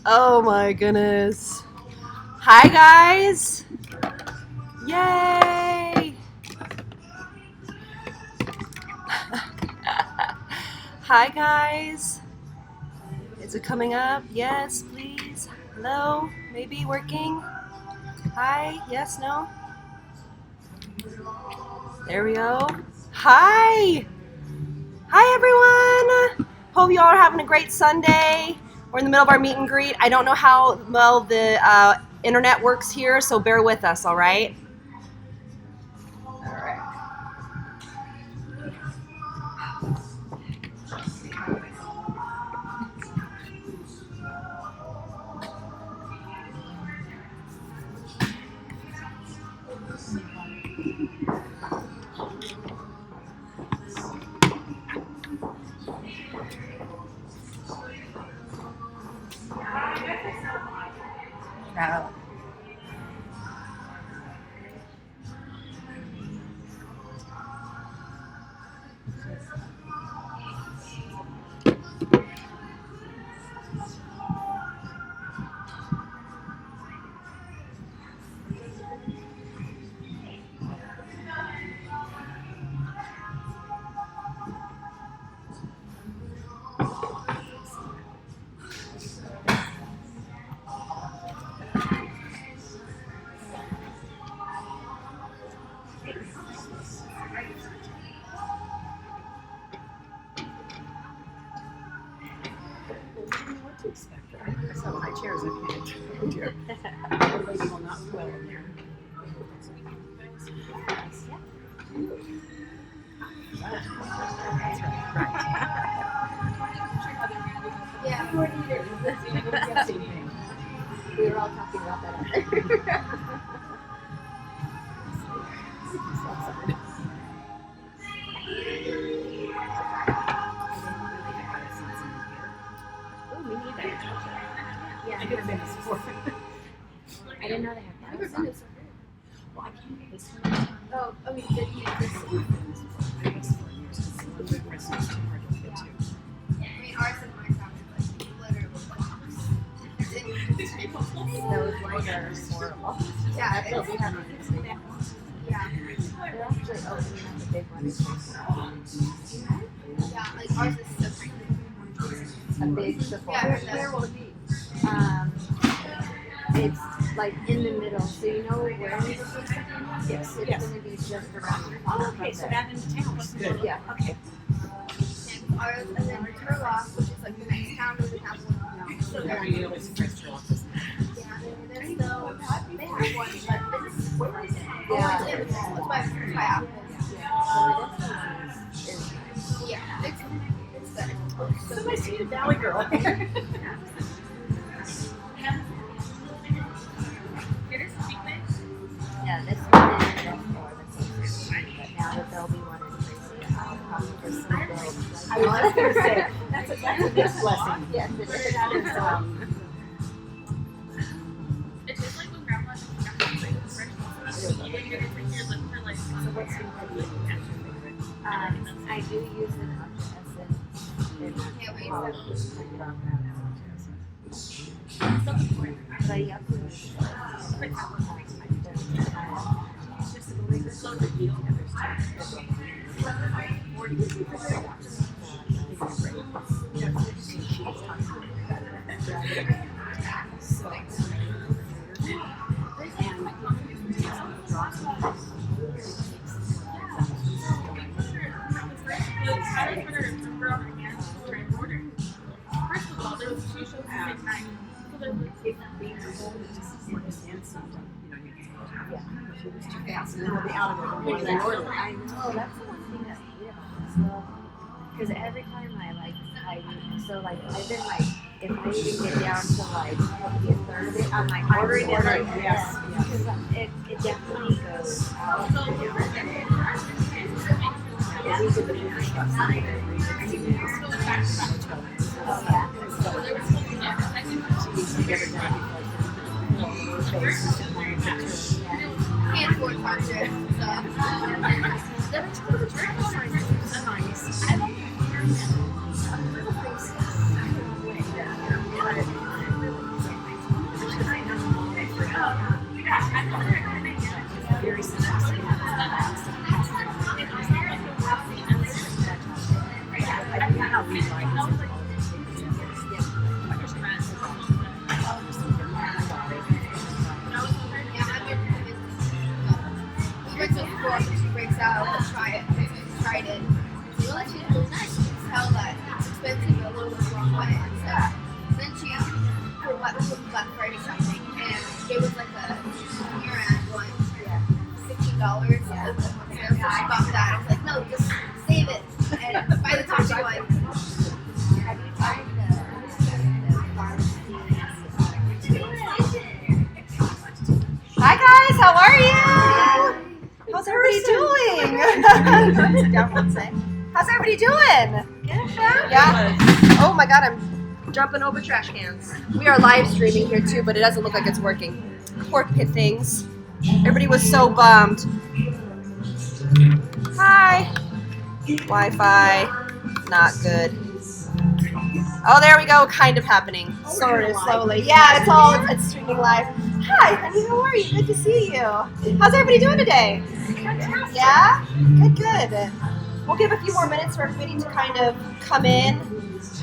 Oh my goodness. Hi guys. Yay. Hi guys. Is it coming up? Yes, please. Hello? Maybe working? Hi? Yes, no? There we go. Hi! Hi everyone! Hope you all are having a great Sunday. We're in the middle of our meet and greet. I don't know how well the internet works here, so bear with us, all right? All right. Now, what to expect, right? I saw the high chairs and oh dear. The lady will not dwell in there. That's right. Yeah, we were all talking about that out there. Oh, we need that. Yeah, I didn't say this before. I didn't know they had I've never that. been this one. Well, I came to this one. Oh, I mean, did you this? I was 4 years since the London Christmas too hard to get to. I mean, ours and my family, like, literally, those lights are horrible. Yeah, So we have one this week. yeah. They're actually opening up a big one. Yeah, like ours is so tiny. A big Sephora. Yeah, where will it be? It's like in the middle, so you know where it's Yes, It's yes. going to be just around the Oh, corner okay, from so there. that in town. Good. Yeah. Okay. And ours, and then Turlock, which is like the next town, doesn't have one. So there you go. It's first rock. Yeah, there's no, they have one, but it's, yeah. It's by Apple. Yeah, it's better. So nice to meet a Valley girl. Yeah, this one is just for the Sunscreen, but now that there'll be one in Creasing, I'll probably just rebuild. I was going to say, that's a big blessing. Yes, it is. That is, It tastes like when grandma got like fresh and you're gonna take your lip for like so what's your favorite? I do use an Ultra Essence. can't wait. But I also use So the deal. I was gonna remember on my hands before I ordered. First of all, there was 2 shows at the same time. So there was If it was too fast, and then we'll be out of it. We'll be order. I know, that's the one thing that's weird about this. Because every time so like, I've been like, if I even get down to like maybe a third of it, I'm like ordering it like, Yes, because it definitely goes out. Yeah, these are the bigger stuff. Oh, yeah. Can't work hard to, Then I told her the drink was nice. I love very sensitive. I don't know how we like it. We went to a store and she breaks out, let's try it. I tried it. Well, actually, it was nice. You can tell that it's expensive, but a little bit the wrong way and stuff. Then she for Black Friday shopping, and it was like a year-end one, $60. Yeah. So she bought that. I was like, no, just save it. And by the time she went, Have you tried the pharmacy? Hi guys, how are you? How's everybody doing? Sit down one sec. How's everybody doing? Yeah. Oh my God, I'm jumping over trash cans. We are live streaming here too, but it doesn't look like it's working. Poor pit things. Everybody was so bummed. Hi. Wi-Fi, not good. Oh, there we go. Kind of happening. Sort of slowly. Yeah, it's streaming live. Hi, honey. How are you? Good to see you. How's everybody doing today? Yeah? Good. We'll give a few more minutes for everybody to kind of come in.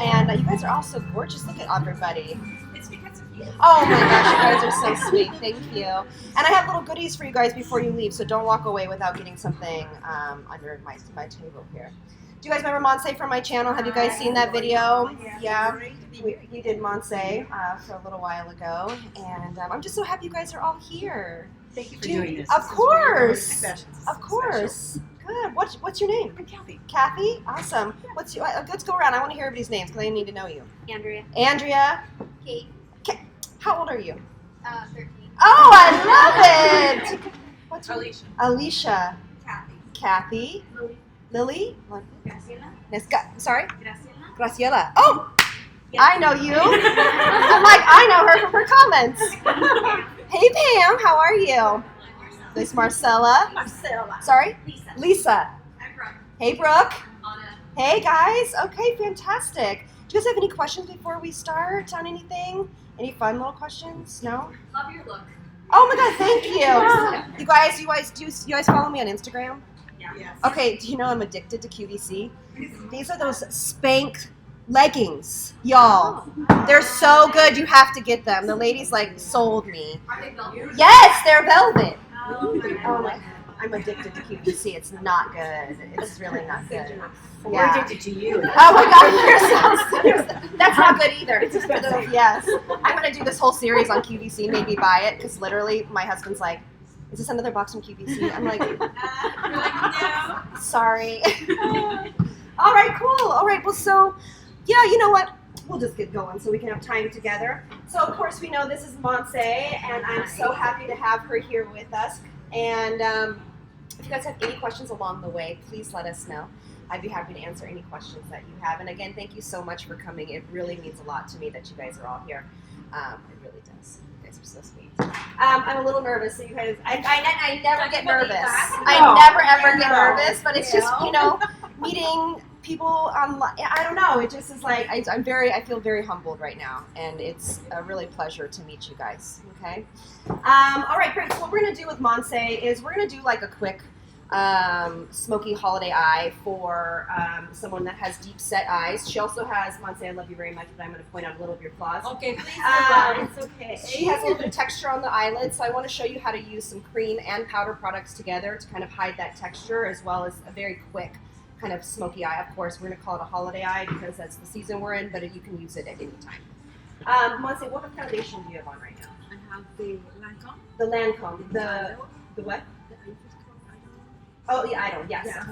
And you guys are all so gorgeous. Look at everybody. It's because of you. Oh my gosh, you guys are so sweet. Thank you. And I have little goodies for you guys before you leave, so don't walk away without getting something under my table here. Do you guys remember Monse from my channel? Have you guys seen that video? Yeah. We did Monse for a little while ago, and I'm just so happy you guys are all here. Thank you for doing this. Of course. This is really Of course. Good. What's your name? I'm Kathy. Kathy? Awesome. What's your, let's go around. I want to hear everybody's names because I need to know you. Andrea. Andrea. Kate, How old are you? 13. Oh, I love it. What's your Alicia. Alicia. Kathy. Kathy. Lily. What? Graciela. Sorry? Graciela. Graciela. Oh, I know you. I'm like, I know her from her comments. Hey, Pam. How are you? Miss Marcella. Marcela. Sorry? Lisa. Lisa. I'm Brooke. Hey, Brooke. Anna. Hey, guys. Okay, fantastic. Do you guys have any questions before we start on anything? Any fun little questions? No? Love your look. Oh my God, thank you. You guys follow me on Instagram? Yeah. Yes. Okay, do you know I'm addicted to QVC? These are those Spank leggings, y'all. They're so good, you have to get them. The ladies like sold me. Are they velvet? Yes, they're velvet. Oh my Oh my, I'm addicted to QVC. It's not good. It's really not good. We're Yeah. addicted to you. Oh my God, you're so serious. That's not good either. It's expensive. Yes. I'm going to do this whole series on QVC, maybe buy it, because literally my husband's like, is this another box from QVC? I'm like, You're like, no. sorry. All right, cool. All right, well, so, yeah, you know what? We'll just get going so we can have time together. So, of course, we know this is Monse, and I'm so happy to have her here with us. And if you guys have any questions along the way, please let us know. I'd be happy to answer any questions that you have. And again, thank you so much for coming. It really means a lot to me that you guys are all here. It really does. You guys are so sweet. I'm a little nervous, so you guys, I never get nervous. I never ever get nervous, but it's just, you know, meeting people online. I don't know. It just is like, I feel very humbled right now. And it's a really pleasure to meet you guys. Okay. All right, great. So what we're going to do with Monse is we're going to do like a quick smoky holiday eye for someone that has deep set eyes. She also has, Monse, I love you very much, but I'm going to point out a little of your flaws. Okay, please. It's okay. She has a little bit of texture on the eyelid, so I want to show you how to use some cream and powder products together to kind of hide that texture, as well as a very quick kind of smoky eye. Of course, we're going to call it a holiday eye because that's the season we're in, but you can use it at any time. Monse, what foundation do you have on right now? I have the Lancome. The Lancome. The what? Oh, the Idol, yes. Yes.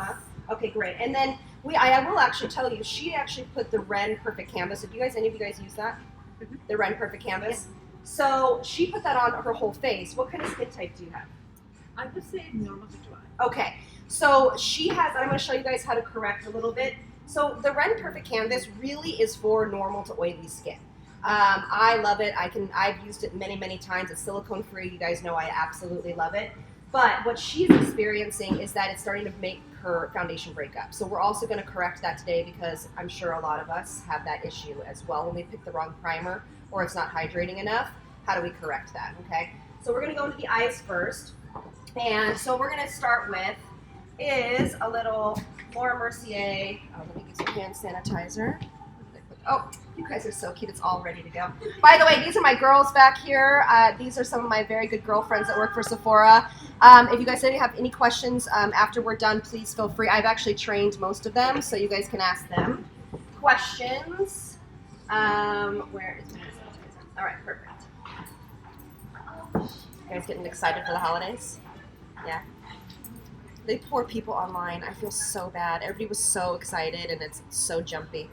Okay, great. And then I will actually tell you, she actually put the Ren Perfect Canvas. Have any of you guys use that? Mhm. The Ren Perfect Canvas? So she put that on her whole face. What kind of skin type do you have? I would say normal to dry. Okay, so she has, I'm going to show you guys how to correct a little bit. So the Ren Perfect Canvas really is for normal to oily skin. I love it. I've used it many, many times. It's silicone free. You guys know I absolutely love it. But what she's experiencing is that it's starting to make her foundation break up. So we're also going to correct that today because I'm sure a lot of us have that issue as well when we pick the wrong primer or it's not hydrating enough. How do we correct that, okay? So we're going to go into the eyes first. And so we're gonna start with is a little Laura Mercier. Oh, let me get some hand sanitizer. Oh, you guys are so cute. It's all ready to go. By the way, these are my girls back here. These are some of my very good girlfriends that work for Sephora. If you guys have any questions after we're done, please feel free. I've actually trained most of them, so you guys can ask them questions. Where is my hand sanitizer? All right, perfect. You guys getting excited for the holidays? Yeah. The poor people online. I feel so bad. Everybody was so excited, and it's so jumpy.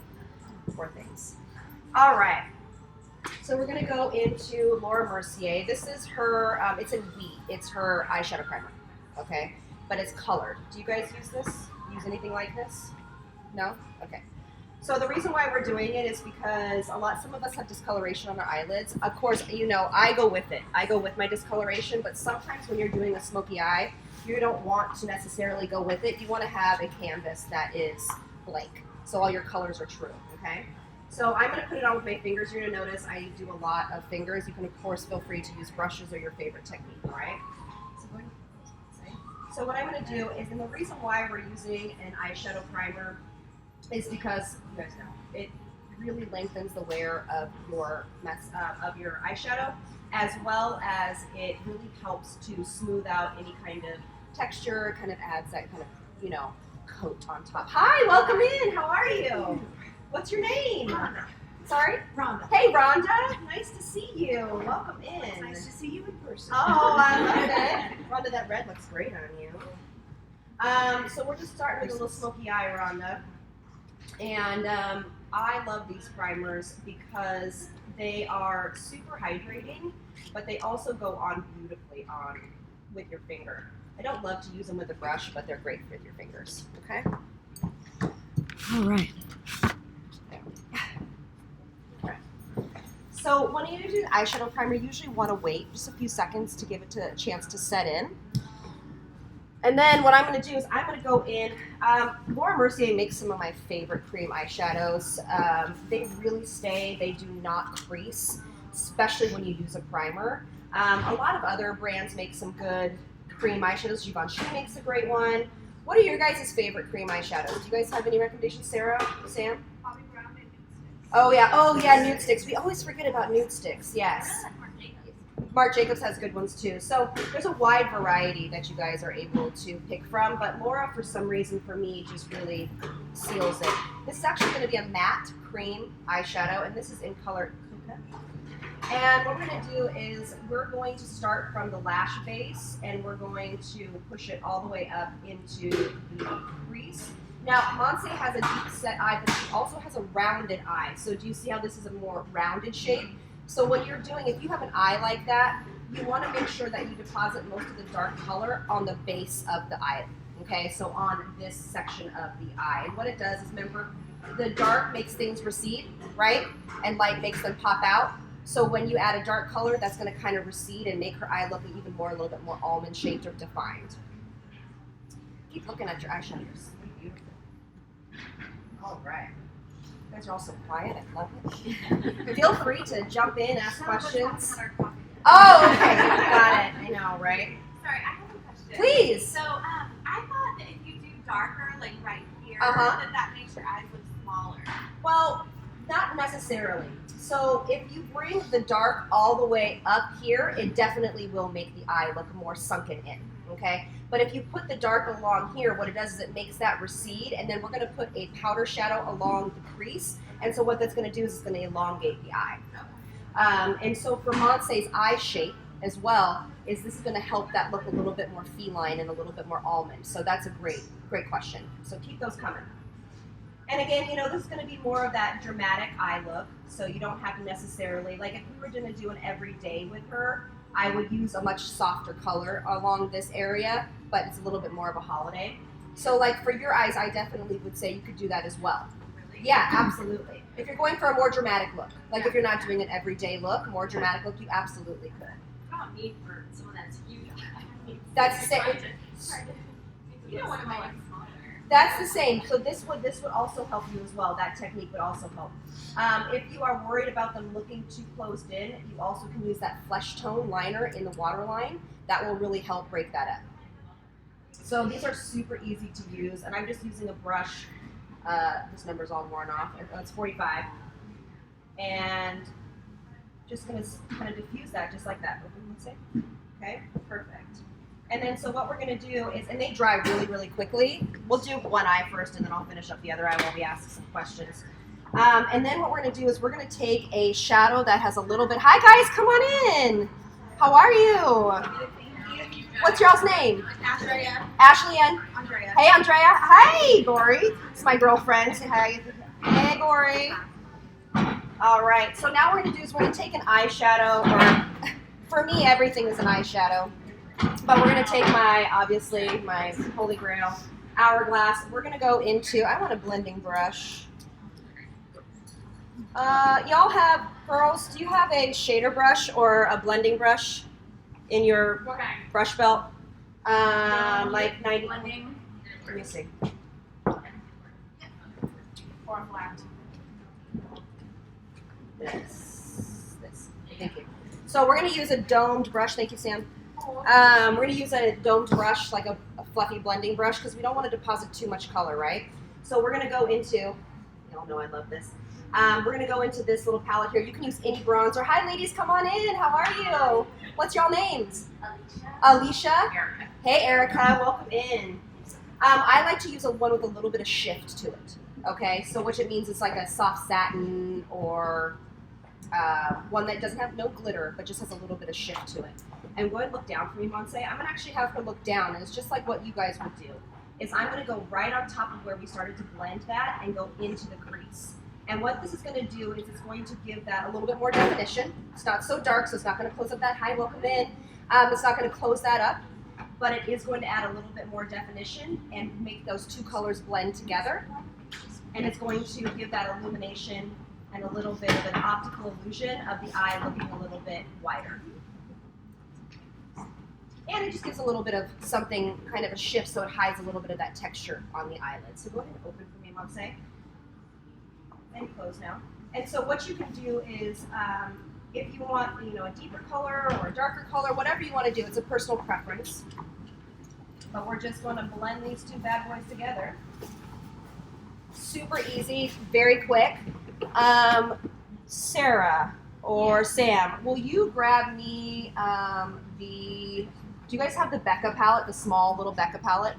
Poor things. All right. So we're gonna go into Laura Mercier. This is her. It's in wheat. It's her eyeshadow primer. Okay, but it's colored. Do you guys use this? Use anything like this? No. Okay. So the reason why we're doing it is because some of us have discoloration on our eyelids. Of course, you know, I go with it. I go with my discoloration, but sometimes when you're doing a smoky eye, you don't want to necessarily go with it. You want to have a canvas that is blank, so all your colors are true, okay? So I'm going to put it on with my fingers. You're going to notice I do a lot of fingers. You can, of course, feel free to use brushes or your favorite technique, all right? So what I'm going to do is, and the reason why we're using an eyeshadow primer is because, you guys know, it really lengthens the wear of your eyeshadow, as well as it really helps to smooth out any kind of texture, kind of adds that kind of, you know, coat on top. Hi, welcome in. How are you? What's your name? Rhonda. Sorry? Rhonda. Hey, Rhonda. Nice to see you. Welcome in. It's nice to see you in person. Oh, I love it. Rhonda, that red looks great on you. So we're just starting with a little smoky eye, Rhonda. And I love these primers because they are super hydrating, but they also go on beautifully on with your finger. I don't love to use them with a brush, but they're great with your fingers, okay? All right. Okay. So when you do the eyeshadow primer, you usually want to wait just a few seconds to give it a chance to set in. And then what I'm going to do is I'm going to go in. Laura Mercier makes some of my favorite cream eyeshadows. They really stay. They do not crease, especially when you use a primer. A lot of other brands make some good cream eyeshadows. Givenchy makes a great one. What are your guys' favorite cream eyeshadows? Do you guys have any recommendations, Sarah, Sam? Bobby Brown and nude sticks. Oh yeah, nude sticks. We always forget about nude sticks. Yes. Marc Jacobs has good ones too. So there's a wide variety that you guys are able to pick from, but Laura, for some reason, for me, just really seals it. This is actually going to be a matte cream eyeshadow, and this is in color Kuka. And what we're going to do is we're going to start from the lash base, and we're going to push it all the way up into the crease. Now, Monse has a deep set eye, but she also has a rounded eye. So do you see how this is a more rounded shape? So what you're doing, if you have an eye like that, you want to make sure that you deposit most of the dark color on the base of the eye, okay? So on this section of the eye. And what it does is, remember, the dark makes things recede, right? And light makes them pop out. So when you add a dark color, that's going to kind of recede and make her eye look even more, a little bit more almond shaped or defined. Keep looking at your eyeshadows. Beautiful. All right. You guys are all so quiet. I love it. Feel free to jump in, ask questions. Oh, okay. Got it. I know, right? Sorry, I have a question. Please. So, I thought that if you do darker, like right here, that makes your eyes look smaller. Well, not necessarily. So if you bring the dark all the way up here, it definitely will make the eye look more sunken in, okay? But if you put the dark along here, what it does is it makes that recede, and then we're going to put a powder shadow along the crease, and so what that's going to do is it's going to elongate the eye. And so for Monse's eye shape as well, this is going to help that look a little bit more feline and a little bit more almond. So that's a great question. So keep those coming. And again, you know, this is going to be more of that dramatic eye look, so you don't have to necessarily, like if we were going to do an everyday with her, I would use a much softer color along this area, but it's a little bit more of a holiday. So like for your eyes, I definitely would say you could do that as well. Really? Yeah, absolutely. If you're going for a more dramatic look, like if you're not doing an everyday look, more dramatic look, you absolutely could. Not me for someone that's huge. That's the same. You don't want to make it smaller. That's the same. So this would also help you as well. That technique would also help. If you are worried about them looking too closed in, you also can use that flesh tone liner in the Waterline. That will really help break that up. So these are super easy to use, and I'm just using a brush. This number's all worn off. It's 45. And just going to kind of diffuse that just like that. Okay, perfect. And then so what we're going to do is, and they dry really, really quickly. We'll do one eye first, and then I'll finish up the other eye while we ask some questions. And then what we're going to do is we're going to take a shadow that has a little bit. Hi guys, come on in. How are you? What's your all's name? Andrea. Ashley Ann. Andrea. Hey Andrea. Hi Gory. It's my girlfriend. Say hi. Hey Gory. All right. So now what we're going to do is we're going to take an eyeshadow, or for me everything is an eyeshadow. But we're going to take obviously my holy grail, Hourglass. We're going to go into, I want a blending brush. Y'all have, girls, do you have a shader brush or a blending brush in your brush belt? Like 90. Blending Let me see. or flat. This. Thank you. So we're going to use a domed brush. Thank you, Sam. We're going to use a domed brush, like a fluffy blending brush, because we don't want to deposit too much color, right? So we're going to go into, y'all know I love this. We're going to go into this little palette here. You can use any bronzer. Hi, ladies, come on in. How are you? What's y'all names? Alicia. Erica. Hey, Erica. Welcome in. I like to use one with a little bit of shift to it. Okay, so what it means is like a soft satin, or one that doesn't have no glitter, but just has a little bit of shift to it. And go ahead and look down for me, Monse. I'm going to actually have her look down, and it's just like what you guys would do. Is I'm going to go right on top of where we started to blend that and go into the crease. And what this is going to do is it's going to give that a little bit more definition. It's not so dark, so it's not going to close up that hi, welcome in. It's not going to close that up, but it is going to add a little bit more definition and make those two colors blend together. And it's going to give that illumination and a little bit of an optical illusion of the eye looking a little bit wider. And it just gives a little bit of something, kind of a shift, so it hides a little bit of that texture on the eyelid. So go ahead and open for me, Monse. And close now. And so what you can do is, if you want, a deeper color or a darker color, whatever you want to do, it's a personal preference. But we're just going to blend these two bad boys together. Super easy, very quick. Sarah or Sam, will you grab me do you guys have the Becca palette, the small little Becca palette?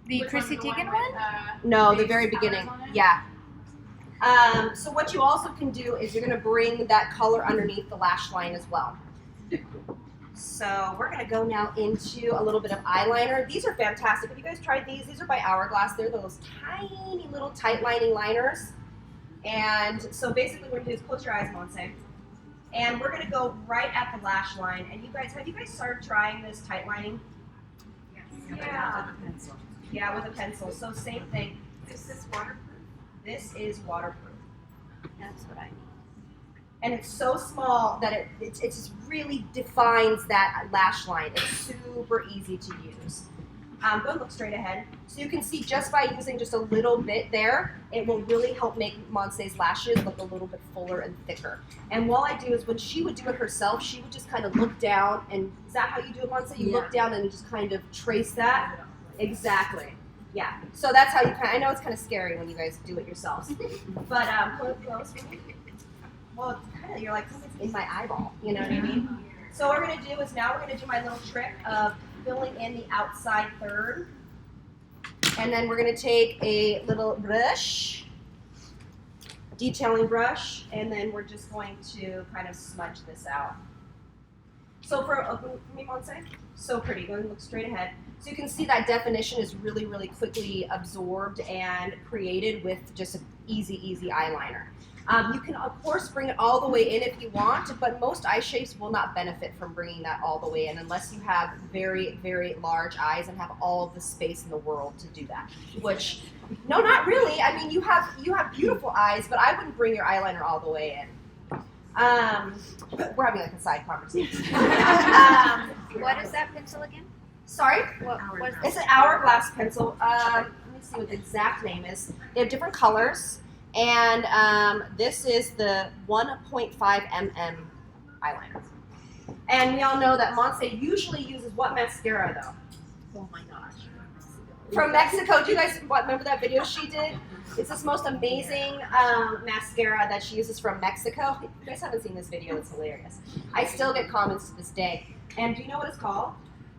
The Which Chrissy one's the Teigen with, one? No, the base very colors beginning. on it? Yeah. So what you also can do is you're going to bring that color underneath the lash line as well. So we're going to go now into a little bit of eyeliner. These are fantastic. Have you guys tried these? These are by Hourglass. They're those tiny little Tightlining liners. And so basically what we're going to do is close your eyes, Monse. And we're going to go right at the lash line. And have you guys started trying this Tightlining? Yeah. Yeah, with a pencil. So same thing. Is this waterproof? This is waterproof. That's what I need. And it's so small that it just really defines that lash line. It's super easy to use. Go ahead and look straight ahead. So you can see just by using just a little bit there, it will really help make Monse's lashes look a little bit fuller and thicker. And what I do is when she would do it herself, she would just kind of look down, and is that how you do it, Monse? You look down and just kind of trace that? Exactly. Yeah. So that's how you I know it's kind of scary when you guys do it yourselves. But pull it close. Well, it's kind of, you're like, something's in my eyeball. You know what I mean? So what we're going to do is now we're going to do my little trick of filling in the outside third. And then we're going to take a little brush, detailing brush, and then we're just going to kind of smudge this out. So open for me, Monse. So pretty. Go ahead and look straight ahead. So you can see that definition is really, really quickly absorbed and created with just an easy eyeliner. You can, of course, bring it all the way in if you want, but most eye shapes will not benefit from bringing that all the way in unless you have very, very large eyes and have all of the space in the world to do that. Which, no, not really. I mean, you have beautiful eyes, but I wouldn't bring your eyeliner all the way in. We're having like a side conversation. What is that pencil again? Sorry? What is It's an Hourglass pencil. Let me see what the exact name is. They have different colors. And this is the 1.5 mm eyeliner. And we all know that Monse usually uses what mascara, though? Oh my gosh. from Mexico. Do you guys remember that video she did? It's this most amazing mascara that she uses from Mexico. If you guys haven't seen this video, it's hilarious. I still get comments to this day. And do you know what it's called?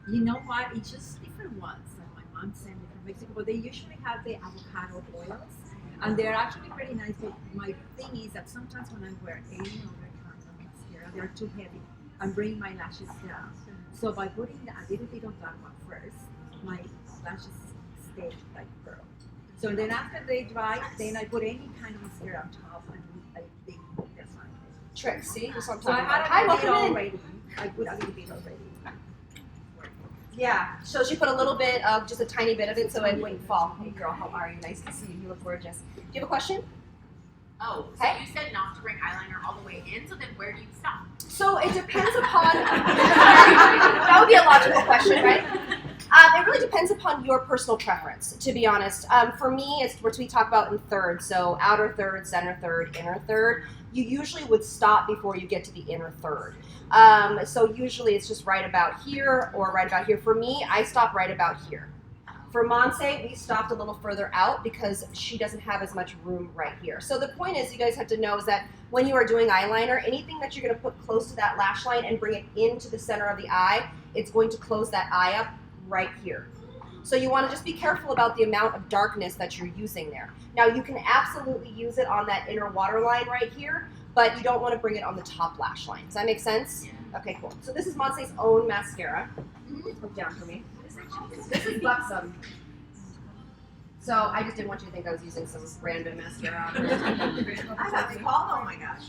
You know what? It's just different ones. Like my mom sent me from Mexico, but they usually have the avocado oils, and they're actually pretty nice. But my thing is that sometimes when I wear any other kind of mascara, they're too heavy. I'm bringing my lashes down. So by putting a little bit of that one first, my lashes stay like pearl. So then after they dry, then I put any kind of mascara on top, and I think that's fine. Trick, see? That's what I'm So I talking about. had a Hi, little bit welcome in. already. I put a little bit already. Yeah, so she put a little bit of, just a tiny bit of it so it wouldn't fall. Hey girl, how are you? Nice to see you. You look gorgeous. Do you have a question? Oh, so Hey. you said not to bring eyeliner all the way in, so then where do you stop? So it depends upon, that would be a logical question, right? It really depends upon your personal preference, to be honest. For me, it's what we talk about in thirds, so outer third, center third, inner third. You usually would stop before you get to the inner third. So usually it's just right about here or right about here. For me, I stop right about here. For Monse, we stopped a little further out because she doesn't have as much room right here. So the point is, you guys have to know is that when you are doing eyeliner, anything that you're going to put close to that lash line and bring it into the center of the eye, it's going to close that eye up right here. So you want to just be careful about the amount of darkness that you're using there. Now you can absolutely use it on that inner waterline right here, but you don't want to bring it on the top lash line. Does that make sense? Okay, cool. So this is Monse's own mascara. Look down for me. This is Buxom. So I just didn't want you to think I was using some random mascara. I thought it was called Oh My Gosh.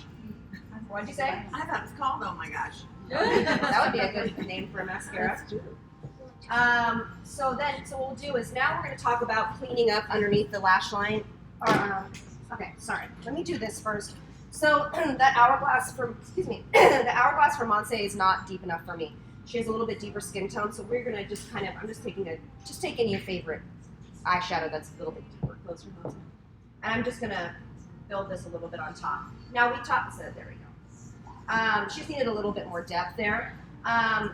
What'd you say? I thought it was called Oh My Gosh. That would be a good name for a mascara. So what we'll do is now we're going to talk about cleaning up underneath the lash line. Okay, sorry. Let me do this first. So that hourglass from, the hourglass from Monse is not deep enough for me. She has a little bit deeper skin tone, so we're gonna just kind of, take any favorite eyeshadow that's a little bit deeper, closer, Monse. And I'm just gonna build this a little bit on top. Now there we go. She just needed a little bit more depth there.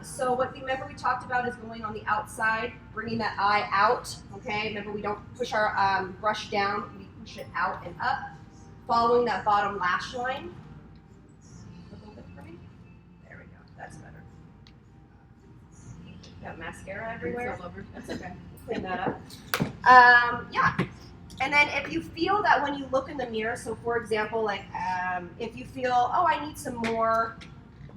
So remember we talked about is going on the outside, bringing that eye out, okay? Remember we don't push our brush down, we push it out and up, following that bottom lash line. A little bit for me. There we go, that's better. Got mascara everywhere. That's okay, clean that up. Yeah. And then if you feel that when you look in the mirror, so for example, like if you feel, oh, I need some more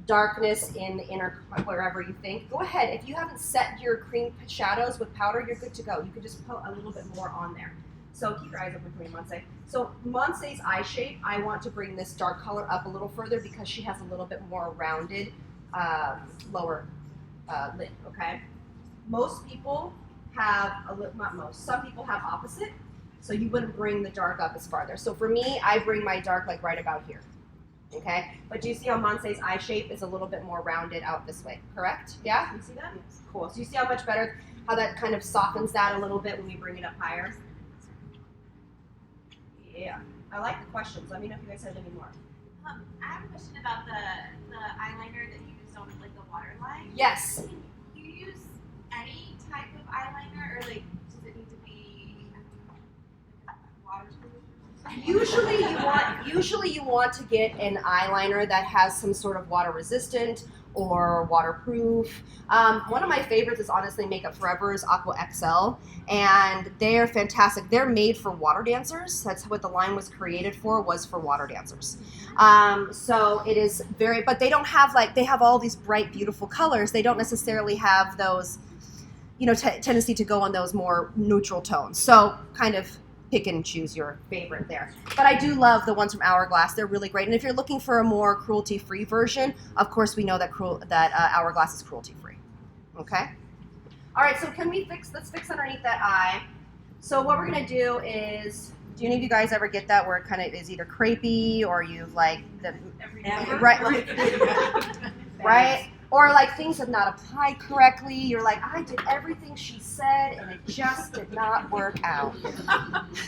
darkness in the inner, wherever you think, go ahead. If you haven't set your cream shadows with powder, you're good to go. You could just put a little bit more on there. So keep your eyes open for me, Monse. So Monse's eye shape, I want to bring this dark color up a little further because she has a little bit more rounded lower lid, okay? Most people have, some people have opposite, so you wouldn't bring the dark up as farther. So for me, I bring my dark like right about here, okay? But do you see how Monse's eye shape is a little bit more rounded out this way, correct? Yeah, you see that? Yes. Cool, so you see how much better, how that kind of softens that a little bit when we bring it up higher? Yeah, I like the questions. Let me know if you guys have any more. I have a question about the eyeliner that you use on like the waterline. Yes. Can you use any type of eyeliner, or like does it need to be waterproof? Usually you want to get an eyeliner that has some sort of water resistant or waterproof. One of my favorites is honestly Makeup Forever's Aqua XL, and they're fantastic. They're made for water dancers. That's what the line was created for, was for water dancers. So it is very, but they don't have they have all these bright, beautiful colors. They don't necessarily have those, tendency to go on those more neutral tones. So kind of pick and choose your favorite there. But I do love the ones from Hourglass. They're really great. And if you're looking for a more cruelty-free version, of course we know that Hourglass is cruelty-free. Okay? All right, so let's fix underneath that eye. So what we're gonna do is, do any of you guys ever get that where it kind of is either crepey or you like the, right? Or like things have not applied correctly. You're like, I did everything she said and it just did not work out.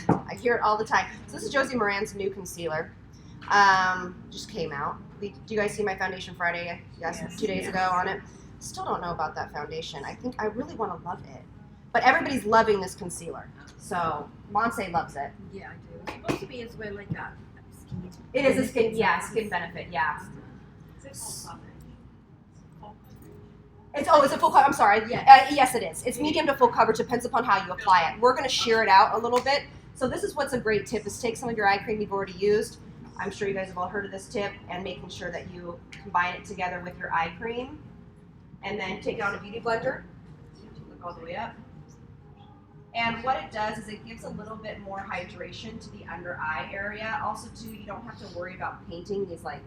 I hear it all the time. So this is Josie Moran's new concealer. Just came out. Do you guys see my Foundation Friday? Yes, 2 days ago on it. Still don't know about that foundation. I really want to love it. But everybody's loving this concealer. So Monse loves it. Yeah, I do. It's supposed to be as well like a skin. It is a skin, yeah, skin benefit, yeah. It's a full coverage. I'm sorry. Yes, it is. It's medium to full coverage. Depends upon how you apply it. We're going to shear it out a little bit. So this is what's a great tip: is take some of your eye cream you've already used. I'm sure you guys have all heard of this tip, and making sure that you combine it together with your eye cream, and then take it on a beauty blender. Look all the way up. And what it does is it gives a little bit more hydration to the under eye area. Also, too, you don't have to worry about painting these like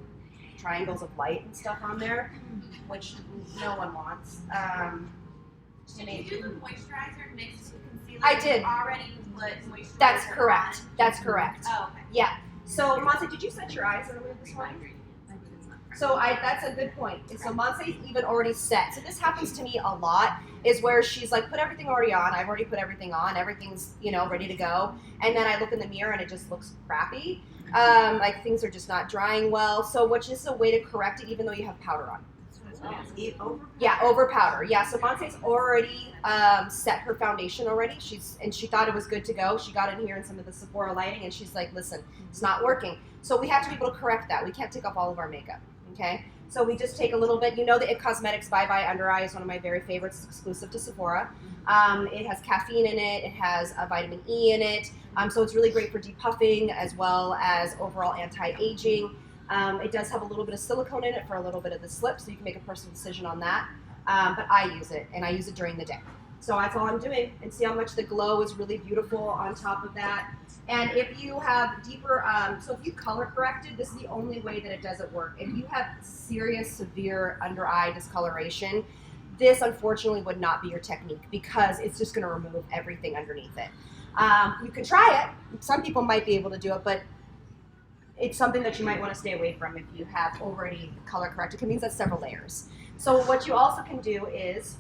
triangles of light and stuff on there, which no one wants. Did you do the moisturizer mixed with concealer? I did. You already put moisturizer. That's correct. On? That's correct. Oh, okay. Yeah. So, Monse, did you set your eyes earlier this morning? So that's a good point. And so Monse's even already set. So this happens to me a lot, is where she's like, put everything already on. I've already put everything on. Everything's, ready to go. And then I look in the mirror and it just looks crappy. Like things are just not drying well. So which is a way to correct it even though you have powder on. Yeah, over powder. Yeah, so Monse's already set her foundation already. She thought it was good to go. She got in here in some of the Sephora lighting and she's like, listen, it's not working. So we have to be able to correct that. We can't take off all of our makeup. Okay, so we just take a little bit. The IT Cosmetics Bye Bye Under Eye is one of my very favorites. It's exclusive to Sephora. It has caffeine in it. It has a vitamin E in it. So it's really great for depuffing as well as overall anti-aging. It does have a little bit of silicone in it for a little bit of the slip, so you can make a personal decision on that. But I use it, and I use it during the day. So that's all I'm doing. And see how much the glow is really beautiful on top of that. And if you have deeper, so if you color corrected, this is the only way that it doesn't work. If you have serious, severe under eye discoloration, this unfortunately would not be your technique because it's just going to remove everything underneath it. You can try it. Some people might be able to do it, but it's something that you might want to stay away from if you have already color corrected. It means that's several layers. So what you also can do is,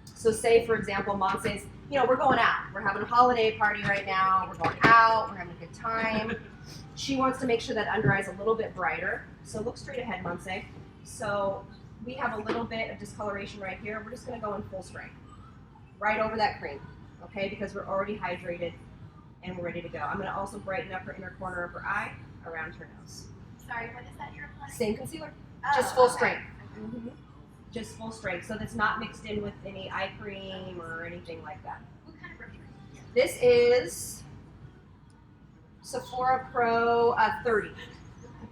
so say for example, Mom says, we're going out. We're having a holiday party right now. We're going out. We're having a good time. She wants to make sure that under eye is a little bit brighter. So look straight ahead, Monse. So we have a little bit of discoloration right here. We're just going to go in full strength, right over that cream, okay? Because we're already hydrated and we're ready to go. I'm going to also brighten up her inner corner of her eye around her nose. Sorry, what is that you're applying? Same concealer, Oh, just full okay. strength. Mm-hmm. Just full strength, so that's not mixed in with any eye cream or anything like that. What kind of brush are you using? This is Sephora Pro 30.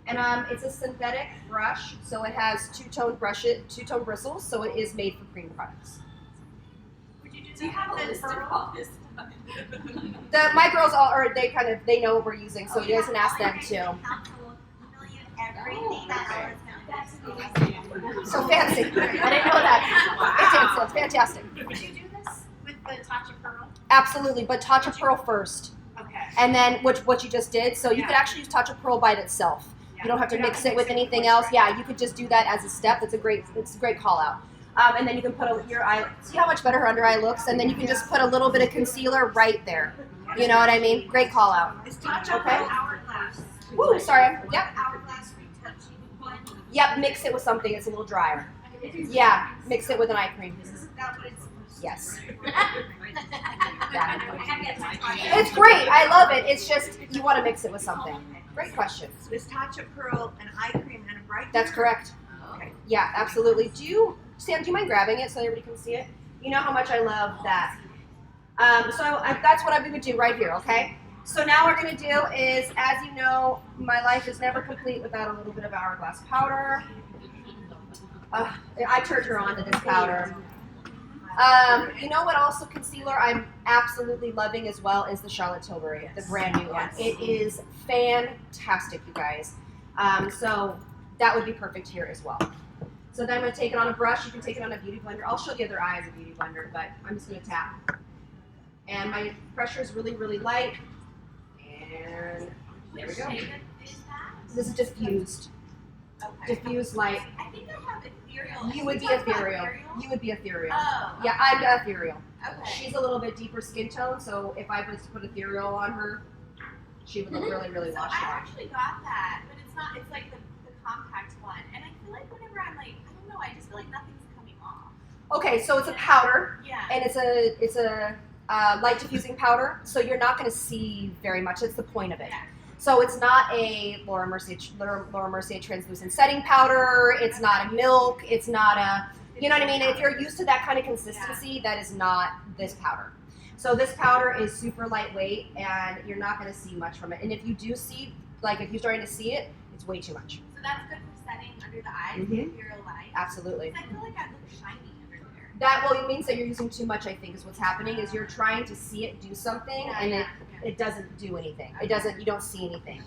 And it's a synthetic brush, so it has two-tone bristles, so it is made for cream products. Would you do you have the all this stuff? My girls they know what we're using, so you guys can ask them too. Everything that that's amazing. So fancy. I didn't know that. It's fantastic. Would you do this with the Tatcha Pearl? Absolutely, but Tatcha Pearl first. Okay. And then what you just did, so you could actually use Tatcha Pearl by itself. You don't have to mix it with anything else. Yeah, you could just do that as a step. It's a great call out. And then you can put your eye. See how much better her under eye looks, and then you can just put a little bit of concealer right there. You know what I mean? Great call out. Is Tatcha Pearl hourglass? Woo, sorry. Yep. Hourglass retouching one. Yep. Mix it with something. It's a little drier. Yeah. Mix it with an eye cream. Isn't that what it's supposed to Yes. be? It's great. I love it. It's just you want to mix it with something. Great question. So is Tatcha Pearl an eye cream and a bright? That's correct. Okay. Yeah, absolutely. Sam, do you mind grabbing it so everybody can see it? You know how much I love that. That's what we would do right here, okay? So now what we're going to do is, as you know, my life is never complete without a little bit of hourglass powder. I turned her on to this powder. You know what also concealer I'm absolutely loving as well is the Charlotte Tilbury, the brand new one. It is fantastic, you guys. So that would be perfect here as well. So then I'm going to take it on a brush. You can take it on a beauty blender. I'll show the other eye as a beauty blender, but I'm just going to tap. And my pressure is really, really light. And there we go. This is diffused. Okay. Diffused light. I think I have ethereal. You would be Talk about ethereal. You would be ethereal. Oh. Yeah, I'm ethereal. Okay. She's a little bit deeper skin tone, so if I was to put ethereal on her, she would look really, really So washed I out. actually got that, but it's not. It's like the compact one, and I feel like whenever I'm like, I don't know, I just feel like nothing's coming off. Okay, so it's a powder, Yeah. and it's a light diffusing powder, so you're not going to see very much. That's the point of it. So it's not a Laura Mercier translucent setting powder. It's not a milk. It's not a, you know what I mean? If you're used to that kind of consistency, that is not this powder. So this powder is super lightweight, and you're not going to see much from it. And if you do see, like if you're starting to see it, it's way too much. So that's good for setting under the eyes, Mhm. if you're light. Absolutely. I feel like I look shiny under there. That, well, it means that you're using too much, I think, is what's happening, is you're trying to see it do something, and it doesn't do anything. It doesn't, you don't see anything.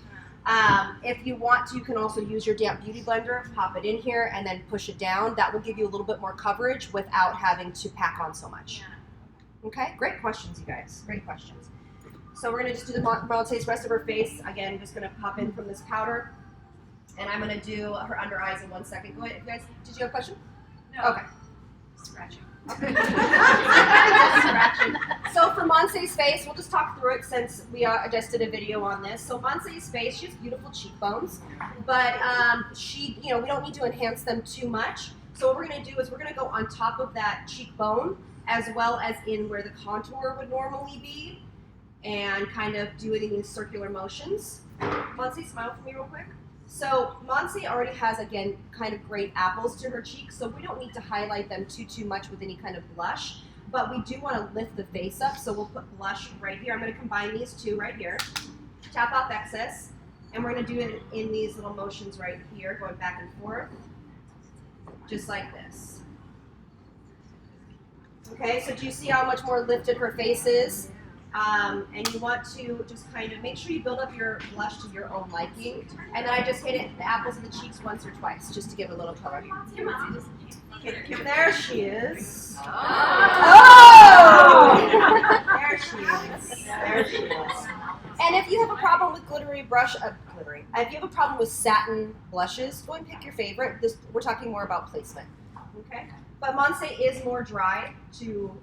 If you want to, you can also use your damp beauty blender, pop it in here, and then push it down. That will give you a little bit more coverage without having to pack on so much. Okay, great questions, you guys. Great questions. So we're gonna just do the Monte's rest of her face. Again, just gonna pop in from this powder, and I'm gonna do her under eyes in 1 second. Go ahead, you guys. Did you have a question? No. Okay. Scratching. So for Monse's face, we'll just talk through it since we just did a video on this. So Monse's face, she has beautiful cheekbones, but she, we don't need to enhance them too much. So what we're gonna do is we're gonna go on top of that cheekbone as well as in where the contour would normally be, and kind of do it in these circular motions. Monse, smile for me real quick. So Monse already has, again, kind of great apples to her cheeks, so we don't need to highlight them too much with any kind of blush, but we do want to lift the face up, so we'll put blush right here. I'm going to combine these two right here, tap off excess, and we're going to do it in these little motions right here, going back and forth, just like this. Okay, so do you see how much more lifted her face is? And you want to just kind of make sure you build up your blush to your own liking. And then I just hit it, the apples of the cheeks once or twice, just to give it a little color. There she is. Oh! There she is. There she is. And if you have a problem with glittery brush, if you have a problem with satin blushes, go and pick your favorite. We're talking more about placement. Okay? But Monse is more dry to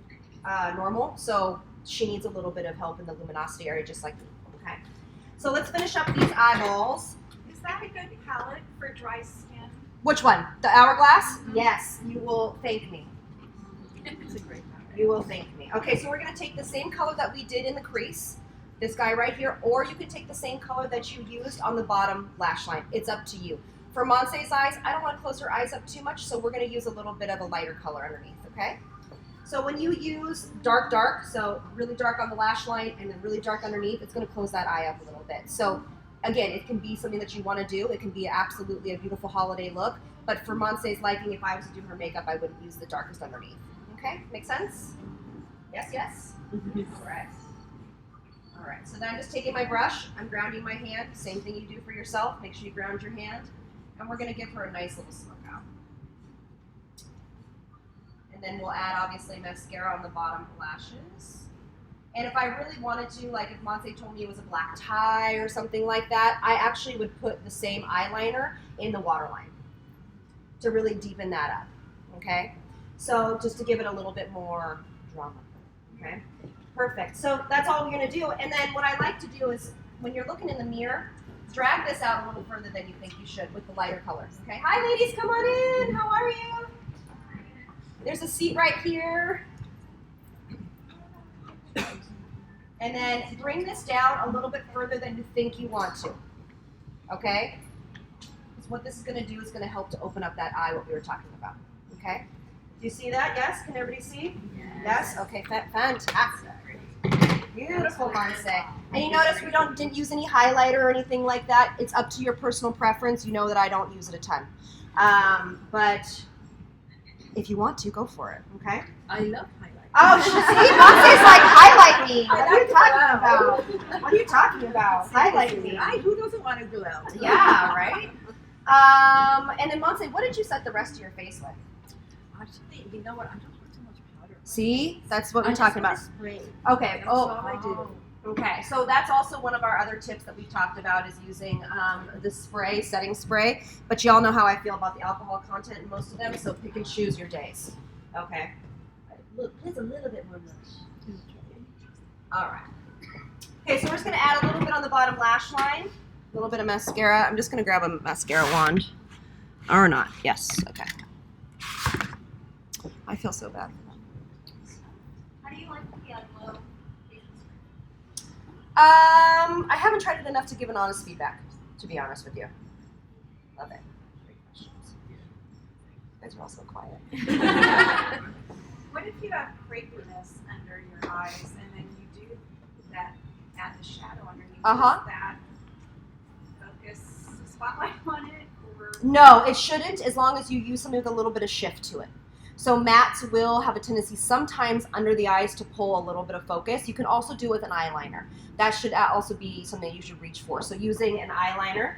normal, so she needs a little bit of help in the luminosity area, just like me, okay? So let's finish up these eyeballs. Is that a good palette for dry skin? Which one? The Hourglass? Yes, you will thank me. It's a great palette. You will thank me. Okay, so we're gonna take the same color that we did in the crease, this guy right here, or you can take the same color that you used on the bottom lash line. It's up to you. For Monse's eyes, I don't wanna close her eyes up too much, so we're gonna use a little bit of a lighter color underneath, okay? So when you use dark, so really dark on the lash line and then really dark underneath, it's going to close that eye up a little bit. So again, it can be something that you want to do. It can be absolutely a beautiful holiday look. But for Monse's liking, if I was to do her makeup, I wouldn't use the darkest underneath. Okay, make sense? Yes, yes? All right. All right, so then I'm just taking my brush. I'm grounding my hand. Same thing you do for yourself. Make sure you ground your hand. And we're going to give her a nice little smoke out. And then we'll add, obviously, mascara on the bottom lashes. And if I really wanted to, like if Monse told me it was a black tie or something like that, I actually would put the same eyeliner in the waterline to really deepen that up, okay? So just to give it a little bit more drama, okay? Perfect. So that's all we're going to do. And then what I like to do is when you're looking in the mirror, drag this out a little further than you think you should with the lighter colors, okay? Hi, ladies. Come on in. How are you? There's a seat right here. And then bring this down a little bit further than you think you want to, okay? Because what this is going to do is going to help to open up that eye, what we were talking about, okay? Do you see that? Yes? Can everybody see? Yes? Okay, fantastic. Beautiful, Monse. And you notice we didn't use any highlighter or anything like that. It's up to your personal preference. You know that I don't use it a ton. But if you want to, go for it, okay? I love highlight. Oh, see, Monse's like, highlight me. What are you talking about? What are you talking about? Highlight me. Who doesn't want to glow? Yeah, right? And then Monse, what did you set the rest of your face with? Actually, you know what? I don't put too much powder. See? That's what we're talking about. Spray. Okay. That's all I do. Okay, so that's also one of our other tips that we've talked about is using the spray, setting spray. But y'all know how I feel about the alcohol content in most of them, so pick and choose your days. Okay. Look, there's a little bit more blush. All right. Okay, so we're just going to add a little bit on the bottom lash line, a little bit of mascara. I'm just going to grab a mascara wand. Or not. Yes. Okay. I feel so bad. How do you like the glow? I haven't tried it enough to give an honest feedback, to be honest with you. Love it. Great questions. You guys are all so quiet. What if you have crepiness under your eyes and then you do that, add the shadow underneath? Uh-huh. Does that focus the spotlight on it? Or? No, it shouldn't, as long as you use something with a little bit of shift to it. So mattes will have a tendency sometimes under the eyes to pull a little bit of focus. You can also do it with an eyeliner. That should also be something you should reach for. So using an eyeliner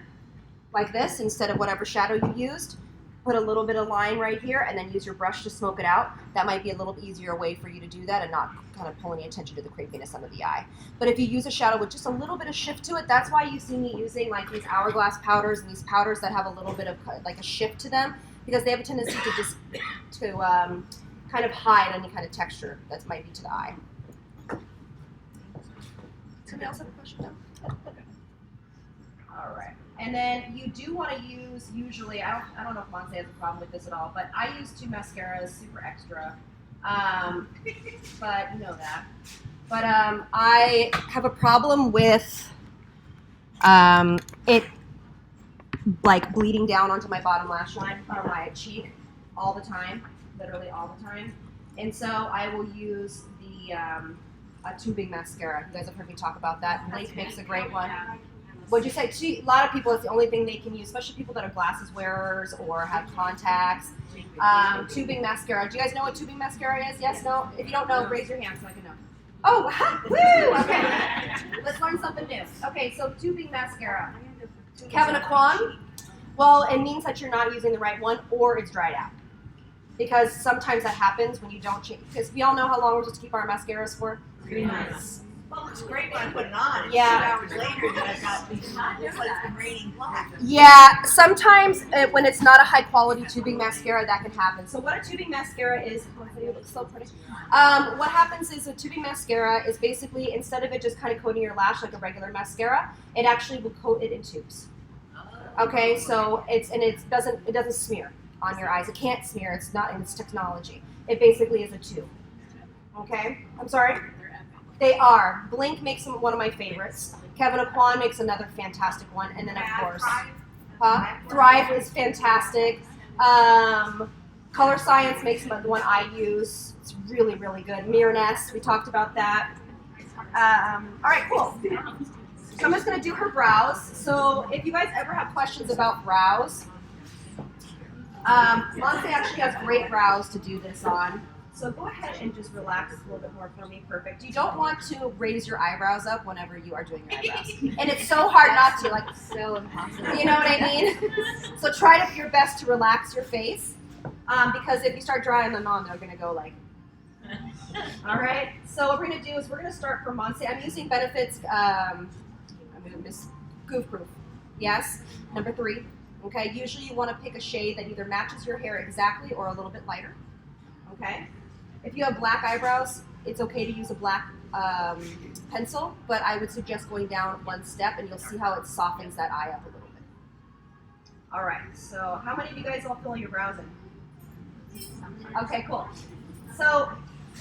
like this instead of whatever shadow you used, put a little bit of line right here and then use your brush to smoke it out. That might be a little easier way for you to do that and not kind of pull any attention to the crepiness under the eye. But if you use a shadow with just a little bit of shift to it, that's why you see me using like these hourglass powders and these powders that have a little bit of like a shift to them, because they have a tendency to just kind of hide any kind of texture that might be to the eye. Somebody else have a question? All right. And then you do want to use, usually, I don't know if Monse has a problem with this at all, but I use 2 mascaras, super extra. But you know that. But I have a problem with it like bleeding down onto my bottom lash line or my cheek all the time, literally all the time. And so I will use the a tubing mascara. You guys have heard me talk about that. Blink makes a great one. What'd you say? A lot of people, it's the only thing they can use, especially people that are glasses wearers or have contacts. Tubing mascara. Do you guys know what tubing mascara is? Yes, no? If you don't know, raise your hand so I can know. Oh, woo! Okay. Let's learn something new. Okay, so tubing mascara. Kevin Aquan. Well, it means that you're not using the right one or it's dried out. Because sometimes that happens when you don't change. Because we all know how long we're supposed to keep our mascaras for? 3 months. Well, it's great when I put it on. And Yeah. 2 hours later, then I've got these. It's like it's been raining black. Yeah, sometimes when it's not a high quality tubing mascara, that can happen. So what a tubing mascara is, it looks so pretty. What happens is a tubing mascara is basically, instead of it just kind of coating your lash like a regular mascara, it actually will coat it in tubes. Okay, so it doesn't smear on your eyes. It can't smear. It's not in its technology. It basically is a tube. Okay, I'm sorry. They are. Blink makes them one of my favorites. Kevin Aquan makes another fantastic one, and then of course, Thrive is fantastic. Color Science makes the one I use. It's really, really good. Mirror-ness, we talked about that. All right, cool. So I'm just going to do her brows. So if you guys ever have questions about brows, Monse actually has great brows to do this on. So go ahead and just relax a little bit more for me. Perfect. You don't want to raise your eyebrows up whenever you are doing your eyebrows. And it's so hard not to, like, So impossible. you know what I mean? So try your best to relax your face. Because if you start drying them on, they're going to go like. All right. So what we're going to do is we're going to start from Monse. I'm using Benefit's, I'm going to miss Goof Proof. Yes. Number 3. Okay. Usually you want to pick a shade that either matches your hair exactly or a little bit lighter. Okay. If you have black eyebrows, it's okay to use a black pencil, but I would suggest going down 1 step and you'll see how it softens that eye up a little bit. All right, so how many of you guys all fill your brows in? Okay, cool. So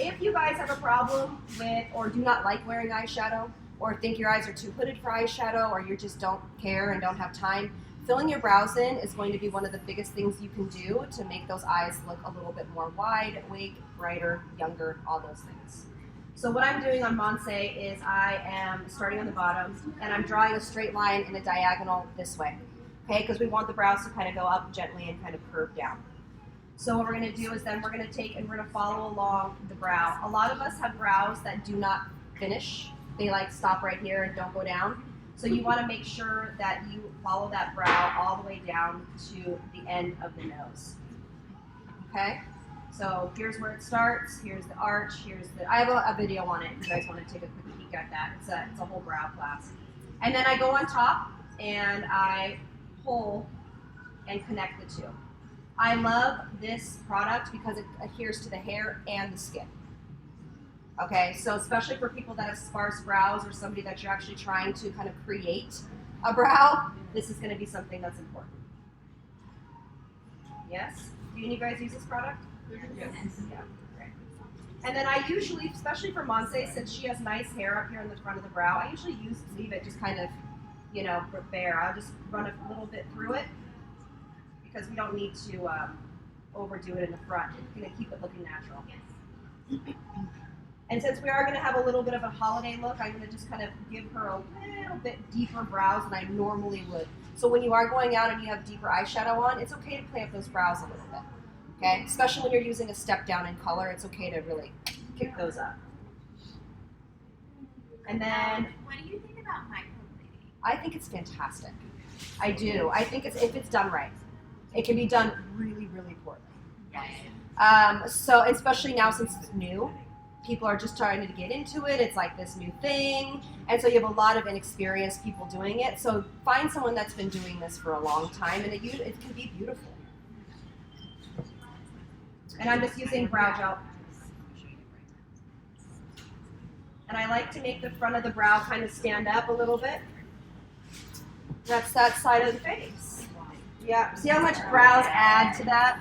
if you guys have a problem with or do not like wearing eyeshadow or think your eyes are too hooded for eyeshadow or you just don't care and don't have time, filling your brows in is going to be one of the biggest things you can do to make those eyes look a little bit more wide, awake, brighter, younger, all those things. So what I'm doing on Monse is I am starting on the bottom and I'm drawing a straight line in a diagonal this way, okay? Because we want the brows to kind of go up gently and kind of curve down. So what we're going to do is then we're going to take and we're going to follow along the brow. A lot of us have brows that do not finish. They like stop right here and don't go down. So you want to make sure that you follow that brow all the way down to the end of the nose. Okay? So here's where it starts. Here's the arch. I have a video on it if you guys want to take a quick peek at that. It's a whole brow class. And then I go on top and I pull and connect the two. I love this product because it adheres to the hair and the skin. Okay, so especially for people that have sparse brows or somebody that you're actually trying to kind of create a brow, this is going to be something that's important. Yes? Do you guys use this product? And then I usually, especially for Monse, since she has nice hair up here in the front of the brow, I usually leave it just kind of, you know, bare. I'll just run a little bit through it because we don't need to overdo it in the front. It's going to keep it looking natural. And since we are going to have a little bit of a holiday look, I'm going to just kind of give her a little bit deeper brows than I normally would. So when you are going out and you have deeper eyeshadow on, it's okay to play up those brows a little bit. Okay? Especially when you're using a step down in color, it's okay to really kick those up. And then What do you think about microblading? I think it's fantastic. I do. I think if it's done right. It can be done really, really poorly. So especially now since it's new, people are just trying to get into it. It's like this new thing. And so you have a lot of inexperienced people doing it. So find someone that's been doing this for a long time, and it can be beautiful. And I'm just using brow gel. And I like to make the front of the brow kind of stand up a little bit. That's that side of the face. Yeah, see how much brows add to that?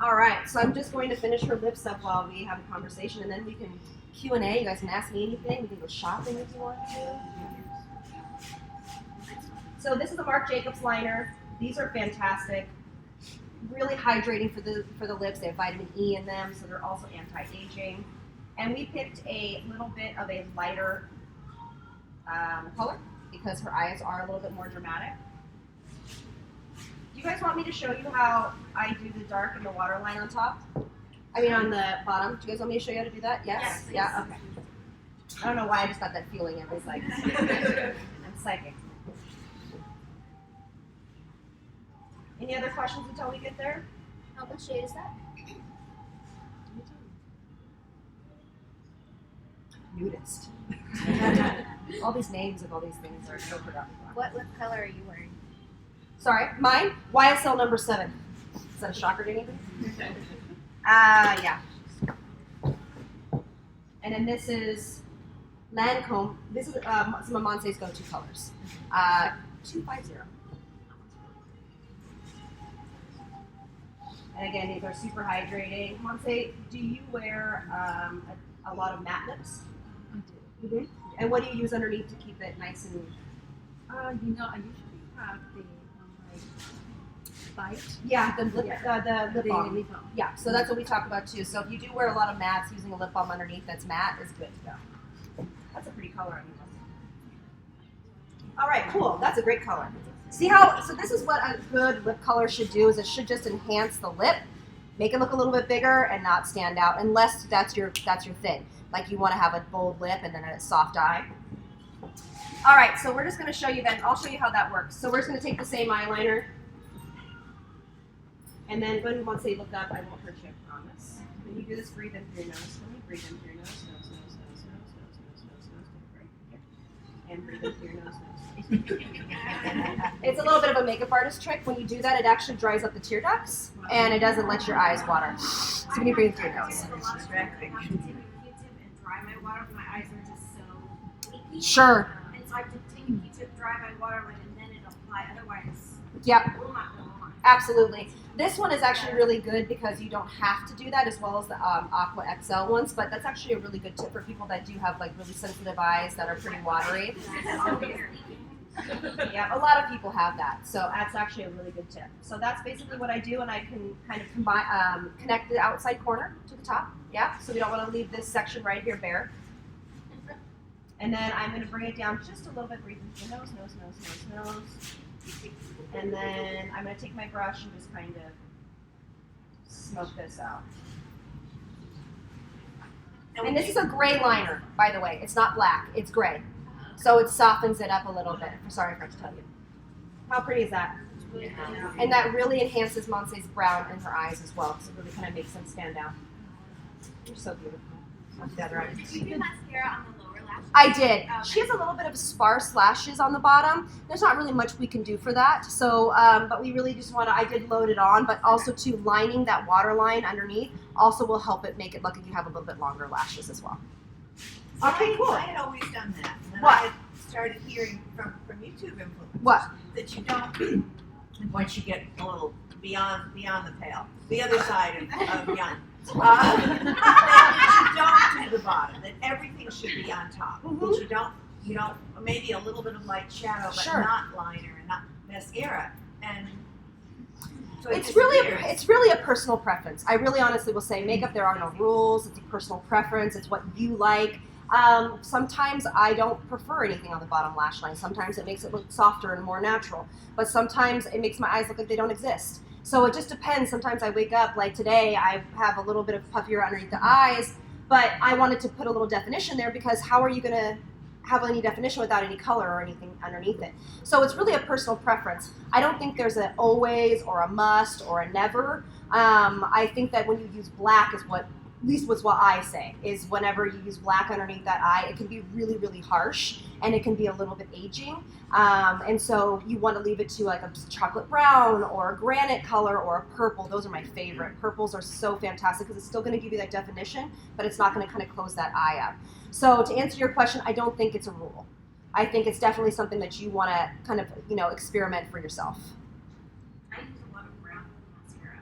All right, so I'm just going to finish her lips up while we have a conversation, and then we can Q&A. You guys can ask me anything. We can go shopping if you want to. So this is a Marc Jacobs liner. These are fantastic. Really hydrating for the lips. They have vitamin E in them, so they're also anti-aging. And we picked a little bit of a lighter color because her eyes are a little bit more dramatic. Do you guys want me to show you how I do the dark and the waterline on top? I mean on the bottom. Do you guys want me to show you how to do that? Yes? Yeah, okay. I don't know why I just got that feeling. It was like, I'm psychic. Any other questions until we get there? How much shade is that? Nudist. All these names of all these things are so forgotten. What color are you wearing? Sorry, mine? YSL number 7. Is that a shocker to anything? Yeah. And then this is Lancome. This is some of Monse's go-to colors. 250. And again, these are super hydrating. Monse, do you wear a lot of matte lips? I do. Mm-hmm. And what do you use underneath to keep it nice and... You know, I usually have the bite. Yeah, the lip balm. lip balm. Yeah, so that's what we talk about too. So if you do wear a lot of mattes, using a lip balm underneath that's matte is good to go. That's a pretty color on you. All right, cool. That's a great color. See how, so this is what a good lip color should do, is it should just enhance the lip, make it look a little bit bigger and not stand out, unless that's your thing. Like you want to have a bold lip and then a soft eye. All right, so we're just going to show you then, I'll show you how that works. So we're just going to take the same eyeliner, and then when once they look up, I won't hurt you, I promise. When you do this, breathe in through your nose. Let me breathe in through your nose, nose, nose, nose, nose, nose, nose, nose, nose, right here. And breathe in through your nose, nose. It's a little bit of a makeup artist trick. When you do that, it actually dries up the tear ducts, and it doesn't let your eyes water. So when you breathe through your nose. Dry my water, my eyes are just so leaky. Sure. And so I have to take a Q-tip, dry my waterline, and then it'll apply. Otherwise, Yep. it will not go on. Absolutely. This one is actually really good because you don't have to do that, as well as the Aqua XL ones, but that's actually a really good tip for people that do have like really sensitive eyes that are pretty watery. Yeah, a lot of people have that, so that's actually a really good tip. So that's basically what I do, and I can kind of combine, connect the outside corner to the top. Yeah, so we don't want to leave this section right here bare. And then I'm going to bring it down just a little bit, breathe into the nose, nose, nose, nose, nose. And then I'm going to take my brush and just kind of smoke this out. And this is a gray liner, by the way. It's not black, it's gray. So it softens it up a little bit. Sorry, I forgot to tell you. How pretty is that? And that really enhances Monse's brown in her eyes as well, because it really kind of makes them stand out. You're so beautiful. I'll do the other eye. Did you do mascara on the lower lash? I did. She has a little bit of sparse lashes on the bottom. There's not really much we can do for that. So, but we really just want to, I did load it on, but also too, lining that waterline underneath also will help it make it look like you have a little bit longer lashes as well. Okay, cool. I had always done that. And then What? I had started hearing from YouTube influencers What? that you don't, once you get a little beyond the pale, the other side of young. That you don't do the bottom. That everything should be on top. That you don't maybe a little bit of light shadow, but Sure. not liner and not mascara. And so It's really a personal preference. I really honestly will say makeup, there are no rules. It's a personal preference. It's what you like. Sometimes I don't prefer anything on the bottom lash line. Sometimes it makes it look softer and more natural. But sometimes it makes my eyes look like they don't exist. So it just depends. Sometimes I wake up, like today, I have a little bit of puffier underneath the eyes, but I wanted to put a little definition there because how are you going to have any definition without any color or anything underneath it? So it's really a personal preference. I don't think there's an always or a must or a never. I think that when you use black is what, at least was what I say, is whenever you use black underneath that eye, it can be really, really harsh and it can be a little bit aging. And so you want to leave it to like a chocolate brown or a granite color or a purple. Those are my favorite. Purples are so fantastic because it's still going to give you that definition, but it's not going to kind of close that eye up. So to answer your question, I don't think it's a rule. I think it's definitely something that you want to kind of, experiment for yourself. I use a lot of brown mascara.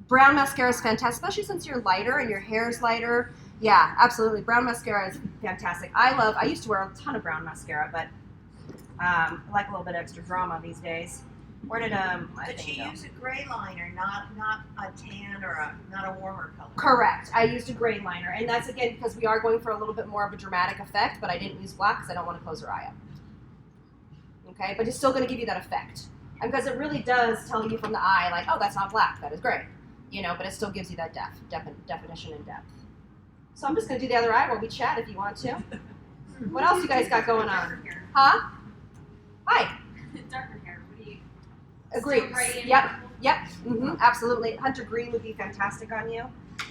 Brown mascara is fantastic, especially since you're lighter and your hair is lighter. Yeah, absolutely. Brown mascara is fantastic. I used to wear a ton of brown mascara, but I like a little bit of extra drama these days. Where did But you use a gray liner, not a tan or not a warmer color. Correct. I used a gray liner, and that's again because we are going for a little bit more of a dramatic effect, but I didn't use black because I don't want to close her eye up. Okay, but it's still going to give you that effect. And because it really does tell you from the eye, like, oh, that's not black, that is gray. But it still gives you that definition and depth. So I'm just going to do the other eye while we chat if you want to. What else you guys got going on? Huh? Hi. Darker hair. What do you? Agreed. Still gray and Yep. purple? Yep. Absolutely. Hunter green would be fantastic on you.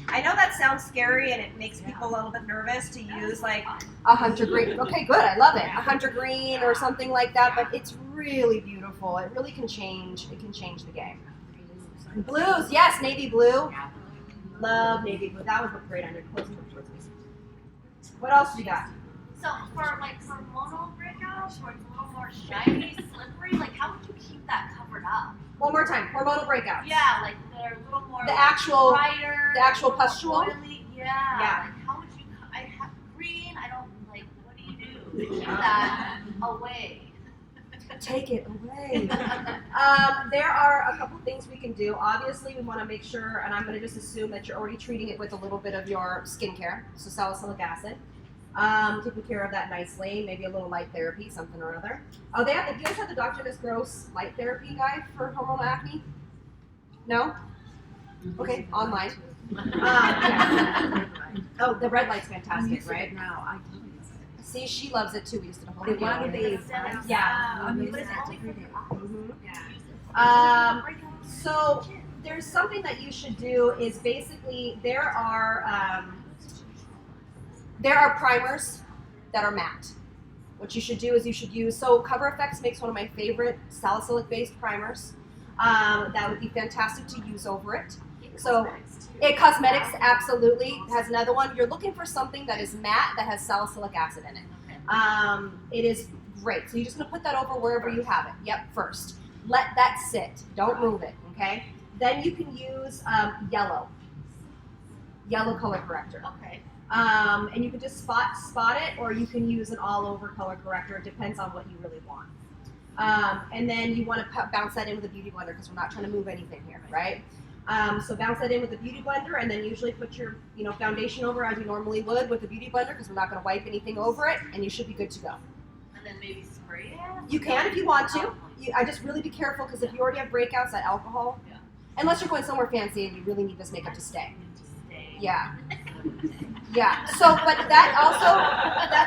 I know that sounds scary and it makes people a little bit nervous to use like a hunter green. Okay, good. I love it. A hunter green or something like that, but it's really beautiful. It really can change. It can change the game. Blues, yes, navy blue. Love navy blue. That would look great on your clothes. What else you got? So for hormonal breakouts, where it's a little more shiny, slippery, like how would you keep that covered up? One more time. Hormonal breakouts. Yeah, like they're a little more The actual, brighter, the actual a little more pustule? oily. Yeah. Like how would you? I have green. I don't like. What do you do to keep that away? Take it away. There are a couple things we can do. Obviously, we want to make sure, and I'm going to just assume that you're already treating it with a little bit of your skincare, so salicylic acid. Taking care of that nicely, maybe a little light therapy, something or other. Oh, do you guys have the Dr. Miss Gross light therapy guide for hormonal acne? No? Okay, online. Yeah. Oh, the red light's fantastic, right? Now I See, she loves it too. We used it a whole They video want on to it. be. Yeah. But it's only for your Mhm. eyes. So there's something that you should do is basically there are primers that are matte. What you should do is you should use, so Cover FX makes one of my favorite salicylic based primers. That would be fantastic to use over it. So cosmetics absolutely has another one. You're looking for something that is matte that has salicylic acid in it. It is great. So you're just gonna put that over wherever you have it. Yep, first. Let that sit. Don't move it, okay? Then you can use yellow color corrector. Okay. And you can just spot it, or you can use an all-over color corrector. It depends on what you really want. And then you want to bounce that in with a beauty blender because we're not trying to move anything here, right? So bounce that in with a beauty blender, and then usually put your foundation over as you normally would with a beauty blender because we're not going to wipe anything over it, and you should be good to go. And then maybe spray it? You can if you want to. I just really be careful because if you already have breakouts, that alcohol, unless you're going somewhere fancy and you really need this makeup to stay. Yeah. Yeah. So, but that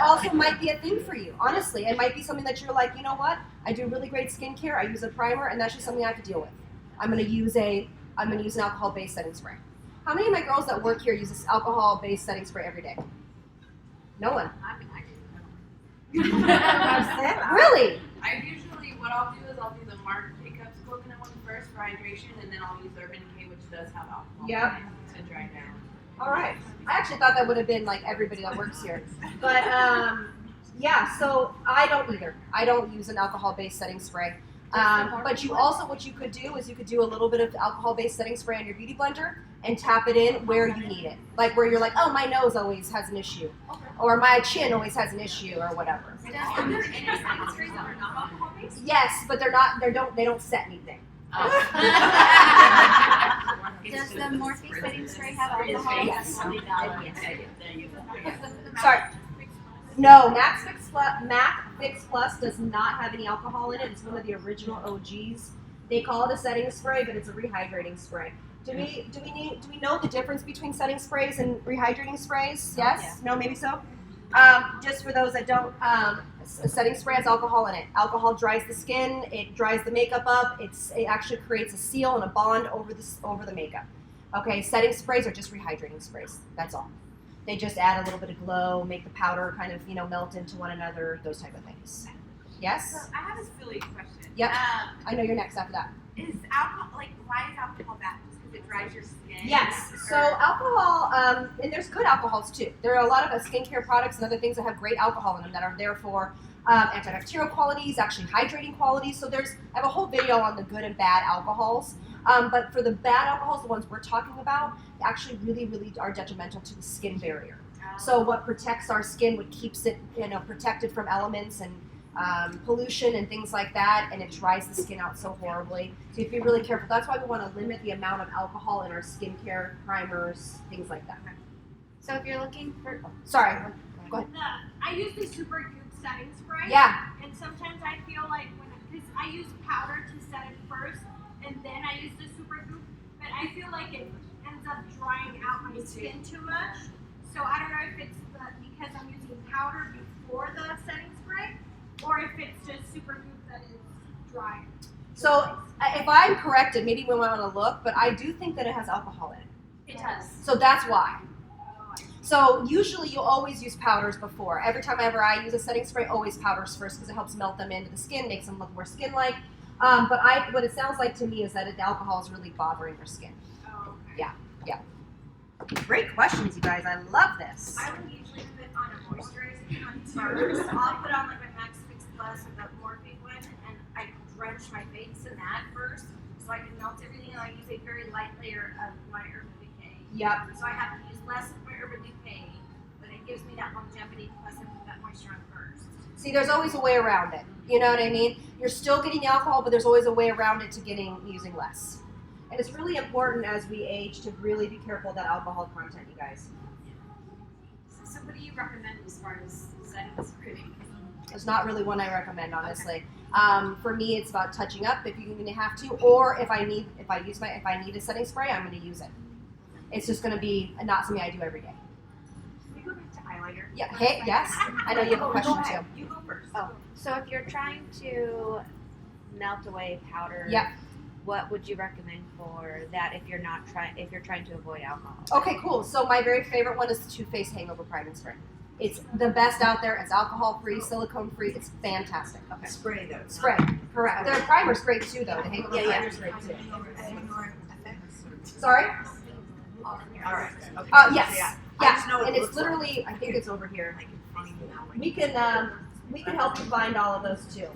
also might be a thing for you. Honestly, it might be something that you're like, you know what? I do really great skincare. I use a primer, and that's just something I have to deal with. I'm going to use an alcohol-based setting spray. How many of my girls that work here use this alcohol-based setting spray every day? No one. Really? What I'll do is I'll do the Marc Jacobs coconut one first for hydration, and then I'll use Urban Decay, which does have alcohol Yep. to dry down. All right. I actually thought that would have been like everybody that works here. But yeah, so I don't either. I don't use an alcohol-based setting spray. But you also, what you could do is you could do a little bit of alcohol-based setting spray on your beauty blender and tap it in where you need it. Like where you're like, oh, my nose always has an issue, or my chin always has an issue, or whatever. Are there any setting sprays that are not alcohol based? Yes, but they're not. They don't set anything. Does the Morphe setting spray have alcohol? Yes. Yes. Sorry. No, Mac Fix Plus does not have any alcohol in it. It's one of the original OGs. They call it a setting spray, but it's a rehydrating spray. Do we know the difference between setting sprays and rehydrating sprays? Yes? Yeah. No, maybe so? Just for those that don't, a setting spray has alcohol in it. Alcohol dries the skin, it dries the makeup up, it actually creates a seal and a bond over the makeup. Okay, setting sprays are just rehydrating sprays. That's all. They just add a little bit of glow, make the powder kind of, melt into one another, those type of things. Yes? So I have a silly question. Yep. I know you're next after that. Is alcohol, why is alcohol bad? Just because it dries your skin? Yes. So Or- alcohol, and there's good alcohols too. There are a lot of skincare products and other things that have great alcohol in them that are there for antibacterial qualities, actually hydrating qualities. So I have a whole video on the good and bad alcohols. But for the bad alcohols, the ones we're talking about, actually really, really are detrimental to the skin barrier. So what protects our skin, what keeps it, protected from elements and pollution and things like that, and it dries the skin out so horribly. So you have to be really careful. That's why we want to limit the amount of alcohol in our skincare, primers, things like that. So if you're looking for, Sorry. Go ahead. I use the Super Goop setting spray. Yeah. And sometimes I feel like because I use powder to set it first, and then I use the Super Goop, but I feel like it ends up drying out my skin too much. So I don't know if it's because I'm using powder before the setting spray, or if it's just Super Goop that is dry. So if I'm corrected, maybe we want to look, but I do think that it has alcohol in it. It does. So that's why. So usually you always use powders before. Every time I use a setting spray, always powders first because it helps melt them into the skin, makes them look more skin-like. But what it sounds like to me is that the alcohol is really bothering your skin. Oh, okay. Yeah. Great questions, you guys. I love this. I would usually put on a moisturizer on first. I'll put on like my Max Fix Plus or the Morphe one, and I drench my face in that first, so I can melt everything. And I use a very light layer of my Urban Decay. Yep. So I have to use less of my Urban Decay, but it gives me that longevity. Plus, I put that moisture on first. See, there's always a way around it. You know what I mean? You're still getting alcohol, but there's always a way around it to using less. And it's really important as we age to really be careful of that alcohol content, you guys. So what do you recommend as far as setting spray? There's not really one I recommend, honestly. For me, it's about touching up if you're going to have to, or if I need a setting spray, I'm going to use it. It's just going to be not something I do every day. Can we go back to eyeliner? Yeah. Hey. Yes. I know you have a question too. You go first. oh, so if you're trying to melt away powder, Yeah. what would you recommend for that if you're trying to avoid alcohol? Okay, cool. So my very favorite one is the Too Faced Hangover Priming Spray. It's the best out there. It's alcohol-free, silicone-free. It's fantastic. Okay. Spray though. Spray. Correct. Their primer's great too, though. The Hangover Primer's great too. Sorry? All right. Okay. Yes. I just know Yeah. it And it's looks literally, I think it's over here. I can find it now. We can help you find all of those too.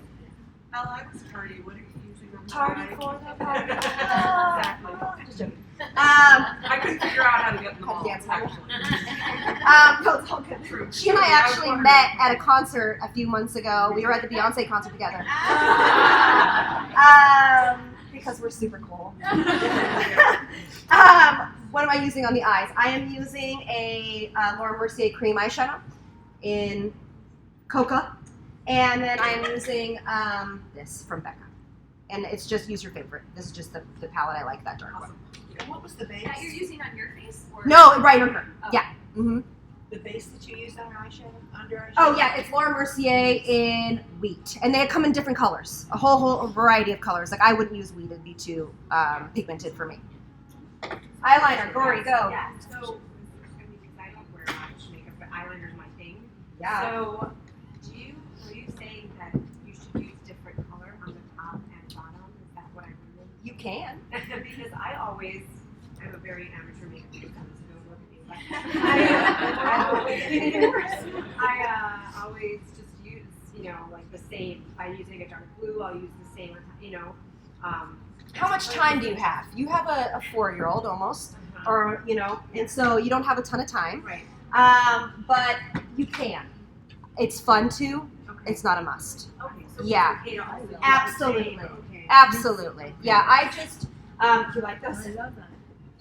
Elle, I was tardy. What are you using on Tardy for the party. Exactly. Just joking. I couldn't figure out how to get in the mall. Dance Actually. No, it's all good. True. She and I actually met at a concert a few months ago. We were at the Beyonce concert together. Because we're super cool. What am I using on the eyes? I am using a Laura Mercier cream eyeshadow in Coca. And then I'm using this from Becca. And it's just use your favorite. This is just the palette I like, that dark one. And what was the base? That you're using on your face? Or? No, right on her. Oh. Yeah. Mm-hmm. The base that you used on your eyeshadow, under eyeshadow? Oh yeah, it's Laura Mercier in wheat, and they come in different colors, a whole variety of colors. Like I wouldn't use wheat; it'd be too pigmented for me. Eyeliner, Gory, go. Yeah, so I mean, because I don't wear much makeup, but eyeliner's my thing. Yeah. So, were you saying that you should use different color on the top and bottom? Is that what I'm doing? You can. Because I'm a very amateur makeup artist, so don't look at me. But I always just use, you know, like the same. If I'm using a dark blue, I'll use the same, you know. How much time do you have? You have a 4-year-old almost, or you know, and so you don't have a ton of time. Right. But you can. It's fun to. Okay. It's not a must. Okay. So Yeah. it's okay to also do the Absolutely. same. Okay. Absolutely. Yeah. I just. You like I this? love that.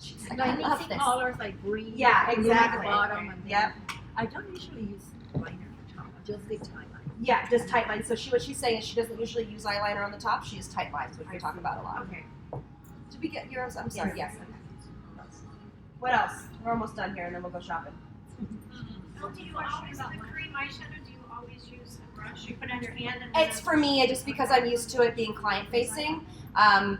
She's like, Like I love mixing this. colors like green. Yeah, and blue exactly. At the bottom and Yep. I don't usually use liner on top. I just the tightline. Yeah, just tight lines. So what she's saying is she doesn't usually use eyeliner on the top. She uses tight lines, which we talk about a lot. Okay. Did we get yours? I'm sorry. Yes. Okay. What else? We're almost done here, and then we'll go shopping. So do you always, the cream eyeshadow, do you always use a brush? You put it on your hand and It's for me, just because I'm used to it being client facing,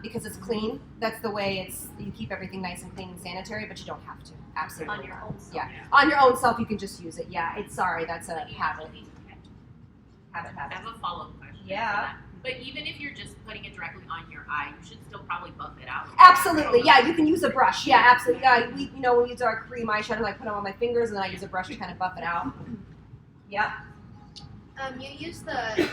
because it's clean. That's the way it's. You keep everything nice and clean and sanitary, but you don't have to. Absolutely. On your own self. Yeah. On your own self, you can just use it. Yeah. It's sorry. That's a habit. I have a follow-up question. Yeah. For that. But even if you're just putting it directly on your eye, you should still probably buff it out. Absolutely, yeah. You can use a brush. Yeah, absolutely. Yeah, we use our cream eyeshadow. I put them on my fingers, and then I use a brush to kind of buff it out. Yep. You use the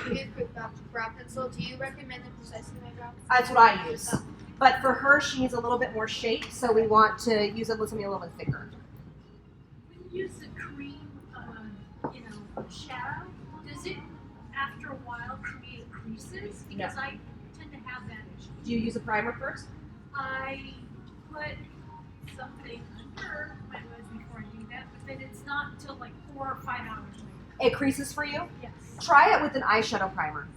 brow pencil. Do you recommend the precisely my brow? That's what I use. But for her, she needs a little bit more shape, so we want to use it with something a little bit thicker. When you use the cream, shadow, does it, after a while, create creases? Because I tend to have that issue. Do you use a primer first? I put something under my lids before I do that, but then it's not until like 4 or 5 hours later. It creases for you? Yes. Try it with an eyeshadow primer.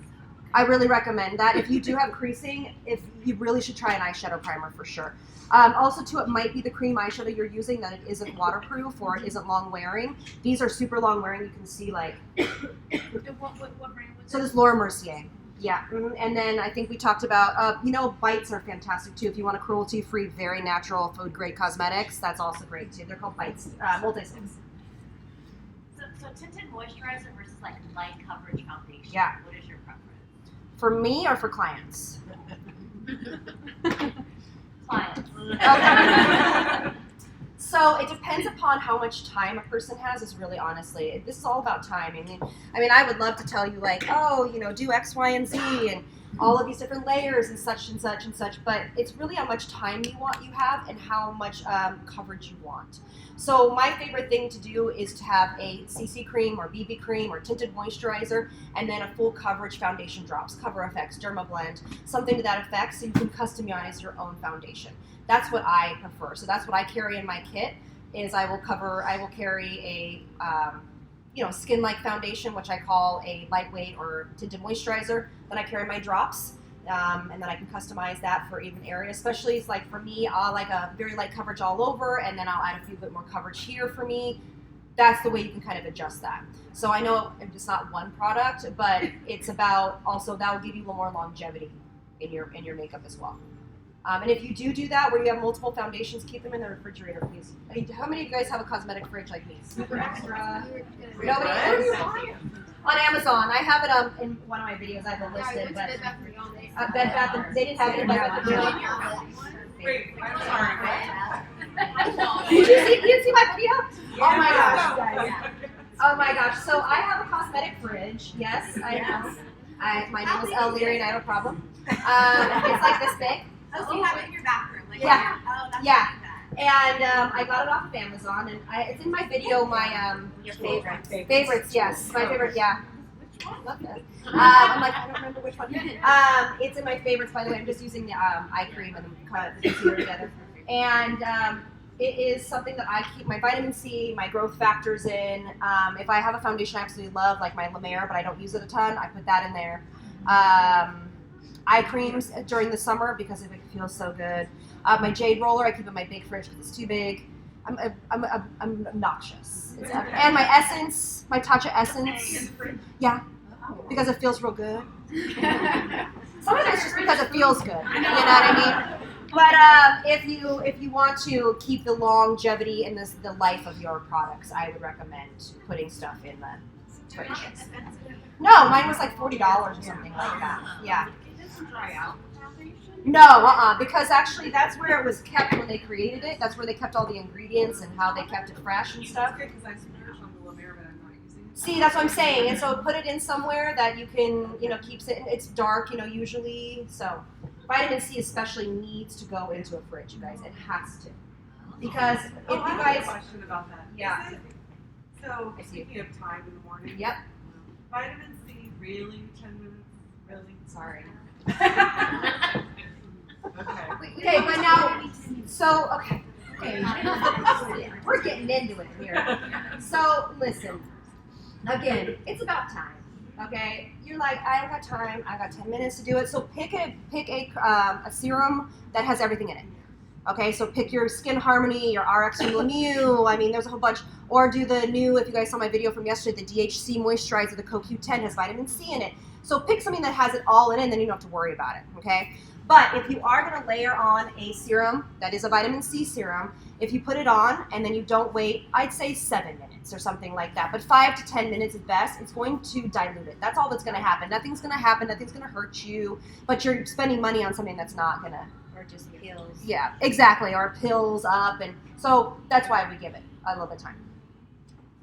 I really recommend that. If you do have creasing, you really should try an eyeshadow primer for sure. Also, too, it might be the cream eyeshadow you're using that it isn't waterproof or it isn't long wearing. These are super long wearing. You can see like. What brand was So it? this is Laura Mercier. Yeah, and then I think we talked about, bites are fantastic too. If you want a cruelty-free, very natural food-grade cosmetics, that's also great too. They're called bites, multi-sticks. So tinted moisturizer versus like light coverage foundation. Yeah. What is your preference? For me or for clients? Clients. Okay. So it depends upon how much time a person has. Is really honestly, this is all about time. I mean, I would love to tell you like, do X, Y, and Z, and all of these different layers and such and such and such. But it's really how much time you have and how much coverage you want. So my favorite thing to do is to have a CC cream or BB cream or tinted moisturizer, and then a full coverage foundation drops, Cover FX, Derma Blend, something to that effect, so you can customize your own foundation. That's what I prefer. So that's what I carry in my kit. Is I will carry a skin-like foundation, which I call a lightweight or tinted moisturizer. Then I carry my drops. And then I can customize that for even areas, especially it's like for me, I'll like a very light coverage all over, and then I'll add a few bit more coverage here for me. That's the way you can kind of adjust that. So I know it's not one product, but it's about also that will give you a little more longevity in your makeup as well. And if you do that, where you have multiple foundations, keep them in the refrigerator, please. I mean, how many of you guys have a cosmetic fridge like me? Super extra. Nobody else? On Amazon. I have it in one of my videos. I have it listed, but Bed Bath. They didn't have it in Bed Bath & Beyond. Wait, I'm sorry. Did you see my video? Oh my gosh, guys. Oh my gosh. So I have a cosmetic fridge. Yes, I have. My name is Elle Leary and I have a problem. It's like this big. Oh, so you have it in your bathroom? Like Yeah. Oh, that's Yeah. not bad. And I got it off of Amazon, and it's in my video. My Your favorites. favorites, yes, my favorite, yeah. Love that. I'm like, I don't remember which one. It's in my favorites, by the way. I'm just using the eye cream and the concealer together. And it is something that I keep my vitamin C, my growth factors in. If I have a foundation I absolutely love, like my La Mer, but I don't use it a ton, I put that in there. Eye creams during the summer because it feels so good. My jade roller, I keep in my big fridge because it's too big. I'm obnoxious. And my essence, my Tatcha essence. Yeah, because it feels real good. Sometimes it's just because it feels good. You know what I mean? But if you want to keep the longevity in the life of your products, I would recommend putting stuff in the fridge. No, mine was like $40 or something like that. Yeah. It doesn't dry out. No, because actually that's where it was kept when they created it. That's where they kept all the ingredients and how they kept it fresh and stuff. That's good because I splurged on the La Mer, but I'm not using See, that's what I'm saying. And so put it in somewhere that you can, keeps it, it's dark, usually. So vitamin C especially needs to go into a fridge, you guys. It has to. Because if you I guys, have a question about that. Yeah. Is it, so speaking of time in the morning. Yep. Vitamin C, really 10 minutes? Really? Sorry. Okay. Okay, but now, so, okay. We're getting into it here. So, listen, again, it's about time, okay? You're like, I don't got time, I got 10 minutes to do it, so pick a serum that has everything in it. Okay, so pick your Skin Harmony, your RX Lemieux, I mean, there's a whole bunch, or do the new, if you guys saw my video from yesterday, the DHC moisturizer, the CoQ10 has vitamin C in it. So pick something that has it all in it, and then you don't have to worry about it, okay? But if you are going to layer on a serum that is a vitamin C serum, if you put it on and then you don't wait, I'd say 7 minutes or something like that. But 5 to 10 minutes at best, it's going to dilute it. That's all that's going to happen. Nothing's going to happen. Nothing's going to hurt you. But you're spending money on something that's not going to. Or just pills. Yeah, exactly. Or pills up. And so that's why we give it a little bit of time.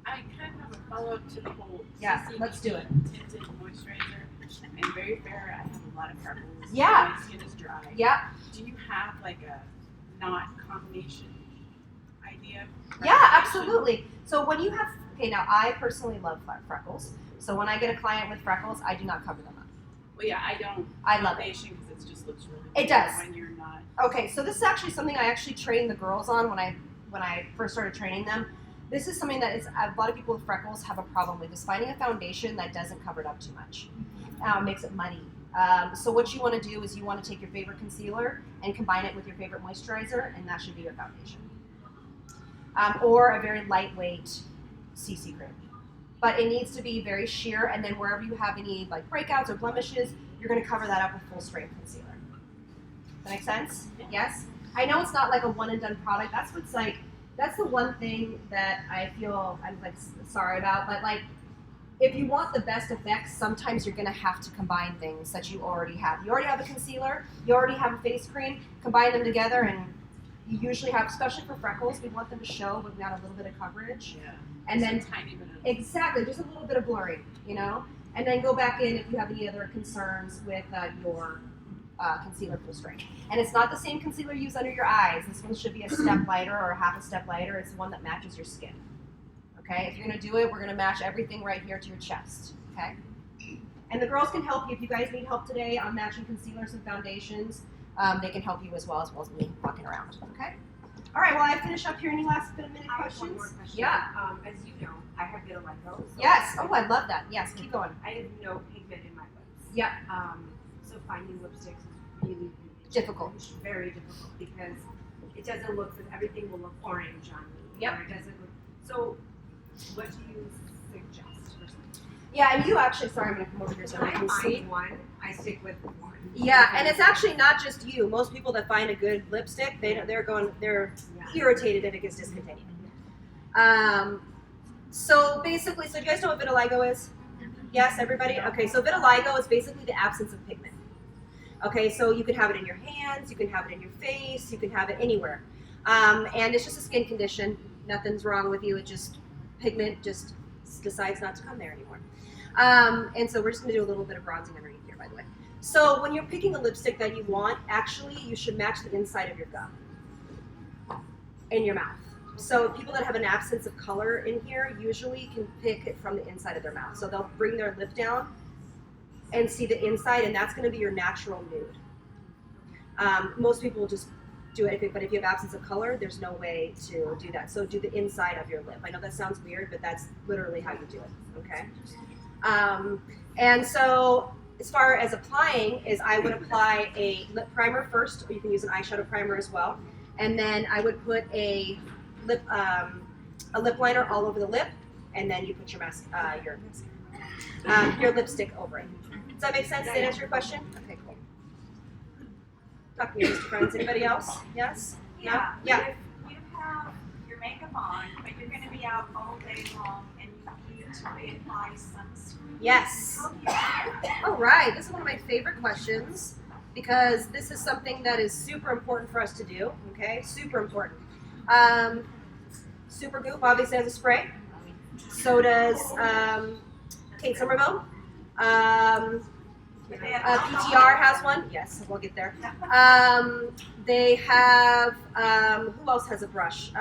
I kind of have a follow-up to the whole Yeah, CC let's do it. tinted moisturizer. I'm very fair. I have a lot of freckles. Yeah. My skin is dry. Yeah. Do you have like a not combination idea? Yeah, absolutely. So when you have, okay, now I personally love freckles. So when I get a client with freckles, I do not cover them up. Well, yeah, I don't. I love it. Foundation because it just looks really. It good does. When you're not. Okay, so this is actually something I actually trained the girls on when I first started training them. This is something that is a lot of people with freckles have a problem with, is finding a foundation that doesn't cover it up too much. Makes it muddy. So what you want to do is you want to take your favorite concealer and combine it with your favorite moisturizer, and that should be your foundation. Or a very lightweight CC cream. But it needs to be very sheer, and then wherever you have any like breakouts or blemishes, you're going to cover that up with full strength concealer. Does that make sense? Yes? I know it's not like a one and done product. That's what's like, that's the one thing that I feel I'm like sorry about, but like, if you want the best effects, sometimes you're going to have to combine things that you already have. You already have a concealer, you already have a face cream, combine them together, and you usually have, especially for freckles, we want them to show, but we got a little bit of coverage. Yeah. And then, tiny bit of. exactly, just a little bit of blurring, And then go back in if you have any other concerns with your concealer full strength. And it's not the same concealer you use under your eyes. This one should be a step lighter or half a step lighter. It's one that matches your skin. Okay, if you're going to do it, we're going to match everything right here to your chest, okay? And the girls can help you. If you guys need help today on matching concealers and foundations, they can help you as well as me walking around, okay? All right, well, I finish up here. Any last minute I have questions? one more question. Yeah. As you know, I have vitiligo. So Yes. Oh, I love that. Yes, keep going. I have no pigment in my lips. Yeah. So finding lipsticks is really Difficult. Very difficult because it doesn't look, everything will look orange on me. Yep. Or it doesn't look, so what do you suggest for something? Yeah, and you actually, sorry, I'm going to come over here so When I I can see. find one, I stick with one. Yeah, and it's actually not just you. Most people that find a good lipstick, they're irritated if it gets discontinued. So basically, so do you guys know what vitiligo is? Yes, everybody? Okay, so vitiligo is basically the absence of pigment. Okay, so you can have it in your hands, you can have it in your face, you can have it anywhere. And it's just a skin condition. Nothing's wrong with you. It just, pigment just decides not to come there anymore. And so we're just going to do a little bit of bronzing underneath here, by the way. So when you're picking a lipstick that you want, actually you should match the inside of your gum in your mouth. So people that have an absence of color in here usually can pick it from the inside of their mouth. So they'll bring their lip down and see the inside, and that's going to be your natural nude. Most people will just do it, but if you have absence of color, there's no way to do that. So do the inside of your lip. I know that sounds weird, but that's literally how you do it, okay? And so as far as applying is I would apply a lip primer first, or you can use an eyeshadow primer as well. And then I would put a lip liner all over the lip, and then you put your your lipstick over it. Does that make sense? Did that answer your question? Okay, cool. Talk to me, Mr. Friends. Anybody else? Yes? Yeah. No? Yeah. If you have your makeup on, but you're going to be out all day long and you need to apply sunscreen. Yes. How do you do that? All right. This is one of my favorite questions because this is something that is super important for us to do. Okay? Super important. Super Goop obviously has a spray. So does Kate Somerville. PTR has one. Yes, we'll get there. They have, who else has a brush?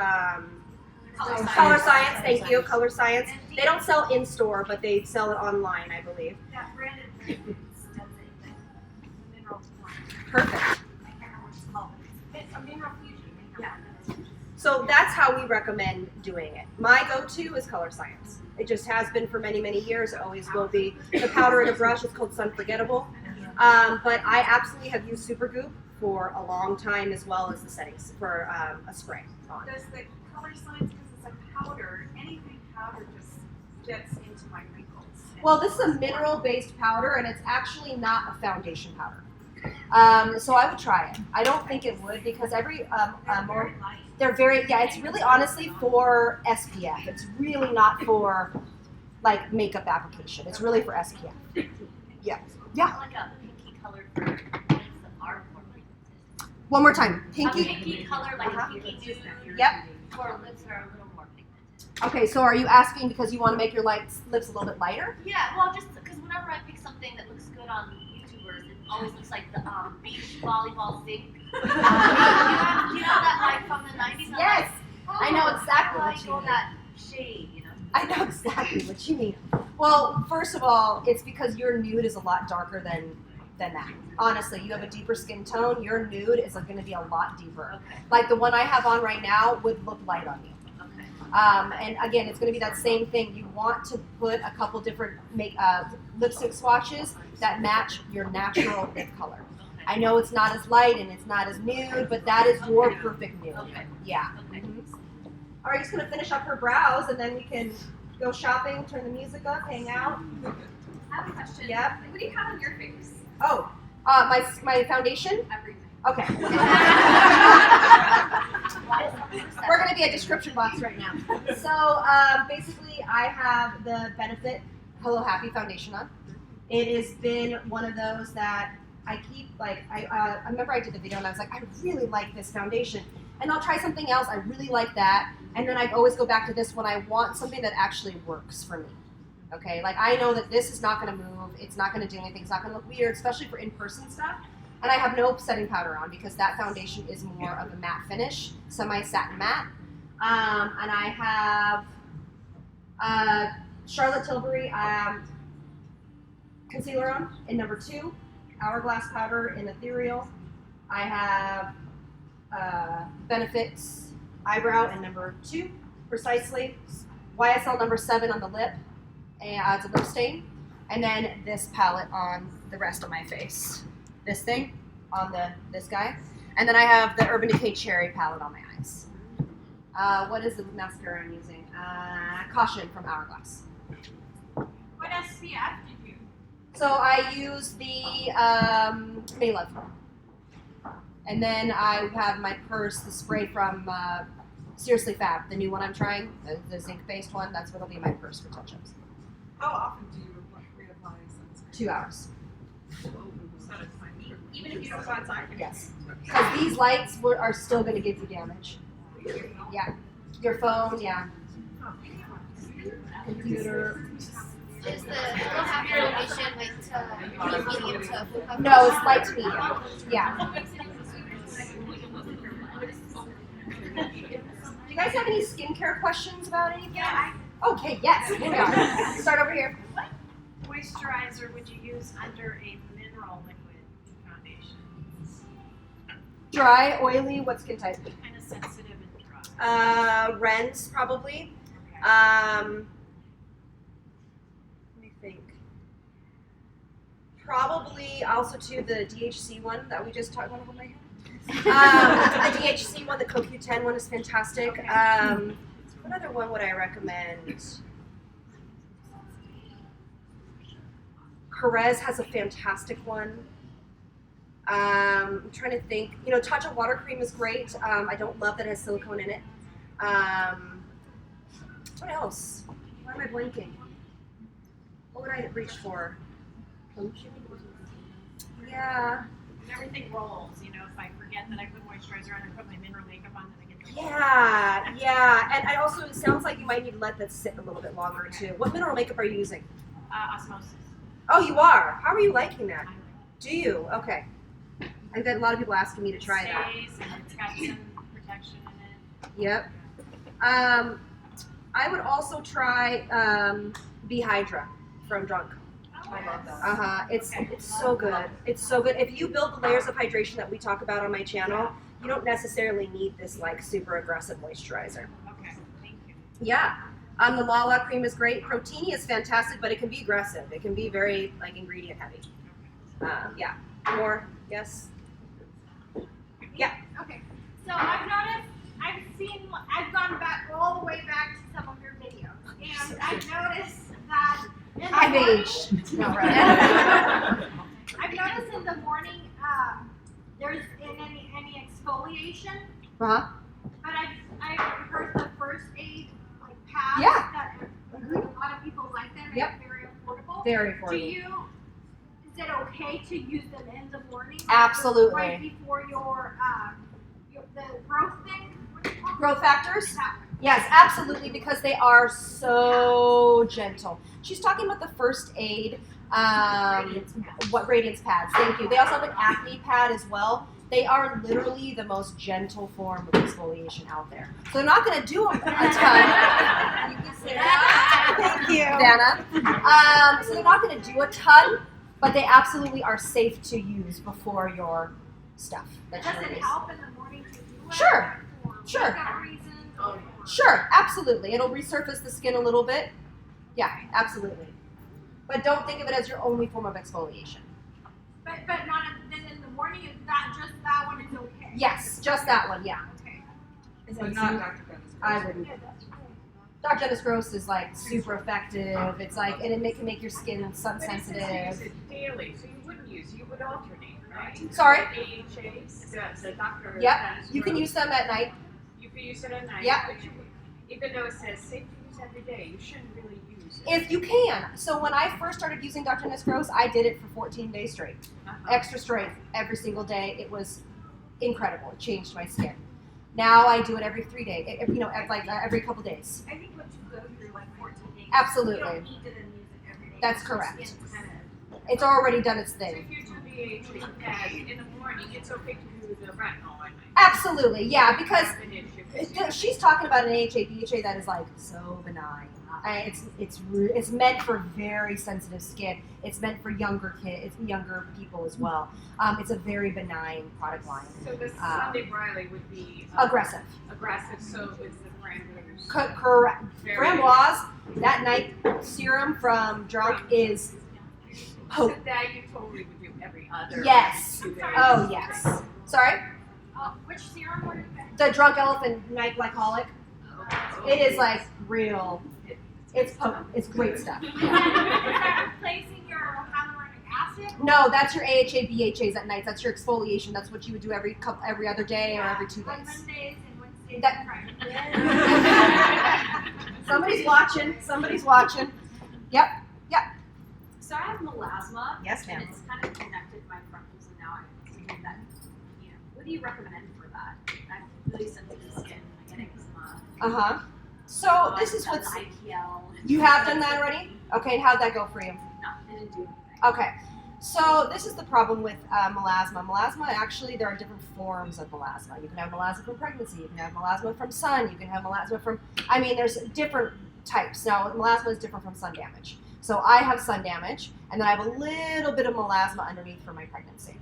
Color Science, thank you, Color Science. They don't sell in-store, but they sell it online, I believe. That branded does it, the mineral one. Perfect. I can't remember what it's called. It's a mineral fusion. Yeah. So that's how we recommend doing it. My go-to is Color Science. It just has been for many, many years. It always will be. The powder in a brush is called Sunforgettable. But I absolutely have used Supergoop for a long time, as well as the settings for a spray on. Does the Color Science, because it's a powder, anything powder just gets into my wrinkles. Well, this is a mineral-based powder, and it's actually not a foundation powder. So I would try it. I don't think it would, because they're very, yeah, it's really honestly for SPF. It's really not for like makeup application. It's really for SPF. Yeah. Yeah. Like a pinky color for lips that are more pigmented. One more time. A Pinky. pinky color, like a pinky nude. Yep. For lips that are a little more pigmented. Okay, so are you asking because you want to make your lips a little bit lighter? Yeah, well, just because whenever I pick something that looks good on YouTubers, it always looks like the beach volleyball zinc. you know that like from the 90s? Yes. I know exactly like what you mean. that shade, you know? I know exactly what you mean. Well, first of all, it's because your nude is a lot darker than that. Honestly, you have a deeper skin tone. Your nude is going to be a lot deeper. Okay. Like the one I have on right now would look light on you. Okay. And again, it's going to be that same thing. You want to put a couple different lipstick swatches that match your natural lip color. I know it's not as light and it's not as nude, but that is your perfect nude. Okay. Yeah. Okay. All right, just going to finish up her brows, and then we can go shopping, turn the music up, hang out. I have a question. Yep. What do you have on your face? Oh, my foundation? Everything. Okay. We're going to be a description box right now. So basically, I have the Benefit Hello Happy foundation on. It has been one of those that I keep, like, I remember I did the video and I was like, I really like this foundation. And I'll try something else, I really like that. And then I always go back to this when I want something that actually works for me. Okay, like I know that this is not going to move, it's not going to do anything, it's not going to look weird, especially for in-person stuff. And I have no setting powder on because that foundation is more of a matte finish, semi-satin matte. And I have Charlotte Tilbury concealer on in number 2, Hourglass powder in ethereal. I have Benefit's Eyebrow in number 2, precisely. YSL number 7 on the lip, and it's a lip stain. And then this palette on the rest of my face. This thing on this guy. And then I have the Urban Decay Cherry palette on my eyes. What is the mascara I'm using? Caution from Hourglass. What SPF did you? So I use the Maylove. And then I have my purse, the spray from Seriously Fab, the new one I'm trying, the zinc-based one. That's what'll be my purse for touch-ups. How often do you reapply sunscreen? 2 hours. Even if you don't go outside? Yes. Because these lights are still going to give you damage. Yeah. Your phone, yeah. Computer. Is the Hello Happy foundation like to medium to full coverage? No, it's light to medium. Yeah. Do you guys have any skincare questions about anything? Yeah. Okay, yes. Hang on. Start over here. What moisturizer would you use under a mineral liquid foundation? Dry, oily, what skin type? Kind of sensitive and dry. Ren's probably. Okay. Let me think. Probably also too the DHC one that we just talked about over my head. The DHC one, the CoQ10 one is fantastic. What other one would I recommend? Perez has a fantastic one. I'm trying to think. You know, Tatcha water cream is great. I don't love that it has silicone in it. What else? Why am I blanking? What would I reach for? Yeah. Everything rolls, you know, if I forget that I put moisturizer on and put my mineral makeup on, then I get Yeah, yeah. And I also, it sounds like you might need to let that sit a little bit longer too. What mineral makeup are you using? Osmosis. Oh, you are? How are you liking that? Do you? Okay. I've had a lot of people asking me to try that. Stays, and it's got some protection in it. Yep. I would also try Bee Hydra from Drunk. I love that. It's so good. It's so good. If you build the layers of hydration that we talk about on my channel, you don't necessarily need this like super aggressive moisturizer. Okay, thank you. Yeah. The Lala cream is great. Protini is fantastic, but it can be aggressive. It can be very like ingredient heavy. Yeah. More? Yes. Yeah. Okay. So I've noticed, I've gone back all the way back to some of your videos, and I've noticed that in the I've morning, aged. No, right. I've noticed in the morning, there's any exfoliation, Uh-huh. but I've heard the first aid like pads Yeah. that like, a lot of people like them. Yep. And very affordable. Very Do affordable. you? Is it okay to use them in the morning? Absolutely. Right before your the growth thing. What do you call it? Growth factors? That one. Yes, absolutely, because they are so gentle. She's talking about the first aid, radiance pads. Thank you. They also have an acne pad as well. They are literally the most gentle form of exfoliation out there. So they're not going to do a ton. You can say that. Thank you, Dana. So they're not going to do a ton, but they absolutely are safe to use before your stuff. That Does you it release. help in the morning to do it? Sure. For Sure. makeup reasons? Or- Sure, absolutely. It'll resurface the skin a little bit. Yeah, absolutely. But don't think of it as your only form of exfoliation. But not then in the morning. Is that just that one is okay? Yes, just that one, yeah. Okay. But not Dr. Dennis. I wouldn't. Yeah, that's great. Dr. Dennis Gross is like super effective. It's like, and it can make your skin sun But it says use sensitive. it daily, so you wouldn't use, you would alternate, right? Sorry? AHAs, the doctor. Yep, Dennis you can Gross. use them at night. You can use it at night. Yep. But you, even though it says safe to use every day, you shouldn't really use it. If you can. So when I first started using Dr. Dennis Gross, I did it for 14 days straight. Extra strength every single day. It was incredible. It changed my skin. Now I do it every 3 days, every couple days. I think once you go through like 14 days, Absolutely. you don't need to then use it every day. That's Your correct. skin's kind of- It's already done its So thing. if you do the AHA pad in the morning, it's okay to do the retinol at night. Absolutely, yeah, because Have an issue. she's talking about an AHA, BHA that is like so benign. It's meant for very sensitive skin. It's meant for younger younger people as well. It's a very benign product line. So the Sunday Briley would be Aggressive. aggressive, so is the framboise. Correct. Very- Framboise, that night serum from Drunk is So that you totally would do every other. yes. 2 days. Oh yes. Sorry? Which serum were you The Drunk Elephant Night Glycolic. It is like real. It's potent. It's great stuff. Is that replacing your hyaluronic acid? No, that's your AHA, BHAs at night. That's your exfoliation. That's what you would do every other day or every 2 On days. Mondays and Wednesdays That- and Fridays. Somebody's watching. Somebody's watching. Yep. So I have melasma. Yes, ma'am. And it's kind of connected to my freckles, and now I'm thinking that, what do you recommend for that? I'm really sensitive skin. I get eczema. Uh-huh. So this is I've what's done IPL. you have done that already? Okay, and how'd that go for you? No, didn't do anything. Okay. So this is the problem with melasma. Melasma, actually, there are different forms of melasma. You can have melasma from pregnancy. You can have melasma from sun. You can have melasma from, there's different types. Now, melasma is different from sun damage. So I have sun damage, and then I have a little bit of melasma underneath for my pregnancy.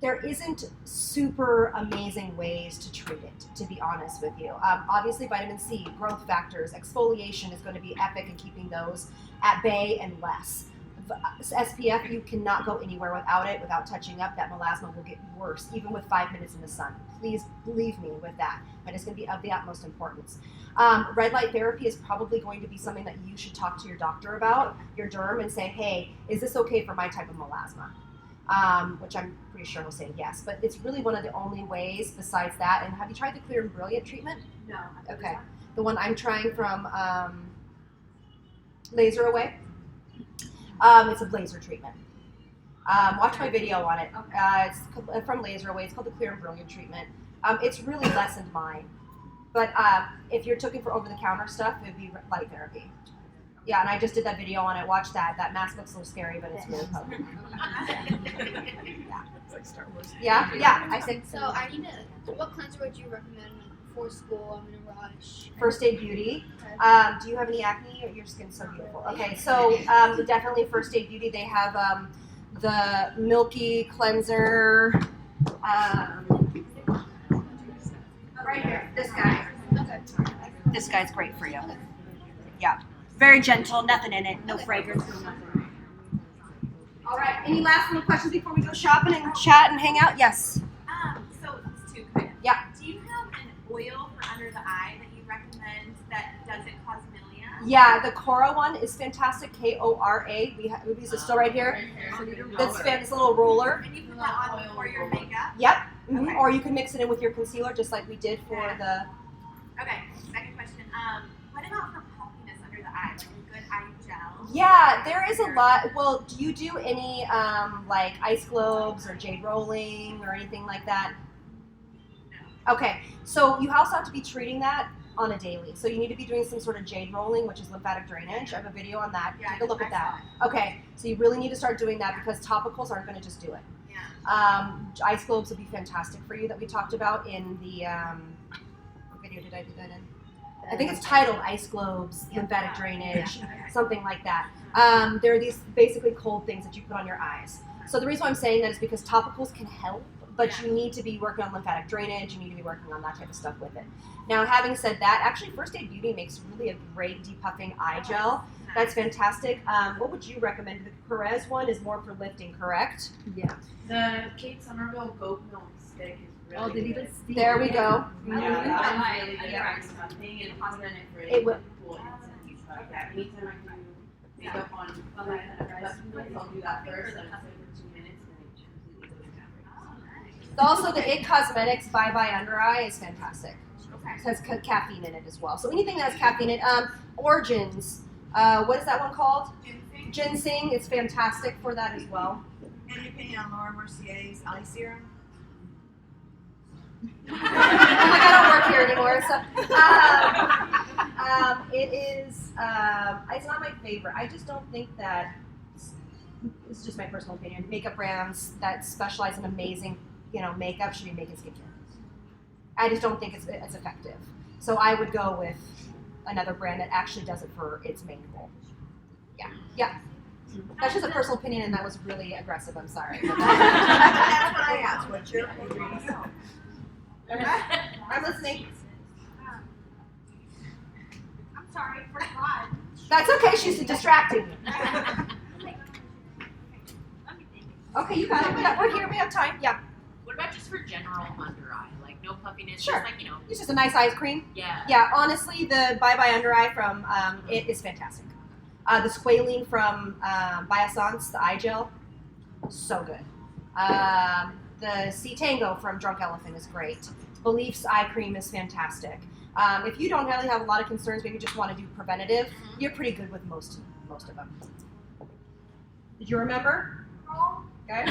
There isn't super amazing ways to treat it, to be honest with you. Obviously, vitamin C, growth factors, exfoliation is going to be epic in keeping those at bay and less. SPF, you cannot go anywhere without it, without touching up. That melasma will get worse, even with 5 minutes in the sun. Please believe me with that. But it's going to be of the utmost importance. Red light therapy is probably going to be something that you should talk to your doctor about, your derm, and say, hey, is this okay for my type of melasma? Which I'm pretty sure will say yes. But it's really one of the only ways besides that. And have you tried the Clear and Brilliant treatment? No. Okay. The one I'm trying from Laser Away. It's a laser treatment. Watch my video on it. It's from Laser Away. It's called the Clear and Brilliant treatment. It's really lessened mine. But if you're looking for over-the-counter stuff, it'd be light therapy. Yeah, and I just did that video on it. Watch that. That mask looks a little scary, but it's really potent. Yeah, yeah. I said. So I need to. What cleanser would you recommend for school? I'm in a rush. First Aid Beauty. Okay. Do you have any acne? Your skin's so beautiful. Okay, so definitely First Aid Beauty. They have the Milky Cleanser. Right here, this guy. Okay. This guy's great for you. Yeah, very gentle, nothing in it, no fragrance, no nothing. All right, any last little questions before we go shopping and chat and hang out? Yes. So it's two kind of. Yeah. Do you have an oil for under the eye that you recommend that doesn't cause milia? Yeah, the Cora one is fantastic. K-O-R-A. We use it still right here. It's a little roller. And you put that on before your makeup? Yep. Mm-hmm. Or you can mix it in with your concealer, just like we did for the. Okay. Second question. What about for puffiness under the eye? Like a good eye gel? Yeah, there is a lot. Well, do you do any like ice globes or jade rolling or anything like that? No. Okay, so you also have to be treating that on a daily. So you need to be doing some sort of jade rolling, which is lymphatic drainage. I have a video on that. Yeah, Take a look at that. saw it. Okay, so you really need to start doing that because topicals aren't going to just do it. Yeah. Ice globes will be fantastic for you that we talked about in the what video did I do that in? I think it's titled Ice Globes, Lymphatic Drainage, something like that. There are these basically cold things that you put on your eyes. So the reason why I'm saying that is because topicals can help, but you need to be working on lymphatic drainage, you need to be working on that type of stuff with it. Now, having said that, actually First Aid Beauty makes really a great depuffing eye gel. That's fantastic. What would you recommend? The Perez one is more for lifting, correct? Yeah. The Kate Somerville goat milk stick is really Oh, they good. even steam. There we go. Yeah, Mhm. that one's really good for something and cosmetic for It will- cool and stuff. Yeah, anytime I can do makeup on my customers, I'll do that first. And for 2 minutes, and then it completely goes down. Also, the It Cosmetics Bye Bye Under Eye is fantastic. Okay. It has caffeine in it as well. So anything that has caffeine in it. Origins. What is that one called? Ginseng. Ginseng is fantastic for that as well. Any opinion on Laura Mercier's eye serum? I'm like, I don't work here anymore. So, it is. It's not my favorite. I just don't think that. It's just my personal opinion. Makeup brands that specialize in amazing, makeup should be making skincare. I just don't think it's effective. So I would go with another brand that actually does it for its main goal. Yeah. Yeah. That's just a personal opinion, and that was really aggressive. I'm sorry. That's what I asked. What's your opinion? I'm listening. I'm sorry, I forgot. That's okay. She's distracting me. Okay, you got it. We're here. We have time. Yeah. What about just for general under eye? Like no puffiness, Sure. just like, It's just a nice eye cream. yeah. Yeah, honestly, the Bye Bye Under Eye from It is fantastic. The squalene from Biossance, the eye gel, so good. The C Tango from Drunk Elephant is great. Beliefs eye cream is fantastic. If you don't really have a lot of concerns, maybe you just want to do preventative, you're pretty good with most of them. Did you remember? Okay.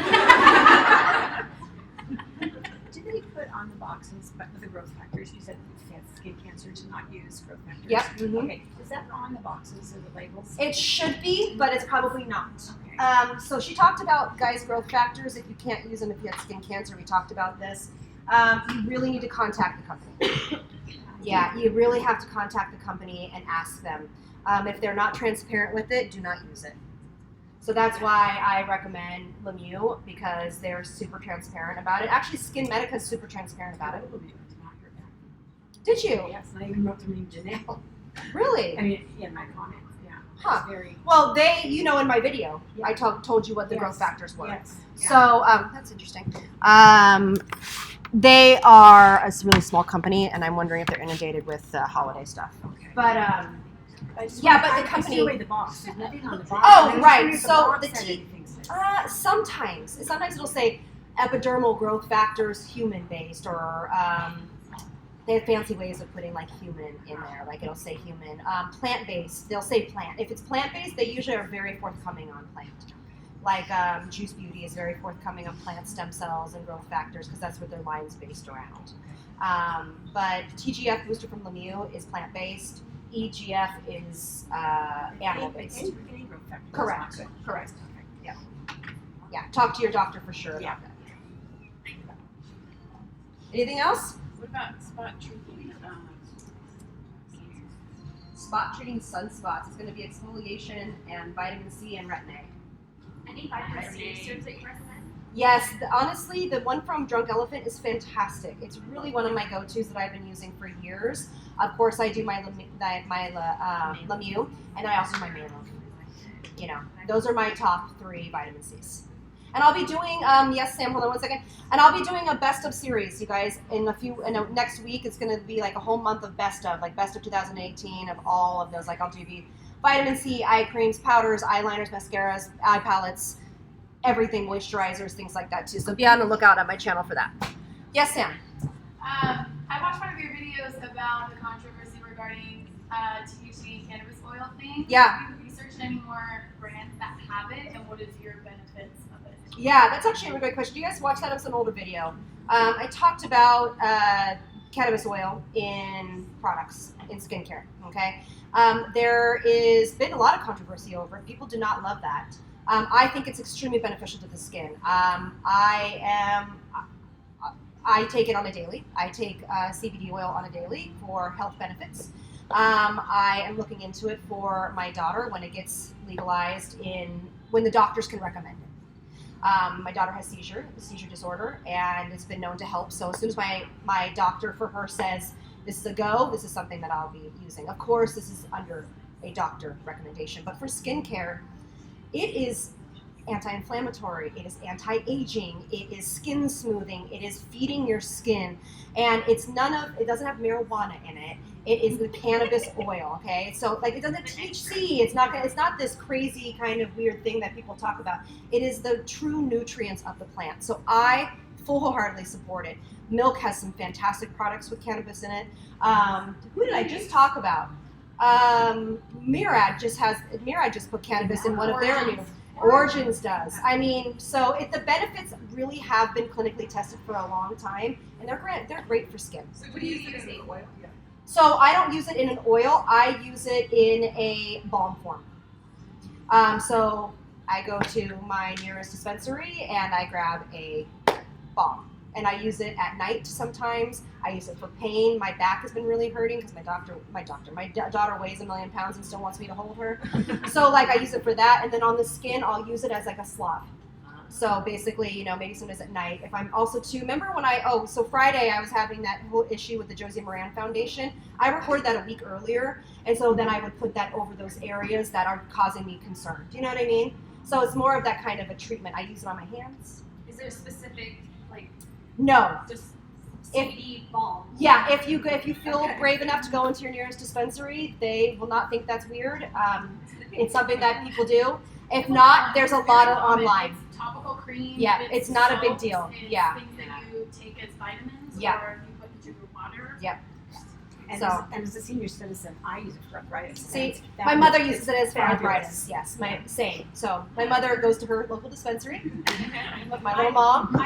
Did they put on the boxes, but with the growth factors, you said if you have skin cancer to not use growth factors? Yep. Mhm. Okay, is that on the boxes or the labels? It should be, but it's probably not. Okay. So she talked about guys' growth factors. If you can't use them if you have skin cancer, we talked about this. You really need to contact the company. Yeah, you really have to contact the company and ask them. If they're not transparent with it, do not use it. So that's why I recommend Lemieux, because they're super transparent about it. Actually, Skin Medica is super transparent about it. Did you? Yes, and I even wrote the name Janelle. Really? I mean, in my comments, yeah. Huh. It's very, Well, in my video, Yeah. I told you what the Yes. growth factors were. yes. So that's interesting. They are a really small company, and I'm wondering if they're inundated with holiday stuff. Okay. But I just yeah, want- but the I company- see away the box. There's nothing on the box. Oh, And I was right. wondering if So box the had anything said. sometimes it'll say epidermal growth factors human based, or they have fancy ways of putting like human in there. Like it'll say human. Plant based, they'll say plant. If it's plant based, they usually are very forthcoming on plant. Like Juice Beauty is very forthcoming on plant stem cells and growth factors because that's what their line's based around. But TGF booster from Lemieux is plant-based. EGF is animal-based. Correct. Correct. Yeah. Yeah. Talk to your doctor for sure about that. Anything else? What about spot treating? Spot treating sunspots. It's going to be exfoliation and vitamin C and retin-A. Any vitamin C serums that you recommend? Yes, honestly, the one from Drunk Elephant is fantastic. It's really one of my go-tos that I've been using for years. Of course, I do my Lemieux, and I also do my Malo. You know, those are my top 3 vitamin Cs. And I'll be doing, yes, Sam, hold on one second. And I'll be doing a best of series, you guys, next week. It's going to be like a whole month of best of, like best of 2018 of all of those. Like I'll do vitamin C, eye creams, powders, eyeliners, mascaras, eye palettes, everything, moisturizers, things like that too. So be on the lookout on my channel for that. Yes, Sam? I watched one of your videos about the controversy regarding THC and cannabis oil thing. Yeah. Have you researched any more brands that have it, and what is your benefits of it? Yeah, that's actually a really great question. Do you guys watch that? It was an older video. I talked about cannabis oil in products, in skincare, okay? There has been a lot of controversy over it. People do not love that. I think it's extremely beneficial to the skin. I take it on a daily. I take CBD oil on a daily for health benefits. I am looking into it for my daughter when it gets legalized when the doctors can recommend it. My daughter has seizure disorder, and it's been known to help. So as soon as my doctor for her says this is a go, this is something that I'll be using. Of course, this is under a doctor recommendation, but for skincare, it is anti-inflammatory, it is anti-aging, it is skin smoothing, it is feeding your skin, and it doesn't have marijuana in it. It is the cannabis oil, okay? So like it doesn't have THC. It's not this crazy kind of weird thing that people talk about. It is the true nutrients of the plant. So I full-heartedly support it. Milk has some fantastic products with cannabis in it. Who did I just talk about? Murad just put cannabis in one of their new. Origins does. I mean, so the benefits really have been clinically tested for a long time, and they're great for skin. So what do you use in oil? So I don't use it in an oil. I use it in a balm form. So I go to my nearest dispensary and I grab a balm. And I use it at night sometimes. I use it for pain. My back has been really hurting because my daughter weighs 1 million pounds and still wants me to hold her. So like I use it for that. And then on the skin, I'll use it as like a slop. So basically, you know, maybe sometimes at night. If I'm also too, remember when so Friday I was having that whole issue with the Josie Moran Foundation. I recorded that a week earlier. And so then I would put that over those areas that are causing me concern. Do you know what I mean? So it's more of that kind of a treatment. I use it on my hands. Is there a specific, like, no. Just CBD balm? Yeah, if you feel brave enough to go into your nearest dispensary, they will not think that's weird. It's something that people do. If not, there's a lot of online. It's topical cream. Yeah, it's not a big deal. It's Yeah. things that you take as vitamins, Yeah. or you put into your water. Yep. And, So- as a senior citizen, I use it for arthritis. See, That my would mother be uses it as for fabulous. arthritis. Yes, same. So my mother goes to her local dispensary with my little mom. She's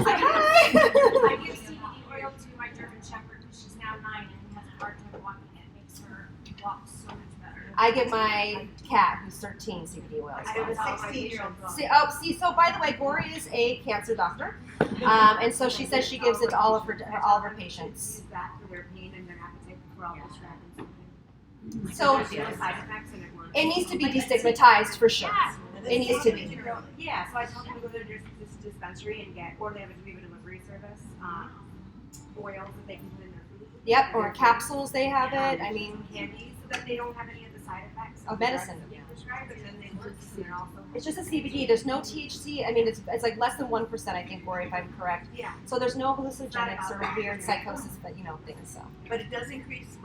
like, hi. I give CBD oil to my German Shepherd because she's now 9 and has a hard time walking. It makes her walk so much better. I give my cat, who's 13, CBD oil. I have a 16-year-old dog. So by the way, Gori is a cancer doctor, and so she says she gives it to all of her patients. Use that for their pain and their appetite for all the stress. So There's the other side effects and everyone. it needs to be destigmatized for sure. It needs to be. Yeah, so I told them to go to this dispensary and get, or they have a delivery service, oils that they can put in their food. Yep, or capsules they have it. I mean, Candies, so that they don't have any of the side effects of medicine. that we prescribe, and then they work, and they're also. It's just a CBD. There's no THC. I mean, it's like less than 1%, I think, Gori, if I'm correct. Yeah. So there's no hallucinogenics or weird psychosis, but things. So. But it does increase,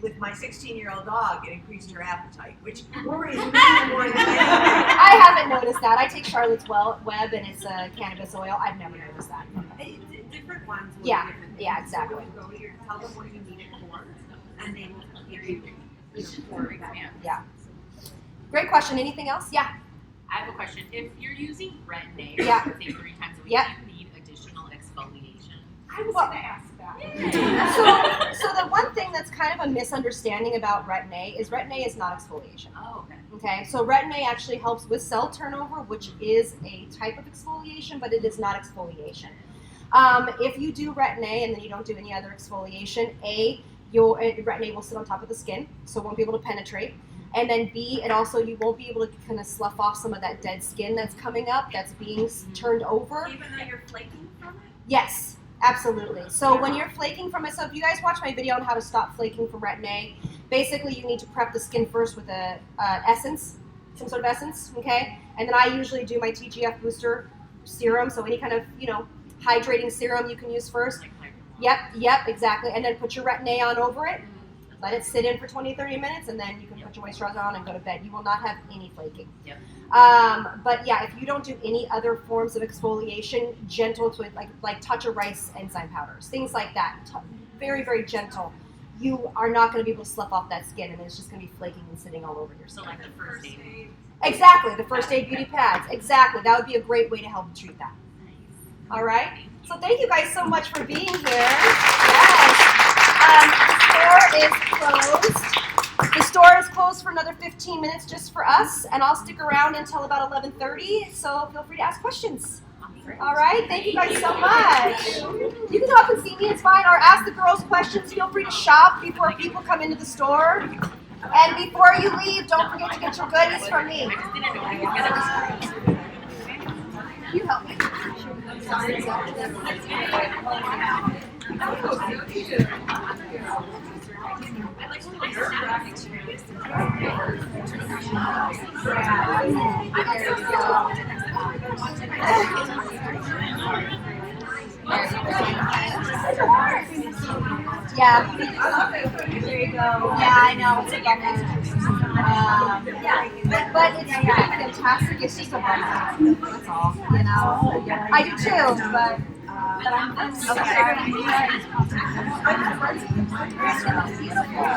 with my 16-year-old dog, it increased her appetite, which worries me more than anything. I haven't noticed that. I take Charlotte's Web, and it's a cannabis oil. I've never noticed that. Different ones will Yeah, be different. yeah, exactly. So you go to tell them what you need it for, and they will give you, for that. Yeah. Great question. Anything else? Yeah. I have a question. If you're using retin-A, Yeah. say 3 times a week, Yeah. do you need additional exfoliation? I was going to ask that. So the one thing that's kind of a misunderstanding about retin-A is retin-A is not exfoliation. Oh, okay. Okay, so retin-A actually helps with cell turnover, which is a type of exfoliation, but it is not exfoliation. If you do retin-A and then you don't do any other exfoliation, your retin-A will sit on top of the skin, so it won't be able to penetrate. And then B, you won't be able to kind of slough off some of that dead skin that's coming up, that's being turned over. Even though you're flaking from it? Yes, absolutely. So when you're flaking from it, so if you guys watch my video on how to stop flaking from retin-A, basically you need to prep the skin first with a essence, some sort of essence, okay? And then I usually do my TGF booster serum, so any kind of, hydrating serum you can use first. Yep, exactly. And then put your retin-A on over it. Let it sit in for 20-30 minutes, and then you can put your moisturizer on and go to bed. You will not have any flaking. Yep. But yeah, if you don't do any other forms of exfoliation, gentle to it, like touch of rice enzyme powders, things like that, very, very gentle, you are not going to be able to slough off that skin, and it's just going to be flaking and sitting all over your skin. So like the first aid. Exactly, the first aid beauty pads. Exactly, that would be a great way to help treat that. All right. So thank you guys so much for being here. Yes. The store is closed. The store is closed for another 15 minutes just for us, and I'll stick around until about 11:30. So feel free to ask questions. All right. Thank you guys so much. You can come up and see me. It's fine. Or ask the girls questions. Feel free to shop before people come into the store. And before you leave, don't forget to get your goodies from me. You help me. Yeah. There you go. Yeah, I know. It's a but it's really fantastic. It's just a bummer. That's all. I do too, but I'm sorry.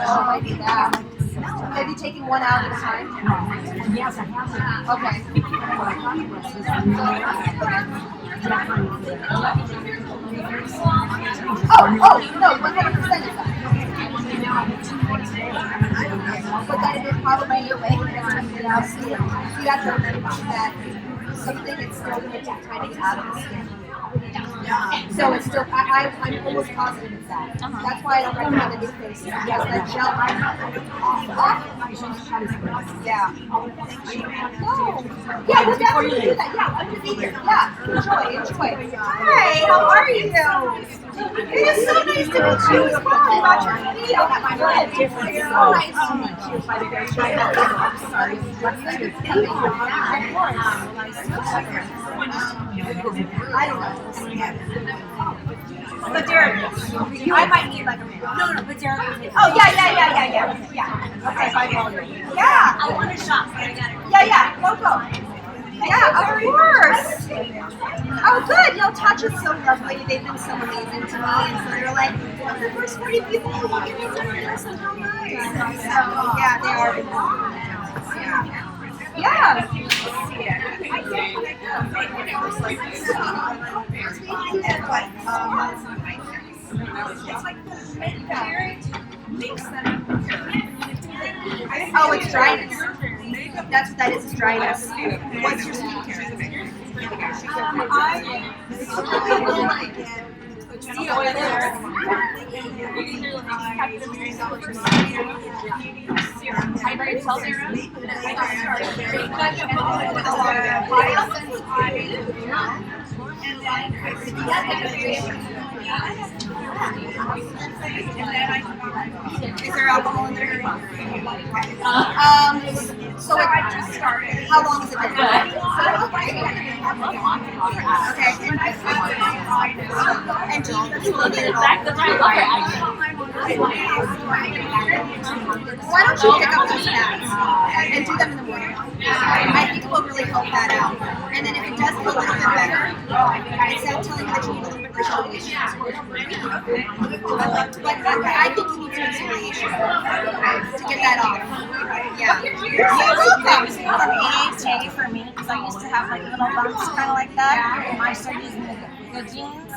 Oh, I do that. Have you taken one out at a time? Yes, I have. Okay. No, 100% is that. But then it probably your way. So you have to remember that something is still going to take time to get out of the skin. So it's still, I'm almost positive it's that. That's why I don't recommend the new faces. Yes, that gel, yeah. Yeah, we'll definitely do that. Yeah, underneath it. Yeah, enjoy. Hi, how are you? It is so nice to meet you. Hi, about your feet. Oh, my God. It's so nice to meet you. I don't know. But Derek, I might need like a minute. No, but Derek. Oh, yeah. Okay, bye. Yeah. I want to shop, but I got it. Yeah, go. Yeah, of course. Oh, good. Touch is so lovely. They've been so amazing to me. And so they're like, the first 40 people who walk in with them. So nice. So, yeah, they are. Yeah. Oh, it's dryness. That's what that is, dryness. What's your skincare? Is there alcohol in there? So how long has it been? Okay. And do you exfoliate it all? Why don't you pick up those pads and do them in the morning? I think it will really help that out. And then if it does feel a little bit better, instead of telling you that you need a little bit of exfoliation, I think you need some exfoliation to get that off. Yeah. You're welcome. An AA for me, because I used to have like little bumps kind of like that. I started using Good jeans.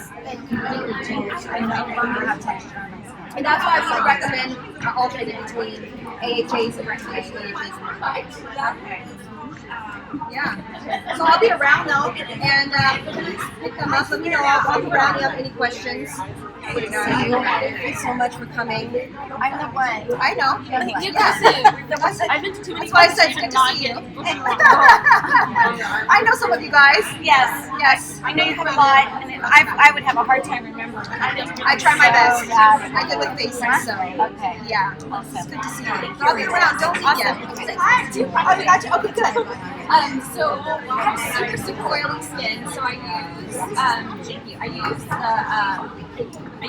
And that's why I would recommend alternating between AHAs and retin-A. Yeah. So I'll be around though, and please pick them up. Let me know. I'll be around. If you have any questions? Thank you so much for coming. I'm the one. I know. You I've been to too many That's why I said it's good to see you. I know some of you guys. Yes. Yes. I know you have a lot, and I would have a hard time remembering. I try my best. I did with basics, so Okay. yeah. It's good to see you. I'll be around. Don't leave yet. Oh, we got you. Okay, good. So I have super oily skin, so I use thank you. I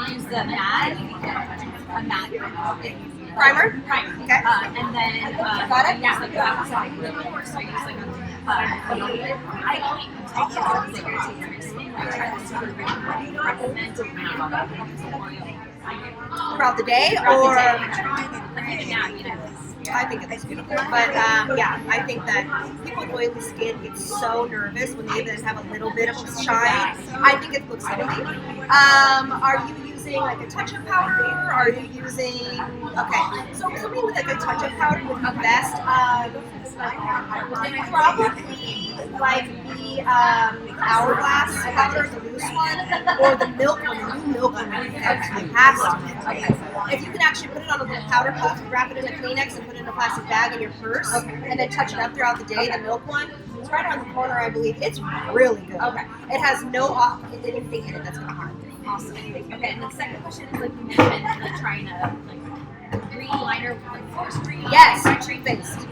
use the matte Primer? Okay. and then Got it? yeah, like outside the pores, so I use like I recommend Throughout the day, or yeah, I think it looks beautiful. But yeah, I think that people with oily skin get so nervous when they even have a little bit of shine. I think it looks healthy. Are you using like a touch-up powder? Are you using okay? So something with like a touch-up powder would be best. Probably like the hourglass powder, the loose one, or the milk one, the new milk one. Fantastic. Okay. If you can actually put it on a little powder puff, wrap it in a Kleenex, and put it in a plastic bag in your purse, and then touch it up throughout the day. The milk one, it's right on the corner, I believe. It's really good. Okay. It has no anything in it that's gonna harm you. awesome. Okay, and the second question is like you mentioned, like trying to like green liner, like forest green. Yes, toothpaste.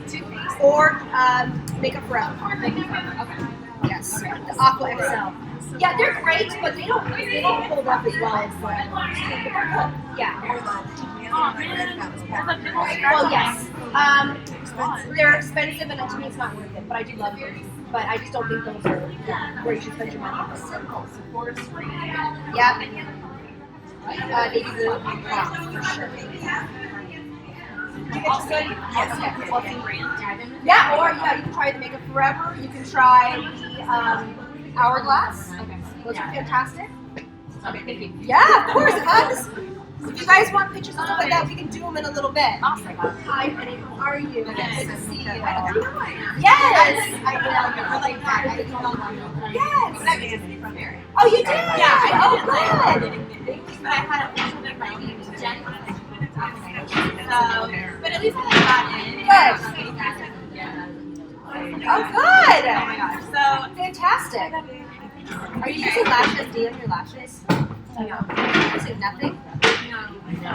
Or Makeup Forever. Okay. Yes. The Aqua XL. Yeah, they're great, but they don't hold up as well as yeah. Well, yes. They're expensive, and to me, it's not worth it. But I do love them. But I just don't think those are where you should spend your money. Yeah. Navy blue. For sure. Yeah, or yeah, you can try the Makeup Forever. You can try the Hourglass. Okay. Those are fantastic. Okay, thank you. Yeah, of course, hugs. If you guys want pictures and stuff like that, we can do them in a little bit. Awesome. Hi, Penny. How are you? Good to see you. Yes. Yes. Oh, you did? Yeah. Oh, good. But I had a little bit of my name, Jen. So, but at least I got in. Good. Oh, good. Oh my gosh. So Fantastic. Are you using Lash SD on your lashes? No. Using nothing? No.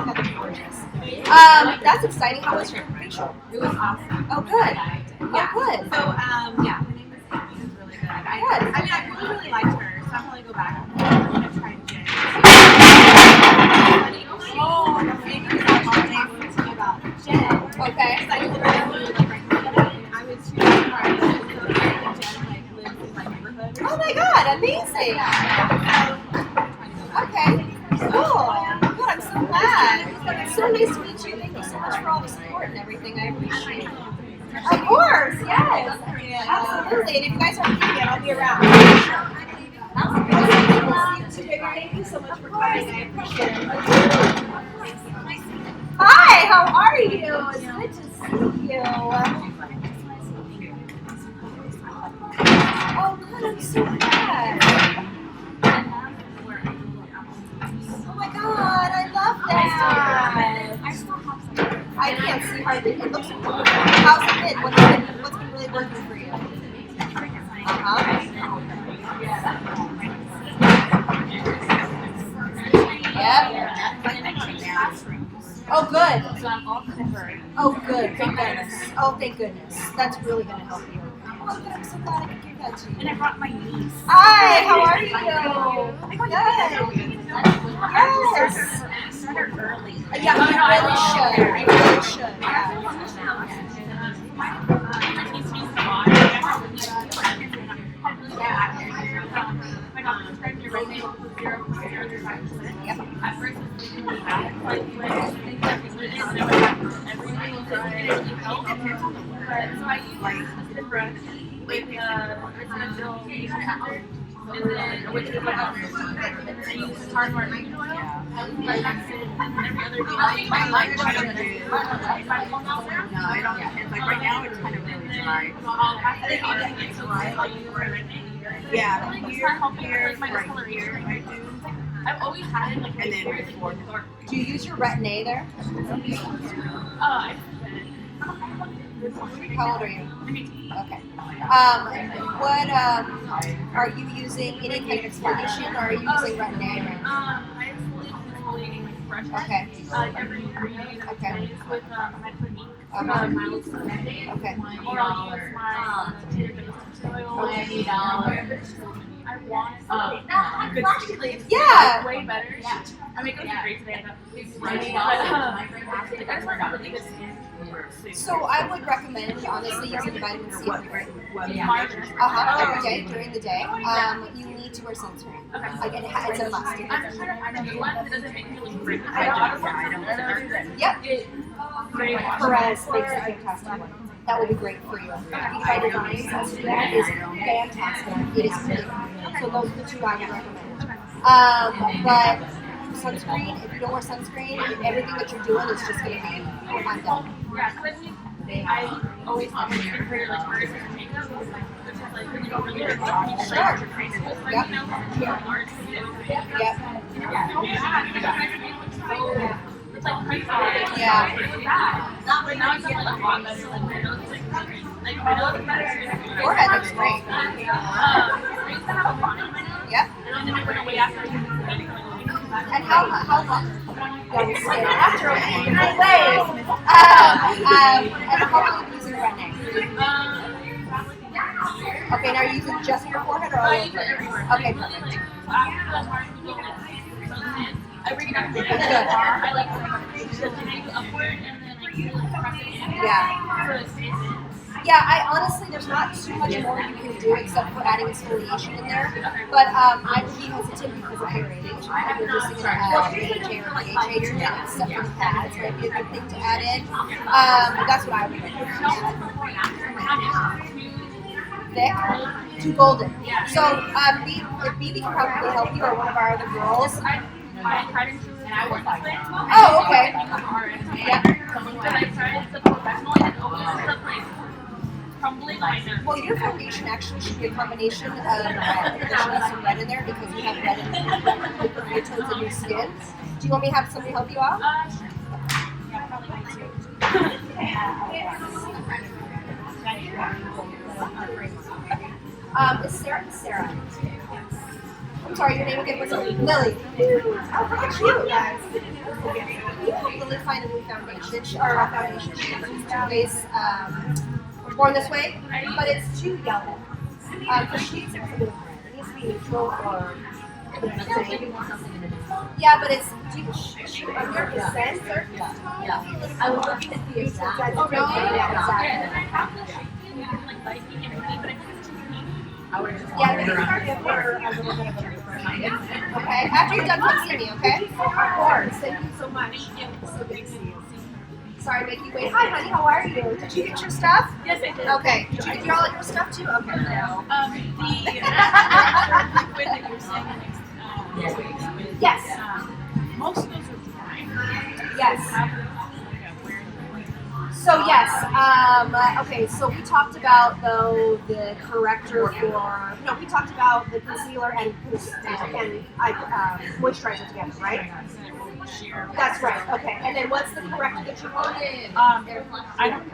That's exciting. How was your facial? it was awesome. Oh, good. Yeah. Oh, good. So, yeah, her name is Amy. She's really good. I really liked her, so I'll probably go back. I'm going to try Jen. Oh, Amy was actually talking to me about Jen. Okay. Because I literally like I was too hard. So Jen like lives in my neighborhood. Oh my God, amazing. Okay. Cool. Good, I'm so glad. It's so nice to meet you. Thank you so much for all the support and everything. I appreciate it. Of course, yes. Absolutely. And if you guys aren't here yet, I'll be around. Thank you so much for coming. I appreciate it. Hi, how are you? It's good to see you. Oh, good. I'm so glad. Oh my God, I love that. I can't see hardly. It looks cool. How's it been? What's been really working for you? Oh, good. So I'm all covered. Oh, good. Thank goodness. Oh, thank goodness. That's really going to help you. Oh, good. I'm so glad I could give that to you. And I brought my niece. Hi, how are you? Good. Yes. Started early. Yeah, you really should. My doctor prescribed me right now with 0.035%. Yep. At first, it was really bad. So I use like a brush with retinol. And then which is what I use hard marketing oil. Like that's it. And then every other day I like No, I don't. And like right now, it's kind of really dry. I think I'll just get dry. Yeah, here, right here, I do. I've always had it like and then before. Do you use your retin-A there? How old are you? Okay. What are you using? Any kind of exfoliation, or are you using retin-A? I exfoliating like fresh. Okay. Every 3 days. Okay. With my clinique. Okay. Okay. Or I'll use my oil. I want Yeah. way better. I mean, it was great today. I just want really good skin. So I would recommend, honestly, using vitamin C every day during the day. You need to wear sunscreen. Like it's a must. I'm just trying to find a one that doesn't make me look great. Yep. Perez makes a fantastic one. That will be great for you. Tightlining is fantastic. It is really good. So those are the two I would recommend. But sunscreen, if you don't wear sunscreen, everything that you're doing is just going to be undone. Yeah, because I always thought my skin pretty like birds and makeup was like, this is like really over there. Sure. Yep. Yep. It's like crazy. Yeah. But now it's like a lot better. Like my nose is like my nose is better. Forehead looks great. I used to have a lot in my nose. Yep. And then it went away after. And how long? After a few and how long have you been using retin-A? Okay, now are you using just your forehead or all over? Okay, perfect. I bring it up to the I like to upward and then like press it in. Yeah. So it stays in. Yeah, I honestly, there's not too much more you can do except for adding exfoliation in there. But I would be hesitant because of your age. If you're using AHA or AHA treatment, except for the pads might be a good thing to add in. That's what I would recommend. Thick, too golden. So if BB can probably help you or one of our other girls. I tried to choose and I was like, oh, okay. Yeah. But I tried the professional and it always ends up like crumbling my nose. Well, your foundation actually should be a combination of red. There should be some red in there because you have red in the undertones of your skin. Do you want me to have somebody help you out? Sure. Yeah, probably is Sarah? I'm sorry, your name again was Lily. Oh, look at you guys. You helped Lily find a new foundation, or a foundation. She uses today's Born This Way, but it's too yellow. Because she needs something different. It needs to be neutral or. Yeah, but it's. American Scent? Yeah. I was looking at the exact. Oh, really? Yeah, exactly. Yeah, we can start with her a little bit of a okay, after you're done, come see me, okay? Of course. Thank you so much. So good to see you. Sorry to make you wait. Hi, honey. How are you? Did you get your stuff? Yes, I did. Okay. Did you get all your stuff too? Okay. The liquid that you're saying yes. Most of those are dry. Yes. So yes, okay, so we talked about the corrector for, no, we talked about the concealer and moisturizer together, right? That's right, okay, and then what's the corrector that you want? I don't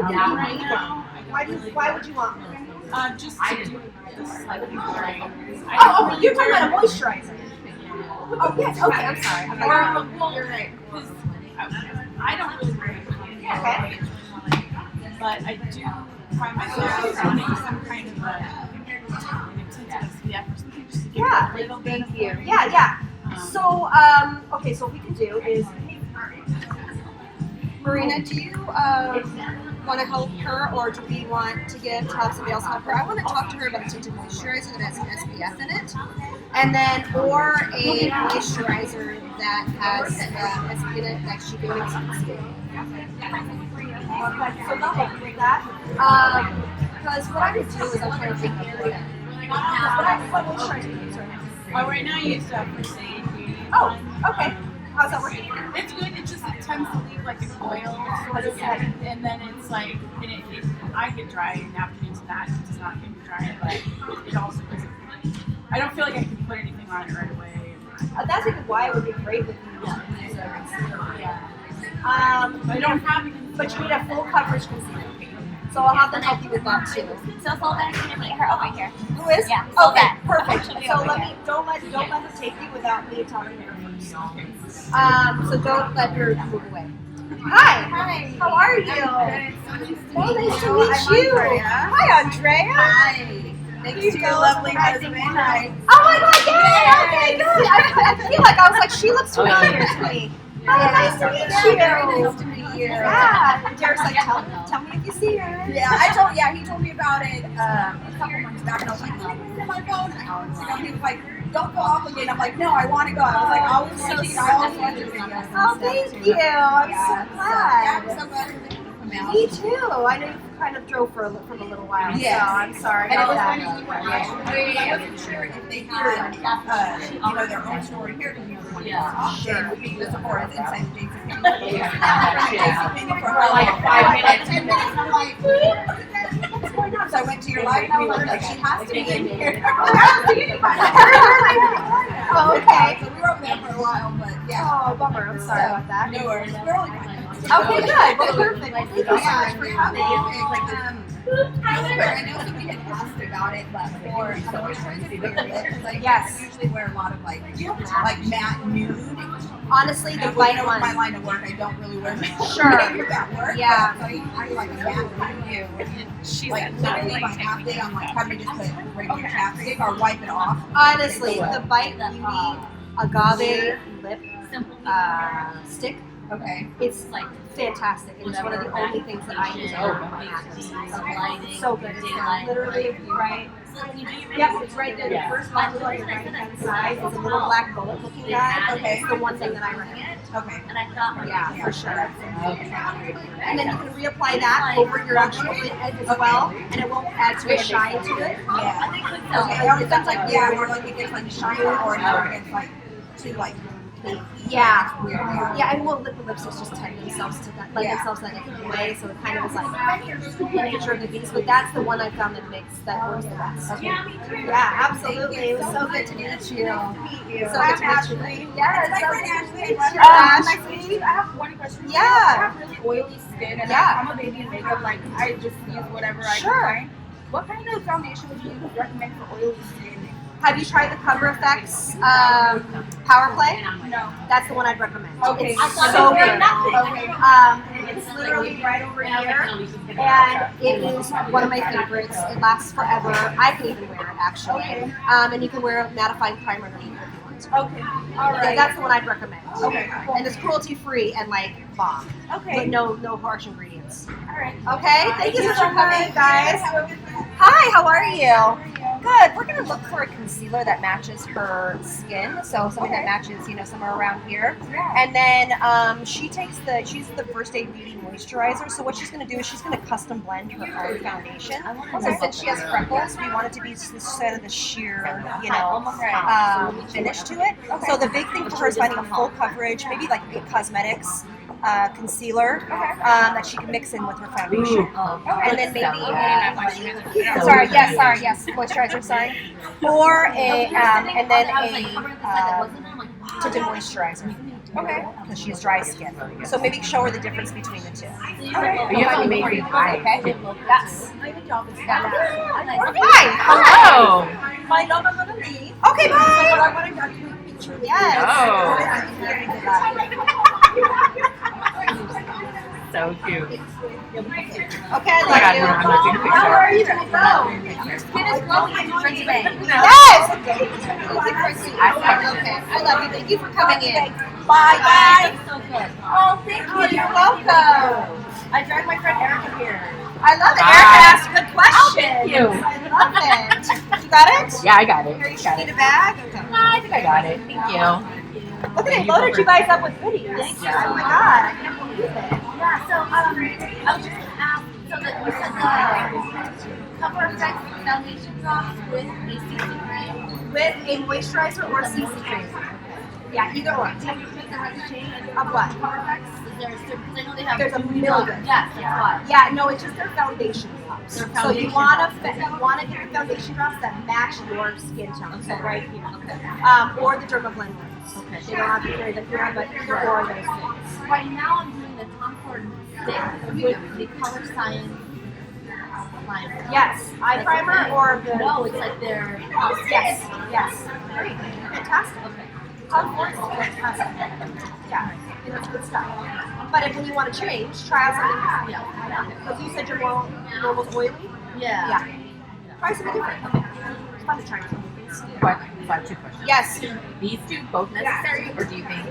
need one. Why would you want one? Just to do this slightly dry. Oh, you're talking about a moisturizer. Oh, yes, okay, I'm sorry. Well, you're right, because I don't really wear it. Okay. But I do find myself wanting some kind of SPF or something just to give it a little bit of Yeah, yeah. So, okay, so what we can do is, Marina, do you want to help her, or do we want to have somebody else help her? I want to talk to her about a tinted moisturizer that has an SPF in it, and then or a moisturizer that has SPF in it that she can mix with skin. So they'll help you with that. Because what I would do is I'm trying to think of What moisturizer do you use right now? Right now I use creasing. Oh, okay. How's that working? It's good. It just tends to leave like an oil sort of, and then it's like, I get dry in the afternoons, and that does not get me dry, but it also doesn't. I don't feel like I can put anything on it right away. That's even why it would be great with you. Yeah. I don't have it, but you need a full coverage concealer. So I'll have them help you with that too. So Solveig's gonna meet her over here. Who is? Yeah. Okay, Solveig. perfect. She'll be So over let here. me don't let her take you without me telling her first. So don't let her move away. Hi. Hi. How are you? Oh, nice to meet you. Hi, Andrea. Hi. Thanks to your lovely husband. Hi. Oh my God! Yay! Okay, good. I feel like I was like, she looks familiar to me. Oh, nice to meet you. Very nice to meet you. Yeah. Derek's like, tell me if you see her. Yeah, he told me about it a couple months back, and I was like, can I put it in my phone? And he was like, don't feel obligated. I'm like, no, I want to go. I was like, I always want to. I always want to do it. Oh, thank you. I'm so glad. Yeah, I'm so glad you're making it come out. Me too. I know you kind of drove from a little while. Yes. So I'm sorry And it about was that. funny, I wasn't sure if they had, their own story here, because they would be the Sephora inside the JCPenney for like 5 minutes, 10 minutes, and I'm like, what's going on? So I went to your live, and I was like, she has to be in here. Oh, okay. So we were over there for a while, but yeah. Oh, bummer. I'm sorry about that. No worries. We're only fine. Okay, good. Well, perfect. Well, thank you so much for coming. I know somebody had asked about it, but for a moisturizer because I usually wear a lot of like matte nude. Honestly, the And light with one. my line of work, I don't really wear Sure. makeup at work. Yeah. So I like a matte nude. She's like literally my half day, I'm like, how do you just put regular chapstick or wipe it off? Honestly, the Bite Beauty agave lip stick. Okay. It's like fantastic. It's one of the only things that I use over my acne. So good. It's literally right. Yep, it's right there. The first one on the right-hand side is a little black bullet-looking guy. Okay. It's the one thing that I recommend. Okay. And I thought, Yeah, for sure. And then you can reapply that over your actual lid as well, and it won't add to a shine to it. Yeah. Okay. It sounds like or like it gets like shiny, or it gets like too like. Yeah. Yeah, and well, liquid lipsticks just tend themselves to that, themselves that way, so it kind of is like the nature of the beast. But that's the one I found that works the best. Yeah, absolutely. It was so good to meet you. So good to meet you. Yes, my friend Ashley. Nice to meet you. I have one question. Yeah. I have really oily skin, and Yeah. I'm a baby in makeup. Like I just use whatever I can find. What kind of foundation would you recommend for oily skin? Have you tried the Cover FX Power Play? No. That's the one I'd recommend. Okay. It's so good. Okay. And it's literally right over here, and it is one of my favorites. It lasts forever. I can even wear it actually. Okay. And you can wear a mattifying primer underneath if you want to. Okay. All right. Yeah, that's the one I'd recommend. Okay. And it's cruelty free and like bomb. Okay. But no harsh ingredients. All right. Okay. Thank you so much for coming, guys. Hi. How are you? Good. We're gonna look for a concealer that matches her skin, so something that matches, somewhere around here. And then she's the First Aid Beauty moisturizer. So what she's gonna do is she's gonna custom blend her own foundation. So since she has freckles, we want it to be sort of the sheer, finish to it. So the big thing for her is finding a full coverage, maybe like It Cosmetics concealer that she can mix in with her foundation. And then maybe moisturizer, sorry. Or and then a tinted moisturizer. Okay. Because she has dry skin. So maybe show her the difference between the two. Okay. You have amazing eyes. Okay. Yes. Hi. Hello. My love, I'm gonna leave. Okay, bye. I want to get a picture. Yes. So cute. Okay, I love God, you. we're not looking at How are you pictures. gonna go? skin is glowing for today. Yes. Okay, I love you. Thank you for coming in. Bye. Bye. So good. Oh, thank you. You're welcome. I dragged my friend Erica here. I love it. Bye. Erica asked a good question. Thank you. I love it. You got it? Yeah, I got it. Here, you Got need it. a bag? Okay. I think I got it. Thank you. Look at it. Loaded you guys up with goodies. Thank you. Oh my God. I can't believe it. Yeah, so I was just gonna ask, so that you said the Cover FX foundation drops with a CC cream? With a moisturizer or CC cream. Yeah, either or. Have you picked the right shade? Of what? Is there a certain, because I know they have There's a million. Yes, that's why. Yeah, no, it's just their foundation drops. Their So foundation you want to get the foundation drops that match your skin tone. So right here. Okay. Or the Dermablend ones. Okay. They don't have to carry the here, but either or those things. Right now I'm doing the Concord stick with the Color Science primer. Yes, eye primer or the No, it's like their yes, yes. Great, fantastic. Okay. Concord is fantastic. Yeah, it's good stuff. But if when you want to change, try out something different. Yeah. Because you said your normal's oily. Yeah. Yeah. Try something different. Okay. It's fun to try something. I have two questions. Yes. These two both necessary, or do you think?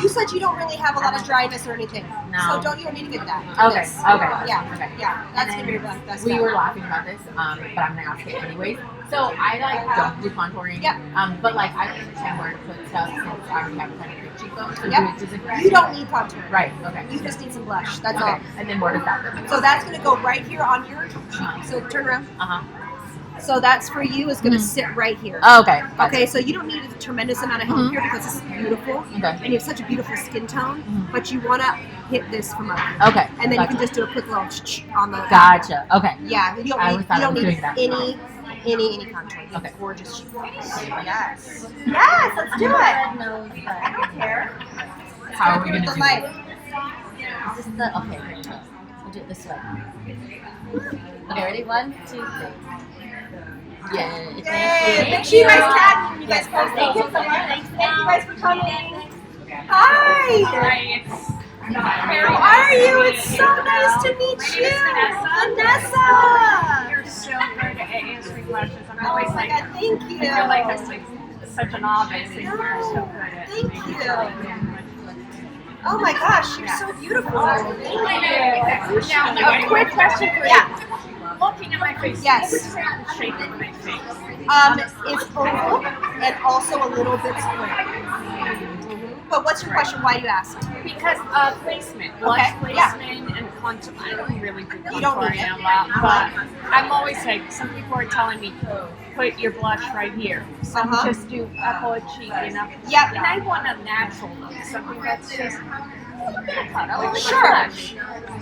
You said you don't really have a lot of dryness or anything. No. So don't you need to get that? Okay. Yes. Okay. Yeah. Okay. Yeah. That's gonna be your best. We were laughing about this, but I'm gonna ask it anyways. So I don't do contouring. Yeah. But like I don't understand where to put stuff since I already have kind of big cheekbones. So Yep. You don't need contour. Right. Okay. You just need some blush. That's Okay. all. And then where does that go? So that's gonna go right here on your cheek. So turn around. So that's for you is going to sit right here. Okay. Okay, so you don't need a tremendous amount of help here because this is beautiful. Okay. And you have such a beautiful skin tone, but you want to hit this from up here. Okay. And then Gotcha. you can just do a quick little on the. Gotcha. Okay. Yeah, you I don't always thought need, I was doing that. any contour. Okay. Gorgeous cheek. Yes. Yes, let's do it. I don't care. How are we Give it gonna the do light. Just the, okay, here we go. We'll do it this way. Okay, ready? 1, 2, 3. Yay! Thank Make sure you guys tag me when you guys Yes, post. Thank you so much. Thanks, Thank you guys for coming. Hi. How are you? It's so nice to meet you, Vanessa. You're so good at answering questions. I'm Oh always my like, God, thank you. I feel like I'm like such a novice, and you're so good at. Thank you. Oh my gosh, you're so beautiful. Thank you. Now, a quick question for you. Looking at my face, Yes. what's the shape of my face? It's oval and also a little bit square. But what's your question? Why do you ask? Because placement, blush placement, and contour. I don't really do You don't need contouring it. a lot, but I'm always like, some people are telling me, put your blush right here. Some just do apple of cheek, you know. Yep. And I want a natural look, something that's just. Sure.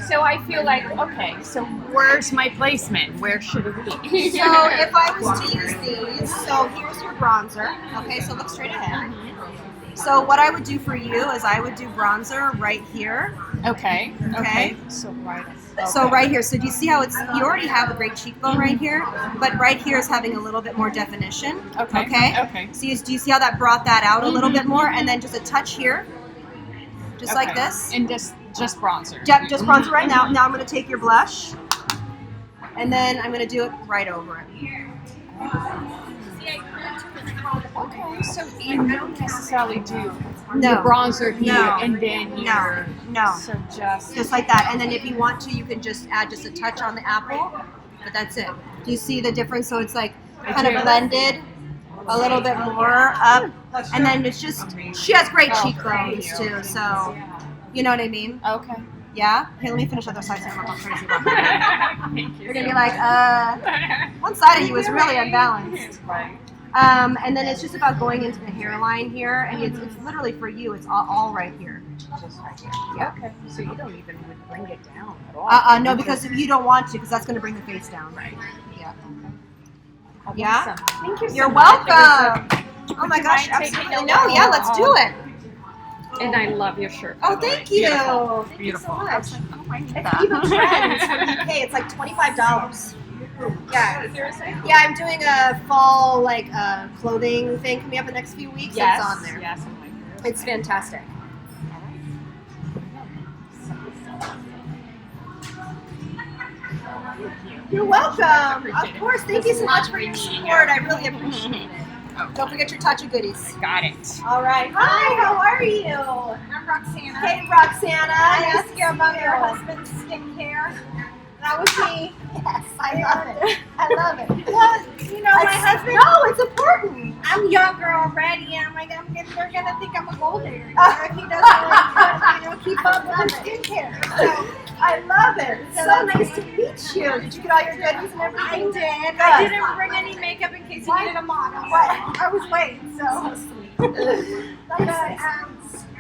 So I feel like, okay, so where's my placement? Where should it be? So if I was to use these, so here's your bronzer. Okay, so look straight ahead. So what I would do for you is I would do bronzer right here. Okay. Okay. So right. So right here. So do you see how it's? You already have a great cheekbone right here, but right here is having a little bit more definition. Okay. Okay. Okay. So do you see how that brought that out a little bit more, and then just a touch here, just like this. And just bronzer. Just bronzer right now. Now I'm going to take your blush, and then I'm going to do it right over it. Okay, so you don't necessarily do No. your bronzer here No. and then your No. So just like that. And then if you want to, you can just add just a touch on the apple, but that's it. Do you see the difference? So it's like kind of blended a little bit more up, and then it's just, she has great cheekbones too, so you know what I mean? Okay. Yeah? Hey, let me finish other side so I'm not crazy about it. Thank you. You're gonna be like, one side of you is really unbalanced. And then it's just about going into the hairline here, and it's literally for you, it's all right here. Just right here. Yeah. Okay. So you don't even bring it down at all. No, because you don't want to, because that's gonna bring the face down. Right. Yeah. Yeah? Thank you so You're much. welcome. Oh my Can gosh, I take absolutely. it? No, yeah, let's do it. And I love your shirt. Oh, thank you. Beautiful. Thank Beautiful. you so much. Oh, I need It's that. even trends from the UK. It's like $25. Yeah. Seriously? Yeah, I'm doing a fall clothing thing coming up in the next few weeks. Yes. It's on there. Yes. It's fantastic. You're welcome. Of course. Thank you so much for your support. I really appreciate it. Don't forget your touch of goodies. Got it. All right. Hi, how are you? I'm Roxana. Hey, Roxana. I Nice asked to you about see your husband's skincare. That was me. Yes, I love it. I love it. Well, you know, my husband. No, it's important. I'm younger already, and they're gonna think I'm a gold digger. You know, if he doesn't, keep up with his skincare. So I love it. It's so nice to meet you. Did you get all your goodies and everything? I did. Good. I didn't bring any makeup in case you needed a model. I was late, so.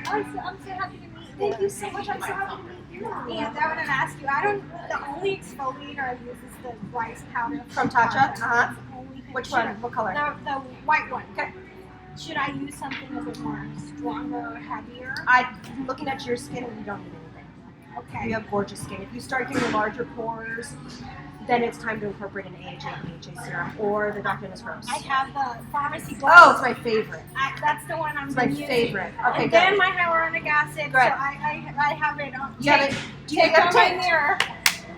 I'm so happy to meet you. Thank you so much. I'm so happy to meet you. And I wanted to ask you, the only exfoliator I use is the rice powder. From Tatcha? Uh-huh. Which one? What color? The white one. Okay. Should I use something a bit more stronger, heavier? I'm looking at your skin and you don't need anything. Okay. You have gorgeous skin. If you start getting larger pores, then it's time to incorporate an AHA serum or the Dr. Dennis Rose. I have the pharmacy gloss. Oh, it's my favorite. That's the one I'm It's my using. favorite. Okay, and good. then my hyaluronic acid. Good. So I have it on. You have it- do you take have on it my taped? mirror.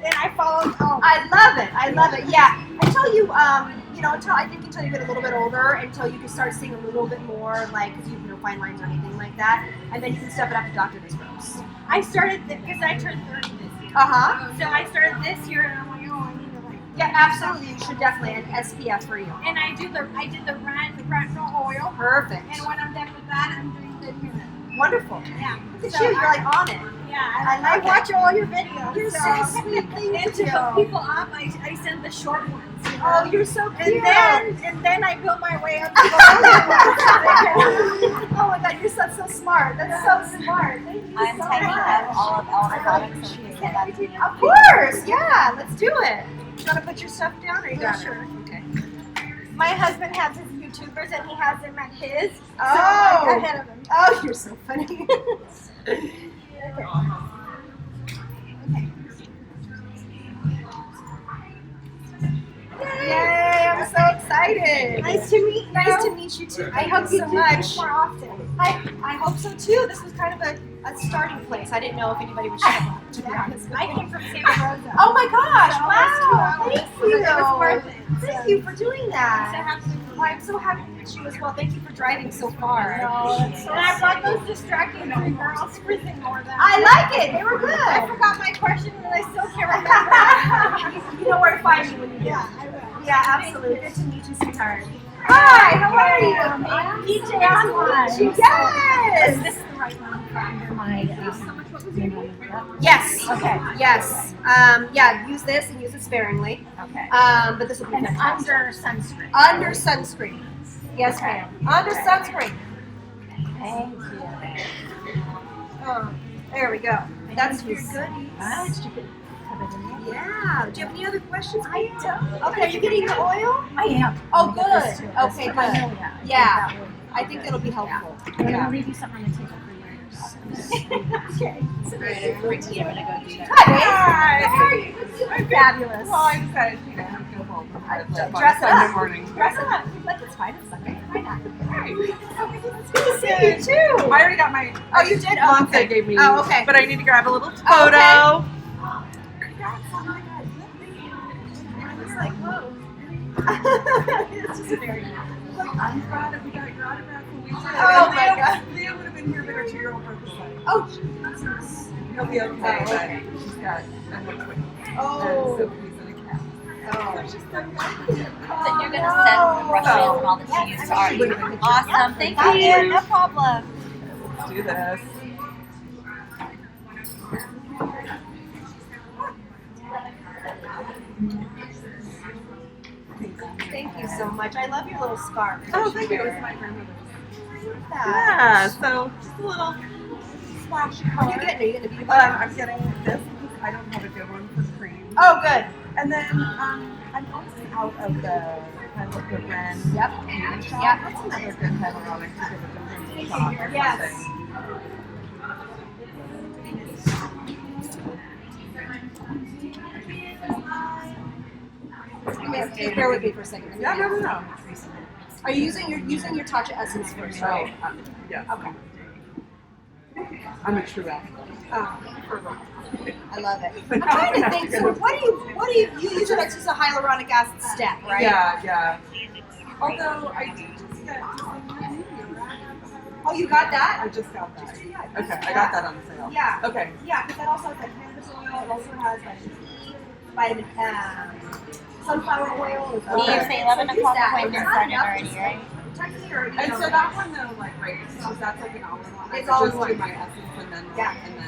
Then I follow. Oh. I love it. I love it. Yeah. Until you, until you get a little bit older, until you can start seeing a little bit more, like, because you know, fine lines or anything like that, and then you can step it up to Dr. Dennis Rose. I started because I turned 30 this year. Uh-huh. So I started this year, and I'm like, oh, I need to like. Yeah, absolutely. You should definitely, an SPF for you. And I did the retinol oil. Perfect. And when I'm done with that, I'm doing the mirror. Wonderful. Yeah. Look at you. You're like on it. Yeah, I like watch it. all your videos. You're so sweet. Thank And to you. hook people up, I send the short ones. You know? Oh, you're so cute. And then I build my way up to the longer ones. Oh my God, you're so smart. That's so smart. Thank you I'm so typing much. up all of Elle's I products. appreciate So that's me. Of course, yeah. Let's do it. You want to put your stuff down, or you got Sure. it? Okay. My husband has his YouTubers, and he has them at his. So Oh. I'm like ahead of him. Oh, you're so funny. Yay! I'm so excited. Nice to meet you. Nice to meet you too. I hope you so do much. this more often. I hope so too. This was kind of a starting place. I didn't know if anybody would show up, to be honest. I came from Santa Rosa. Oh my gosh! So Wow! it's 2 hours, Thank but you. it was worth it. Thank you for doing that. So I'm so happy to meet you as well. Thank you for driving so far. and I brought those distracting three girls freezing more than I like it. They were good. I forgot my question and I still can't remember. You know where to find me when you do. Yeah, I will. Yeah, absolutely. Good to meet you, sweetheart. Hi, how are you? DJ Online. Yes. This is the right one for my Yes. Okay. Yes. Yeah. Use this and use it sparingly. Okay. But this will be And fantastic. under sunscreen. Under sunscreen. Yes, ma'am. Under sunscreen. Thank you. Oh, there we go. That's your goodies. Right. Yeah. Do you have any other questions? I don't. Okay. Are you getting the oil? I am. Oh, good. Okay, good. Yeah. I think it'll be helpful. I'm Yeah. gonna leave you something on the table for yours. Okay. Right, I'm gonna go do that. Hi. How are you? Fabulous. Well, I decided to go home. Dress Sunday up. morning. Dress up. Like it's fine. It's Sunday. Why not? It's good to see you too. I already got my. Oh, you did? Oh, Once okay. they gave me. Oh, okay. But I need to grab a little photo. Oh, Congrats. Oh my God. I was like, whoa. It's just very nice. I'm glad that we got your autograph when we did. Oh And my Leah- God. Leah would have been here, but her 2-year-old broke his leg. Oh, Jesus. He'll be okay, Oh, okay. but she's got a twin. Oh. And so he's in a cat. Oh. So you're gonna send the brushes and all the cheese to Artie. Awesome. Thank you. No problem. Let's do this. Thank you so much. I love your little scarf. Oh, thank you. It was my grandmother's. Yeah. Yeah, so just a little splash of What are color. you getting? Are you getting a beauty blender? I'm getting this because I don't have a good one for cream. Oh, good. And then I'm also out of the kind of the Ren. Yep. Hand shot. Yep. That's another good hyaluronic to give a different shot or Yes. something. Bear with me for a second. Yeah, no. Are you using your Tatcha Essence first, right? Yeah. Okay. I'm a true athlete. I love it. I'm trying to think. So, what do you use it as just a hyaluronic acid step, right? Yeah. Although I do just get. Oh, you got that? I just got that. Okay, I got that on sale. Yeah. Okay. Yeah, because that also has like cannabis oil. It also has like sunflower oil. You say 11 o'clock appointment started already, right? And so that one though, like right, so that's like an all-in-one. It's I all in just one. do my essence and then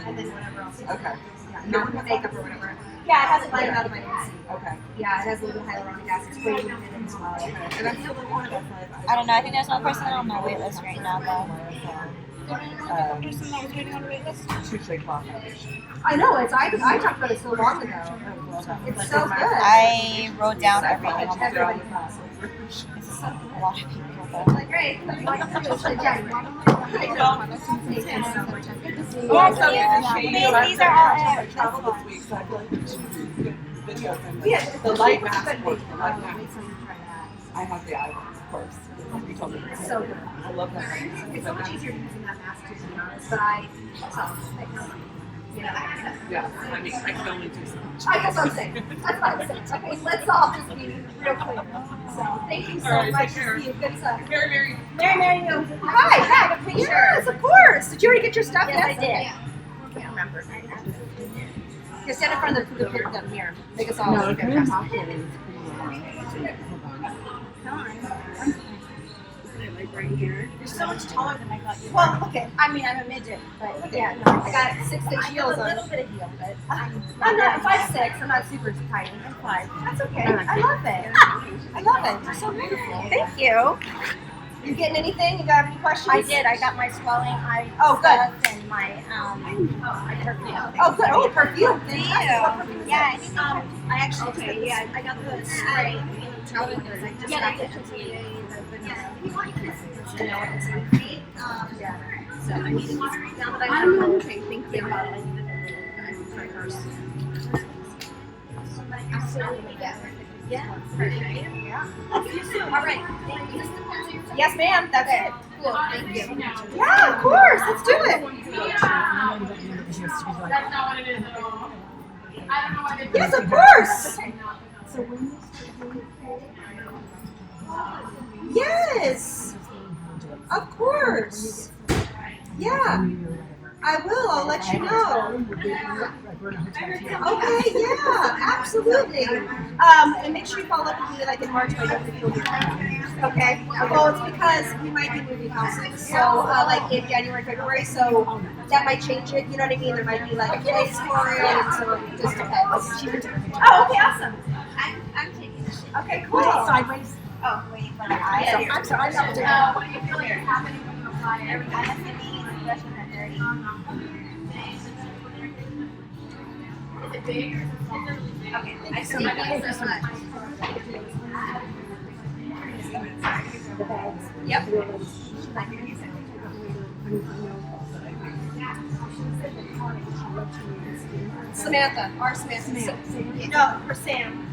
And then whatever else. Okay. Yeah. your makeup or whatever. Yeah, it has a vitamin out of vitamin C. Okay. Yeah, it has a little bit of hyaluronic acid spray in it as well. And that's the only one about 5. I don't know. I think there's one person on my wait list right now, though. I know, I talked about it so long ago. It's so good. I wrote down everything on the phone. It's a lot of people, though. Like, great. These are all it. The light mask works. The light mask. I have the eyeliner, of course. You told me. It's so good. I love that. It's so much easier using that mask to be honest, but I Yeah, I mean, I can only do so much. I guess I'm saying. That's what I'm saying. Okay, let's all just be real clear. So, thank you so much. See you. Good stuff. Mary. Hi, back. Yes, of course. Did you already get your stuff? Yes, I did. I can't remember. Just stand in front of the mirror. Make us all look fantastic. Right here. You're so much taller than I thought you were. Well, okay. I mean, I'm a midget, but Yeah, no, I got 6-inch heels a on. little bit of heel, but I'm not 5'6". I'm not super tiny. I'm 5. That's okay. I love it. I love it. You're so beautiful. Thank you. You getting anything? You got any questions? I did. I got my swelling eye good. and my perfume. Oh, good. Oh, perfume. Do you? Yeah, I think I actually I got the spray. I just got the Attendee, the vanilla. So I need to now that I know. Okay, thank you. I'm trying first. Absolutely, yeah. Perfect. Yeah. All right. Yes, ma'am. That's it. Cool. Thank you. Yeah, of course. Let's do it. That's not what it is at all. I don't know what it is. Yes, of course. Yes. Of course. Yeah. I will. I'll let you know. Okay. Yeah. Absolutely. And make sure you follow up with me like in March. I don't think you'll be okay. Well, it's because we might be moving houses. So like in January, February. So that might change it. You know what I mean? There might be like a place for it. And so it just depends. Oh, okay. Awesome. I'm taking this. Okay. Cool. Sideways. Oh, wait for the eye. Yeah, I'm sorry. What do you feel like is happening when you apply it? I have to be brushing at 30. Is it big or is it small? Okay, thank you so much. Yep. Samantha. Our Samantha. No, for Sam.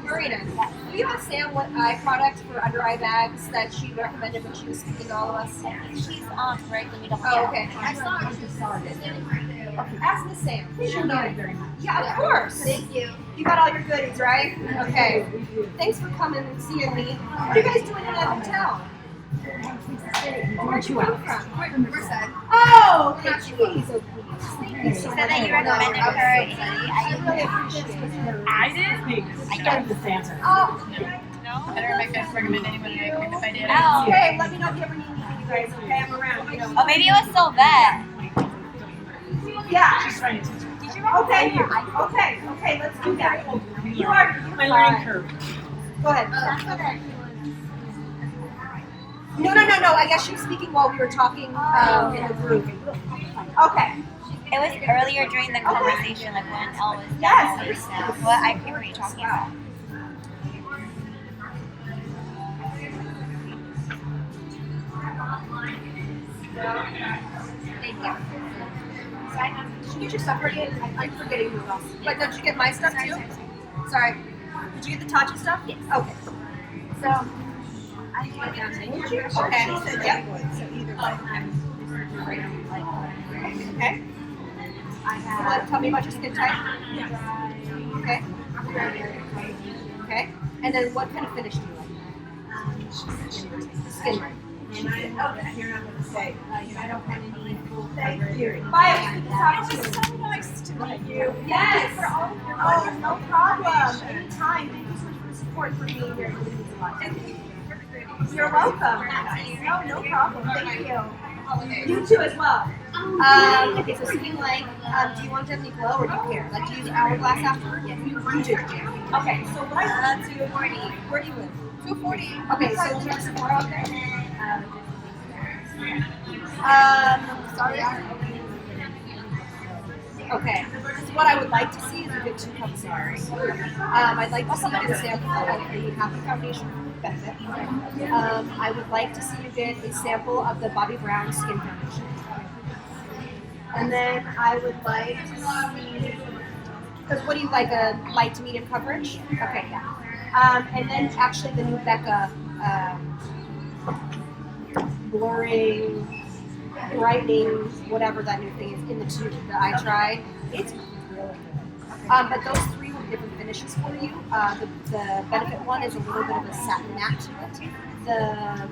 Marina, do you have Sam what eye products for under eye bags that she recommended when she was speaking to all of us? she's on break. Let me double Oh, check. okay. I saw her. Ask Miss Sam. She'll know. Yeah, of course. Thank you. You got all your goodies, right? Okay. Thanks for coming and seeing me. What are you guys doing in that hotel? Where'd you come from? Riverside. Oh, okay. Jeez. She said that you recommended her. I really appreciate it. I did? I got the answer. Oh, I don't recommend anyone to recommend if I did. Oh. okay. Let me know if you ever need anything, you guys. Okay, I'm around. You know. Oh, maybe it was Sylvette. Yeah. She's trying to teach me. Did you okay. Okay. Let's do that. You are My learning curve. Go ahead. No. I guess she was speaking while we were talking in the group. Okay. It was earlier during the conversation, like when Elle was Yes. What I can't remember what you're talking about. Thank you. Did you get your stuff ready? I'm forgetting who else. But did you get my stuff too? Sorry. Did you get the Tachi stuff? Yes. Okay. So, okay. Yep. Okay. You want to tell me about your skin type? Okay. Okay. And then what kind of finish do you like? Skin. And I know that you're not going to say, I don't have any full coverage. Bye. Good to talk to you. So nice to meet you. Yes. For all of your Oh, no problem. Anytime. Thank you so much for the support for being here. You're welcome. No problem. Thank you. holidays. You too as well. Okay, so something like, do you want to have any glow or do you care? Like, do you use Hourglass afterward? Yes, you do. Okay, so what I want to do, where do you live? 240. Okay, so do you have SEPHORA out there? Sorry. Okay, so what I would like to see is a good 2 cups of I'd like to see you get a sample of the Happy Foundation from Benefit. I would like to see you get a sample of the Bobbi Brown Skin Foundation. And then I would like to see, because what do you like, a light to medium coverage? Okay, yeah. And then actually the new Becca blurring, brightening, whatever that new thing is in the tube that I tried. It's really good. But those 3 will be different finishes for you. The Benefit one is a little bit of a satin matte to it. The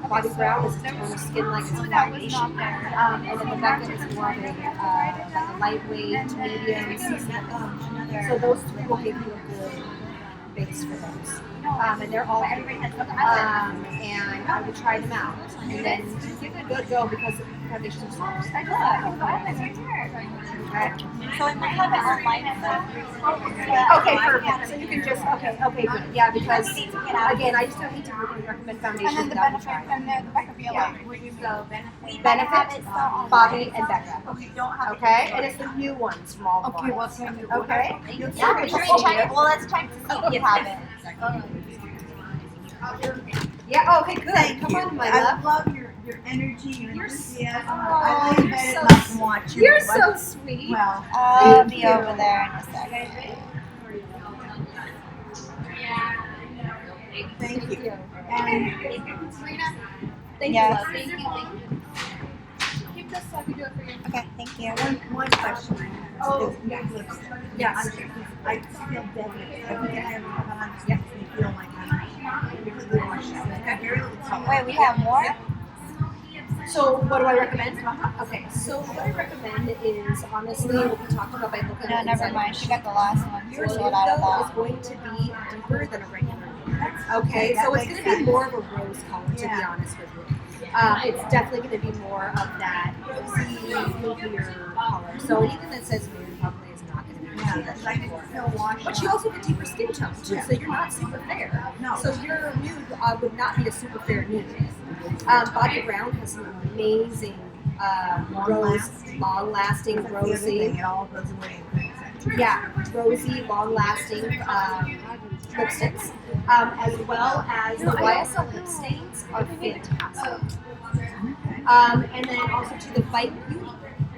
Bobbi Brown is a tone of skin like it's a foundation. And then the Becca is more of a lightweight, medium. So those 3 will give you a good base for those. And they're all and I would try them out. And then give it a good go because the foundations are soft. I love Okay. So I might have it online at the Okay, perfect. So you can just, okay, good. Yeah, because, again, I just don't need to really recommend foundation. And then the Benefit and the Becca be like, So, Benefit, Bobbi, and Becca. Okay, and it's the new ones from all the lines. Okay? Well, let's check to see if you have it. Yeah, okay, good. Come on, my love. I love your energy, your enthusiasm. I lay in bed at night and watch you. You're so sweet. Well, I'll be over there in a second. Thank you. And Serena, thank you, yes. love. Thank you. Keep this so I can do it for you. Okay, thank you. One question I have. Oh, is lipstick. yes. I feel definitely. I think I have on makes me feel like I'm really washed out. I have very little color. Wait, we have more? So what do I recommend? Okay, so what I recommend is honestly what we talked about by looking No, at never inside mind. She got the last one. Your So nude out of though is that. going to be deeper than a regular nude. Okay, so it's going to be more of a rose color to be honest with you. It's definitely going to be more of that rosy, nuclear color. So anything that says nude probably is not going to be nude. But you also have a deeper skin tone too, so you're not super fair. No. So your nude would not be a super fair nude. Bobbi Brown has an amazing long-lasting, rosy. It all goes away. Yeah, rosy, long-lasting lipsticks, as well as the YSL lip stains are fantastic. And then also to the Bite Beauty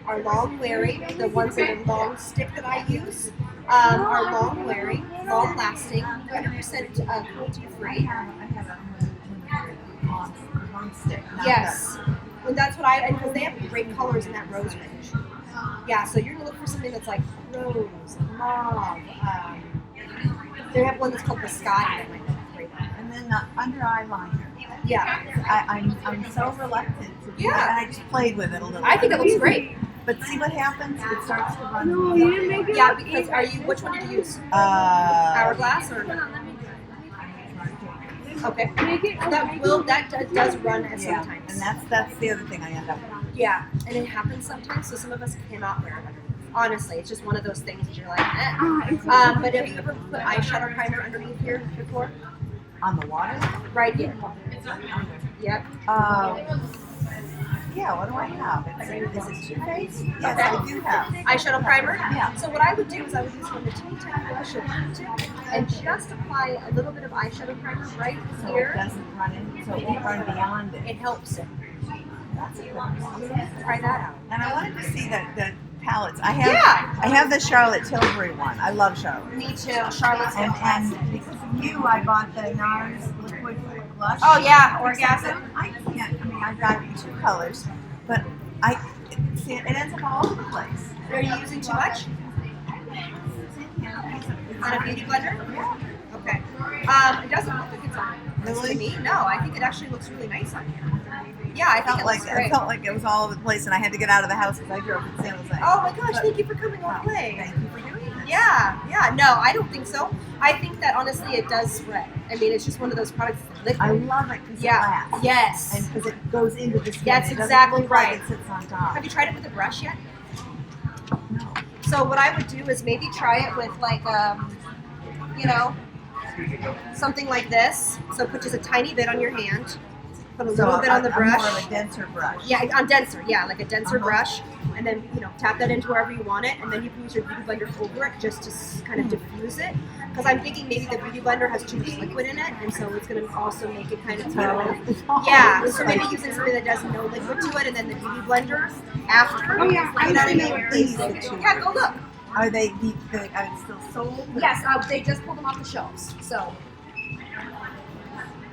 are long-wearing. The ones that are long stick that I use are long-wearing, long-lasting, 100% cruelty-free. Yes, and that's what and because they have great colors in that rose range. Yeah, so you're gonna look for something that's like rose, mauve. They have one that's called the Sky that might look great. And then under eyeliner. Yeah. I'm so reluctant to do Yeah. it. And I just played with it a little. I think it looks great. But see what happens? It starts to run. Yeah, because which one did you use? Hourglass or no? Okay. That does run at some times. And that's the other thing I end up with. Yeah, and it happens sometimes, so some of us cannot wear it underneath. Honestly, it's just one of those things that you're like, eh. But have you ever put eyeshadow primer underneath here before? On the water? Right here. Yep. Yeah, what do I have? Is it Too Faced? Yes, I do have. Eyeshadow primer? Yeah. So what I would do is I would use one of the teeny tiny brush and just apply a little bit of eyeshadow primer right So here. it doesn't run in, so it won't run beyond it. It helps it. That's it. Try that out. And I wanted to see the palettes. I have the Charlotte Tilbury one. I love Charlotte. Me too. Charlotte's and because of you, I bought the NARS liquid blush. Oh yeah, Orgasm. I can't. I mean, I've got 2 colors, but it ends up all over the place. Are you using too much? On a beauty blender? Yeah. Okay. It doesn't look like it's on. Really? To me, no. I think it actually looks really nice on you. Yeah, I think it looks great. I felt like it was all over the place, and I had to get out of the house because I drove to San Jose. Oh my gosh! Thank you for coming all the way. Thank you for doing this. Yeah. No, I don't think so. I think that honestly it does spread. I mean, it's just one of those products that's liquid. I love it because it lasts. Yes. And because it goes into the skin. That's It doesn't exactly look like right. it sits on top. Have you tried it with a brush yet? No. So what I would do is maybe try it with like, you know, something like this. So put just a tiny bit on your hand. Put a little bit on the brush. More of a denser brush. Yeah, on denser. Yeah, like a denser brush. And then, you know, tap that into wherever you want it. And then you can use your beauty blender over it just to kind of diffuse it. Because I'm thinking maybe the beauty blender has too much liquid in it. And so it's going to also make it kind of yeah. So maybe using something that does no liquid to it and then the beauty blender after. Oh, yeah. You know what I mean? These Yeah, go look. Are they still sold? Yes, they just pulled them off the shelves. So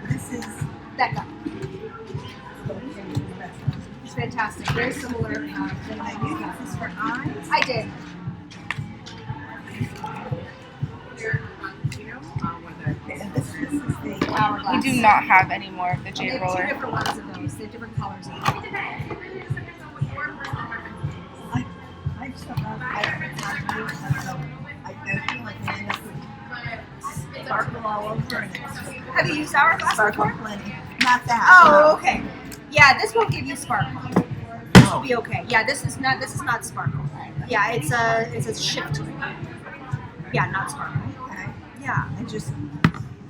this is that guy. It's fantastic. Very similar. Did you use this for eyes? I did. And this is the hourglass. We do not have any more of the They jade have two roller. different ones of those. They have different colors of them. I just don't know. I feel like I end up with sparkle all over it. Have you used hourglass Sparkle before? plenty. Not that. Oh, okay. Yeah, this won't give you sparkle. This will be okay. Yeah, this is not sparkle. Yeah, it's a shift. Yeah, not sparkle. Okay. Yeah.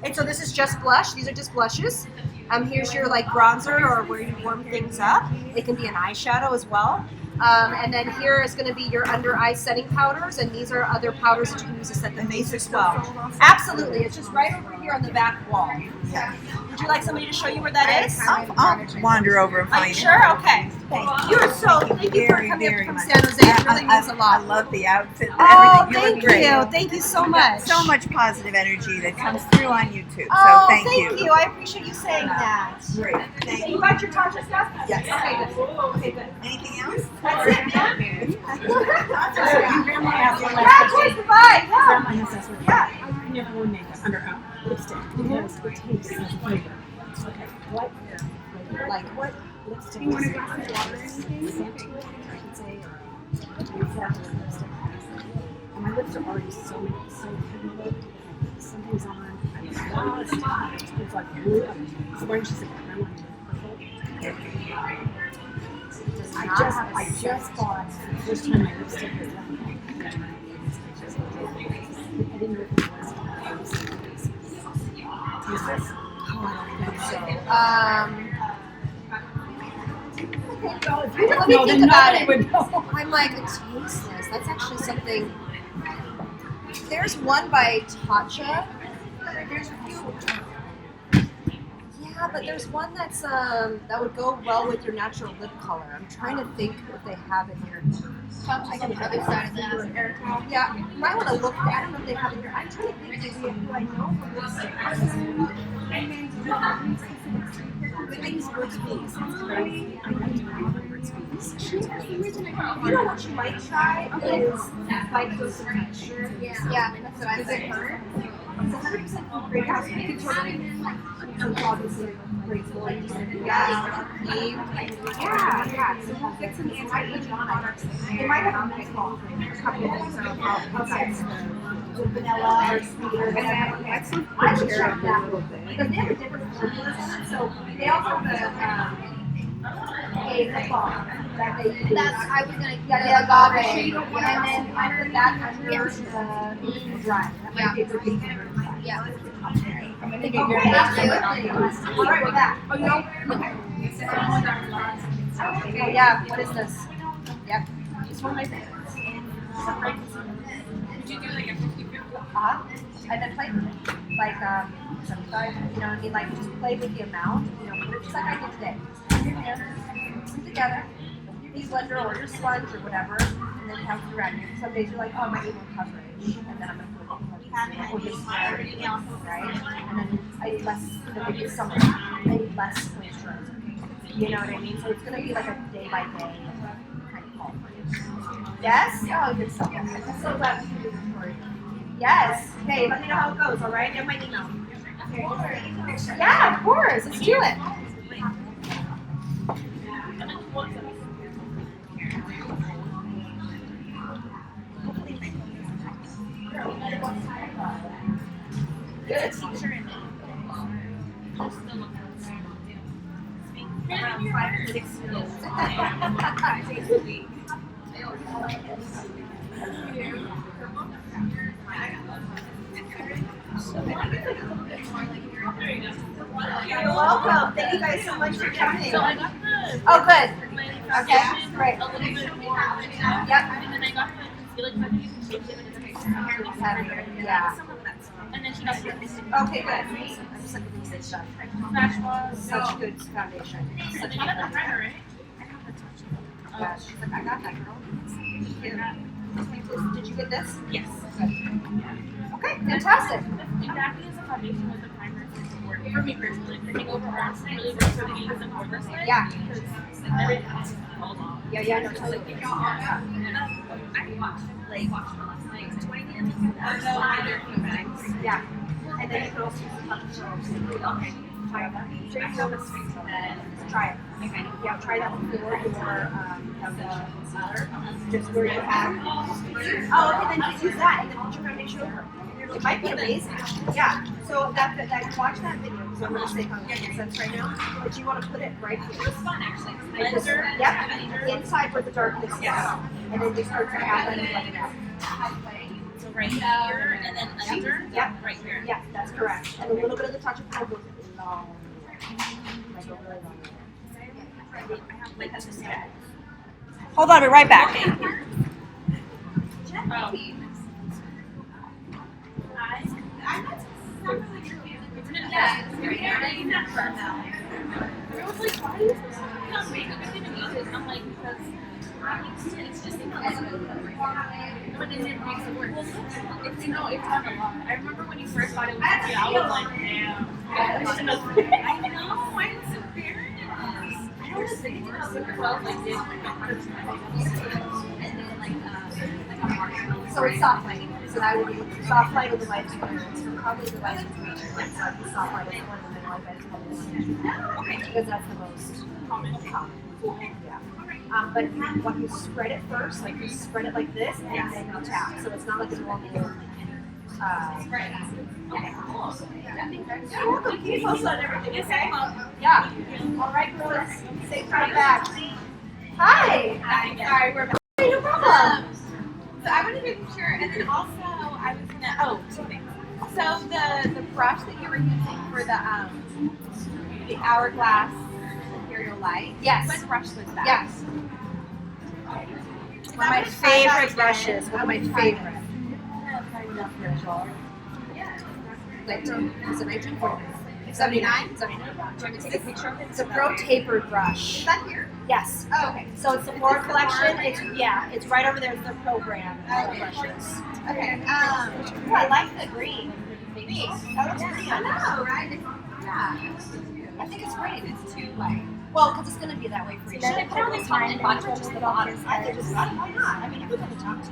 And so this is just blush. These are just blushes. Here's your like bronzer or where you warm things up. It can be an eyeshadow as well. And then here is going to be your under eye setting powders, and these are other powders that you can use to set the face as well. Absolutely, it's just right over here on the back wall. Yeah. Would you like somebody to show you where that is? I'll wander over and Are find you it. sure? Okay. Thank you. You are so. Thank you for coming up from San Jose. It really means a I lot. love the outfit. Oh, Everything. You thank look great. you. Thank you so much. So much positive energy that comes through on YouTube. Oh, So thank you. I appreciate you saying that. Great. Thank You got your Tasha stuff? Yes. Okay, good. Okay, good. Anything else? That's it, man. Grandma has one Yeah, choice to buy. Yeah. Grandma has this one. Yeah. I never wear makeup under lipstick because it takes as a flavor. Okay. What? Like what? Lipstick. You want a glass of water or anything? Scent to it, I should say, or example lipstick. And my lips are already so heavy lipped. Something's on. I mean, it's like blue. So why don't you say grandma? I just bought the first time my lipstick was like I didn't know if it was. Taste this? Oh, I don't think so. Let me think about it. I'm like, tasteless. That's actually something. There's one by Tatcha. There's a few. Yeah, but there's one that's that would go well with your natural lip color. I'm trying to think if they have it here. Tatcha's on the other side of that. Yeah, you might want to look. I don't know if they have it here. I'm trying to think who I know from lipstick. I use Burt's Bees. You know what you might try is like those texture. Yeah, that's what I Does it think. hurt? It's 100% great house. You can totally obviously grateful. Yeah. So we'll get some anti-aging products. They might have a couple of things outside. Vanilla or sweet or whatever. I should check that because they have a different formulas in it. So they also have a balm that they use. That's, I was gonna, Yeah, the agave. And then under that, under the dry. That might be a good thing. yeah. Okay, all right with that. Oh, you know? Okay. Oh, yeah, what is this? Yep. It's one of my favorites. Would you do like a 50-50? And then play with it. Like, 75, you know what I mean? Like, just play with the amount, you know, just like I did today. Just put your hands, put them together, your beauty blender or your sponge or whatever, and then count it around. Some days you're like, oh, I might need more coverage, and then I'm going to put everything else, right? And then I need less, maybe it's summer, I need less moisturizer. You know what I mean? So it's going to be like a day by day kind of call for you. Yes? Oh, good stuff. I'm so glad we can do this for you. Yes. Hey, let me know how it goes, all right? Get my email. Yeah, of course. Let's do it. 5 days a week. You're welcome. Thank you guys so much for coming. So I got the Oh, good. Okay, great. a little bit more. Yep. And then I got the concealer because you can shape it and it's Heavier. Yeah. And then she got the Okay, good. I'm just looking at this stuff. Smash was Such good foundation. And then you got the primer, right? Yeah, she's like, I got that, girl. Did you get this? Yes. Okay, fantastic. Exactly as a foundation with the primer for me personally. For me overall, it's really good for the use and oversight. Yeah. Because everything else falls off. Yeah, no, totally. I watched like last night. 20 minutes. Yeah. And then you can also use the touch shelves. Okay. Try it. Okay. Yeah, try that before your foundation concealer. Just where you have. Oh, okay, then just use that and then put your foundation over. It might be amazing. Yeah. So that watch that video because I'm going to say how it makes sense right now. But you want to put it right here. It was fun actually. Yep. Inside where the darkness is. And then just start to outline it like that. So right here and then under. Yep. Right here. Yeah, that's correct. And a little bit of the touch of color goes long. Like a really long. Like that's just it. Hold on, I'll be right back. Everyone's like, why do you put on makeup? I'm gonna use it. I'm like, because I'm used to it. It's just but then it makes it worse. It's done a lot. I remember when you first got it with me, I was like, damn. I know, I'm so embarrassed. I don't think it's super well like this. And then like a marshmallow. So it's soft lighting. So that would be soft light or the light switcher. So probably the light switcher. The soft light is the one in the middle of it. Okay. Because that's the most common. Yeah. But when you spread it first, like you spread it like this, and then you tap. So it's not like a normal. Right. Okay. You're welcome. Keep posted on everything, okay? Yeah. All right, girls. Safe ride back. Hi. Sorry, we're back. Hey, no problem. So I wanted to make sure, and then also I was gonna, two things. So the brush that you were using for the hourglass Imperial Light. Yes. What brush was that? Yes. One of my favorite brushes. One of my favorite. Like, is it 19? 79? 79. Do you take a picture of it? It's a pro tapered brush. Is that here? Yes. Oh, okay. So it's the Sephora collection. It's right over there. It's the program brushes. Okay. Oh, I like the green. Maybe. That looks pretty. I know, right? Yeah. I think it's great. It's too light. Well, because it's going to be that way for you. Should I put all these on and bunch just the bottom? I think just why not? I mean, you could put the top too.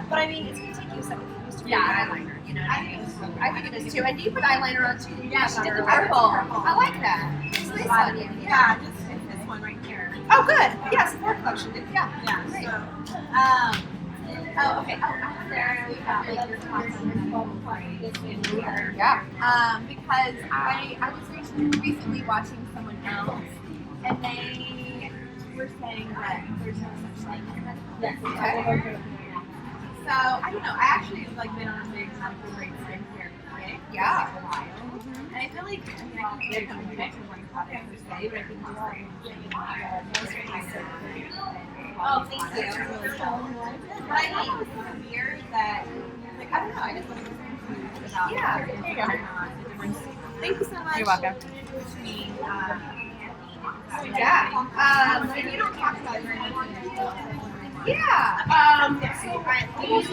But I mean, it's going to take you a second to get used to eyeliner. You know what I mean? I think it is too. And you put eyeliner on too. Yeah, she did the purple. purple. I like that. It's nice on you. Yeah, just this one right here. Oh, good. Yeah, Sephora collection. Yeah. Yeah. Great. So, okay. There we got like your thoughts on this in here. Yeah. Because I was recently watching someone else, and they were saying that there's no such thing. Yes. Okay. So I don't know. I actually have like been on a big medical break skincare kick for Yeah. a while, and I feel like I can't commit to one product per se, but I think oh, thank you. But I think it's weird that, like, I don't know. I just wasn't confused about Thank you so much. You're welcome. Between, Yeah. and you don't talk about your Yeah. So almost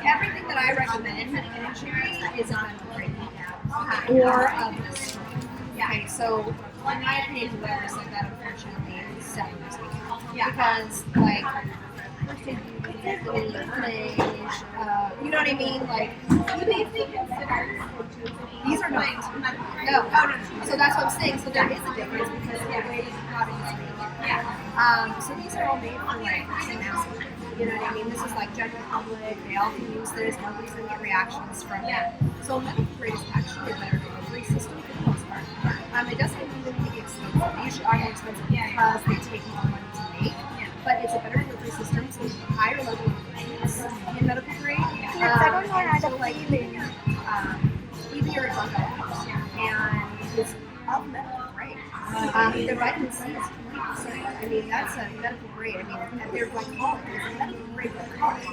everything that I recommend initially is a or a blister. Okay, so in my opinion, whoever said that unfortunately is sellers. Yeah. Because like you know what I mean? Like these are not. No. So that's what I'm saying. So there is a difference because of the way the product is made. Yeah. So these are all made for like mass. You know what I mean? This is like general public. They all can use this. Nobody's gonna get reactions from it. So medical grade is actually a better delivery system for the most part. It doesn't even need to be expensive. They usually are more expensive because they take more money to but it's a better delivery system, so it's a higher level of cleanness in medical grade. I don't know how to so like even your drug alcohols, and it's all medical grade. The vitamin C is 20%. I mean, that's a medical grade. I mean, they're glycolic. It's a medical grade glycolic.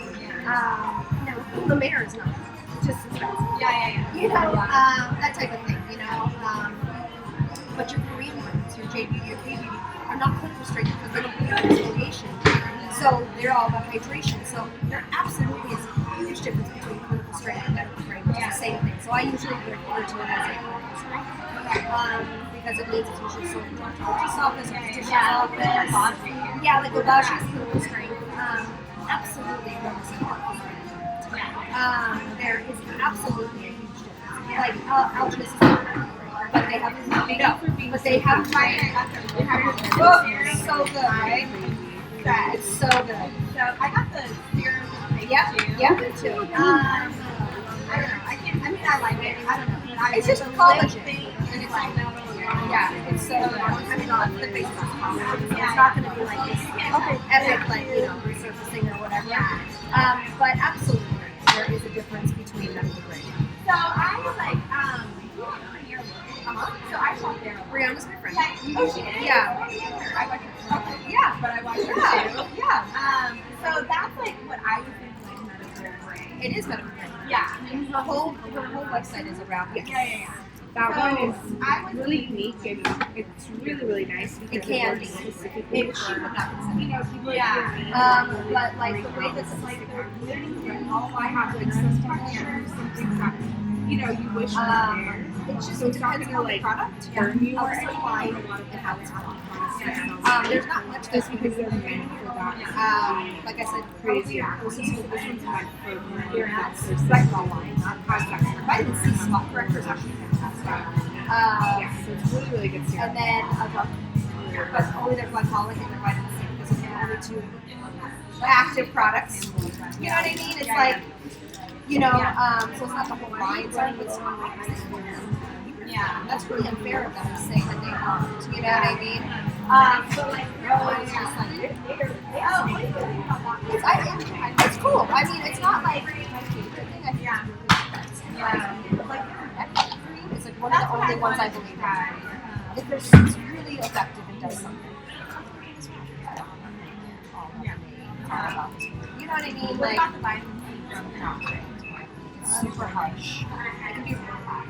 No, the mayor is not. It's just expensive. Yeah. You know, that type of thing. You know, but your Korean ones, your J beauty, your K beauty, are not clinical straight because they don't believe in exfoliation. So they're all about hydration. So there absolutely is a huge difference between clinical straight and medical grade, which is the same thing. So I usually refer to it as a clinical straight. Because it means it's usually sold in the doctor's office, or physician's office. Yeah, like Gobashi is clinical strength. Absolutely represent there is absolutely a huge difference. Like Alginus is but they have but they have so good, right? It's so good. So I got the serum. Yeah, me too. I don't know. I like it. I don't know. It's just collagen. And it's like, yeah, it's so good. I mean, on the face is collagen. It's not going to be like this epic, like, you know, resurfacing or whatever. But absolutely, there is a difference between them and the grade. So I was like, so I shot there. Brianna's my friend. Oh, she is? Yeah. I watched her. Okay. Yeah. But I watched her too. Yeah. So that's like what I was thinking, like medical grade. It is medical grade. Yeah. Her whole website is around it. Yeah. That So, one is I was really unique and it's really, really nice because It can be. works specifically It should for, not be. you know, people But like the way that it's like, I have like some texture, some things that, you know, you wish were there. it's just So it's not depends gonna on the like product, turn you how or it's anything. applied, and how it's applied. There's not much Just that because they're meant for that. like I said, Crazy. this one's meant for Your that's ads line, not contact. Vitamin C spot corrector is actually fantastic. Yeah, so it's really, really good serum. And then but only their glycolic and their vitamin C because it's the only two active products. You know what I mean? It's like, you know, so it's not the whole line, sorry, but yeah, that's really unfair of them to say that they aren't. You know what I mean? But like, it's just like, it's cool. I mean, it's not like my favorite thing. I think it's really but like, Acne cream is like one of the only ones I believe in. It's really effective and does something. You know what I mean? Like, about the vitamin C from Procter? it's super harsh. It can be real hot.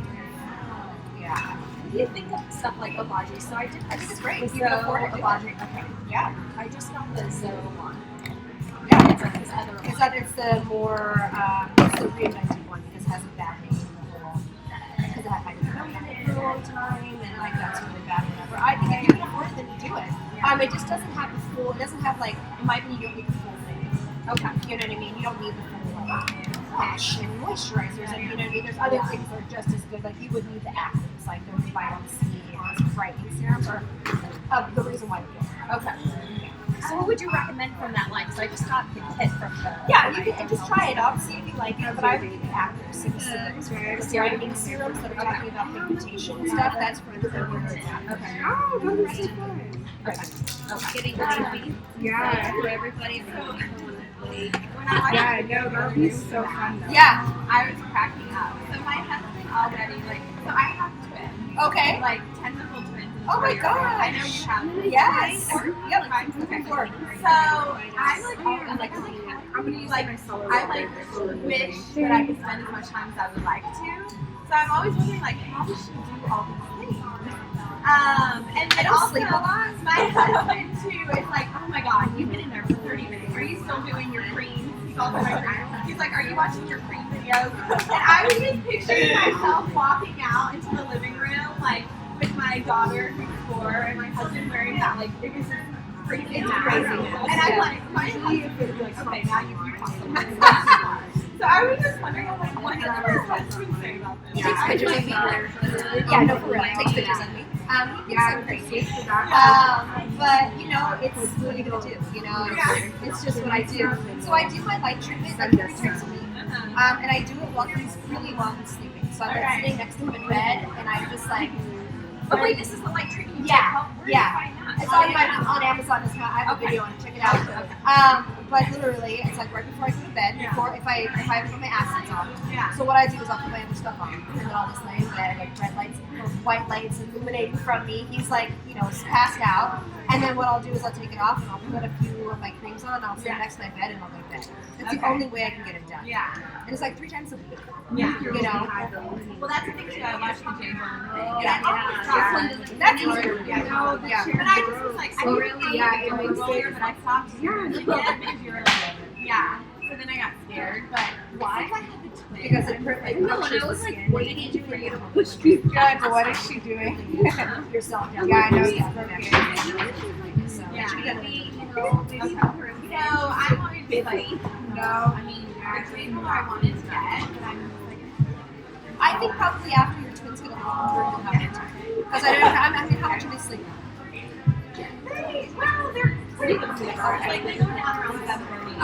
Yeah. You think of stuff like Obagi, so I think it's great. If you can afford it, Obagi. okay. Yeah. I just got the Zoe one. Yeah. It's like this other one. Is that it's the more it's the reinvented one because it has a bad name because it had hydrogen in it for a long time and like that's really bad whatever. I think if you can afford it then you do it. It just doesn't have the full, it doesn't have like, in my opinion, you don't need the full thing. Okay. You know what I mean? You don't need the full like lash and moisturizers and you know what I mean? There's other things that are just as good. Like you would need the actives, like the vitamin C and brightening serums are the reason why we do it. Okay. So what would you recommend from that line? So I just got the kit from the... Yeah, you can just try it out, see if you like it. But I would do the actives and the tightening serums that are talking about pigmentation and stuff. That's for the okay. Oh, that was so fun. Getting ready Yeah. for everybody. Yeah, no, that would be so fun though. Yeah. I was cracking up. So my husband already, like, so I have twins. Okay. Like, tentacle twins. Oh my gosh. I know you have. Yes. Yep. Okay. So I'm like, I'm gonna use like, I like wish that I could spend as much time as I would like to. So I'm always wondering like, how does she do all these things? And then also, my husband too is like, oh my god, you've been in there for 30 minutes. Are you still doing your creams? He's also like, he's like, are you watching your cream videos? And I was just picturing myself walking out into the living room, like with my daughter who's 4 and my husband wearing that like biggest crazy. It's crazy. And I'm like, my husband would be like, okay, now you talk something. So I was just wondering, like, what does your husband say about this? He takes pictures of me. Yeah, no, for real. He takes pictures of me. He thinks I'm crazy. But, you know, it's what are you going to do? You know, it's just what I do. So I do my light treatment like 3 times a week. And I do it while he's sleeping. So I'm like sitting next to him in bed, and I'm just like, But wait, this is the light treatment. Yeah, Where do you yeah. find that? It's on Amazon. It's not, I have a video on it. Check it out. But literally, it's like right before I go to bed. Before if I haven't put my acids on. Yeah. So what I do is I'll put my other stuff on, and then I'll just lay in bed, like red lights or white lights illuminating from me. He's like, you know, passed out. And then what I'll do is I'll take it off and I'll put a few of my creams on. And I'll sit next to my bed and I'll go to bed. That's the only way I can get it done. Yeah. And it's like 3 times a week. Yeah. You know. Well, that's the thing too. I watched the J Bone. Yeah. That's easier to do. Yeah. But I just was like, I Oh, really? really? Yeah, Yeah, it was earlier, but I stopped. Yeah, because you were like, yeah. So then I got scared, but why do I have the twin? Because it punctures the skin. waiting for you to push me. God, but what is she doing? Yourself down. Yeah, I know. So, Yeah. she got So I'm always like, No. I mean, the twin color I wanted to get, but I'm just like, I think probably after your twins get a little older, you'll have it. Because I mean, how much do they sleep? well, they're pretty good sleepers. Like they go down around 7:30.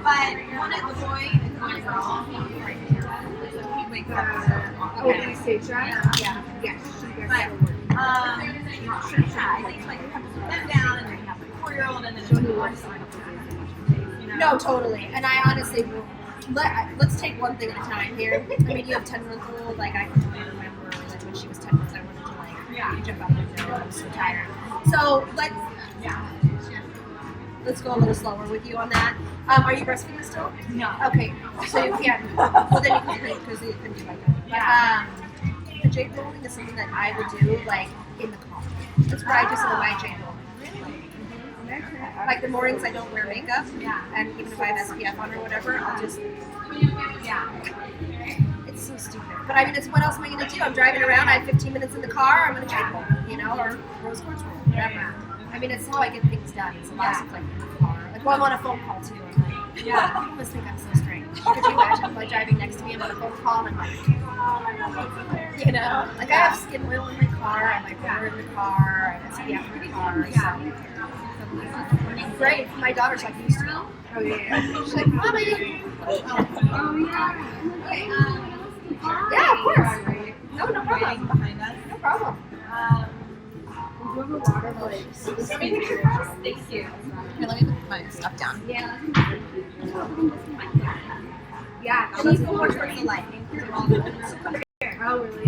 But one of the boy and one girl, he wakes up. Oh, Anastasia? Yeah. Yes. But I think like you have to put them down and then you have like a 4-year-old and then a 2-year-old. You know? No, totally. And I honestly will. Let's take one thing at a time here. I mean, you have 10-month-old. Like I can remember like when she was 10 months, I wanted to like jump out of the window. I was so tired. So let's go a little slower with you on that. Are you breastfeeding still? No. Okay. So you can. Well, then you can create because you can do like that. But the jade rolling is something that I would do like in the car. That's where I do some of my jade rolling. Like the mornings I don't wear makeup, and even if I have SPF on or whatever, I'll just, it's so stupid. But I mean, it's what else am I going to do? I'm driving around, I have 15 minutes in the car, I'm going to jade roll, you know, or rose quartz roll, whatever. I mean, it's how I get things done. It's less of like in the car. Like, well, I'm on a phone call too. I'm like, people must think I'm so strange. Could you imagine like driving next to me, I'm on a phone call, and I'm like, you know, like I have skin oil in my car, I have my powder in the car, I have SPF in the car, so. Great. My daughter's like used to it. Oh, yeah. She's like, Mommy. Oh, yeah. Yeah, of course. No problem. Behind us. No problem. Do you have a water like Thank you. Here, let me put my stuff down. Yeah. Yeah, she's more towards the light.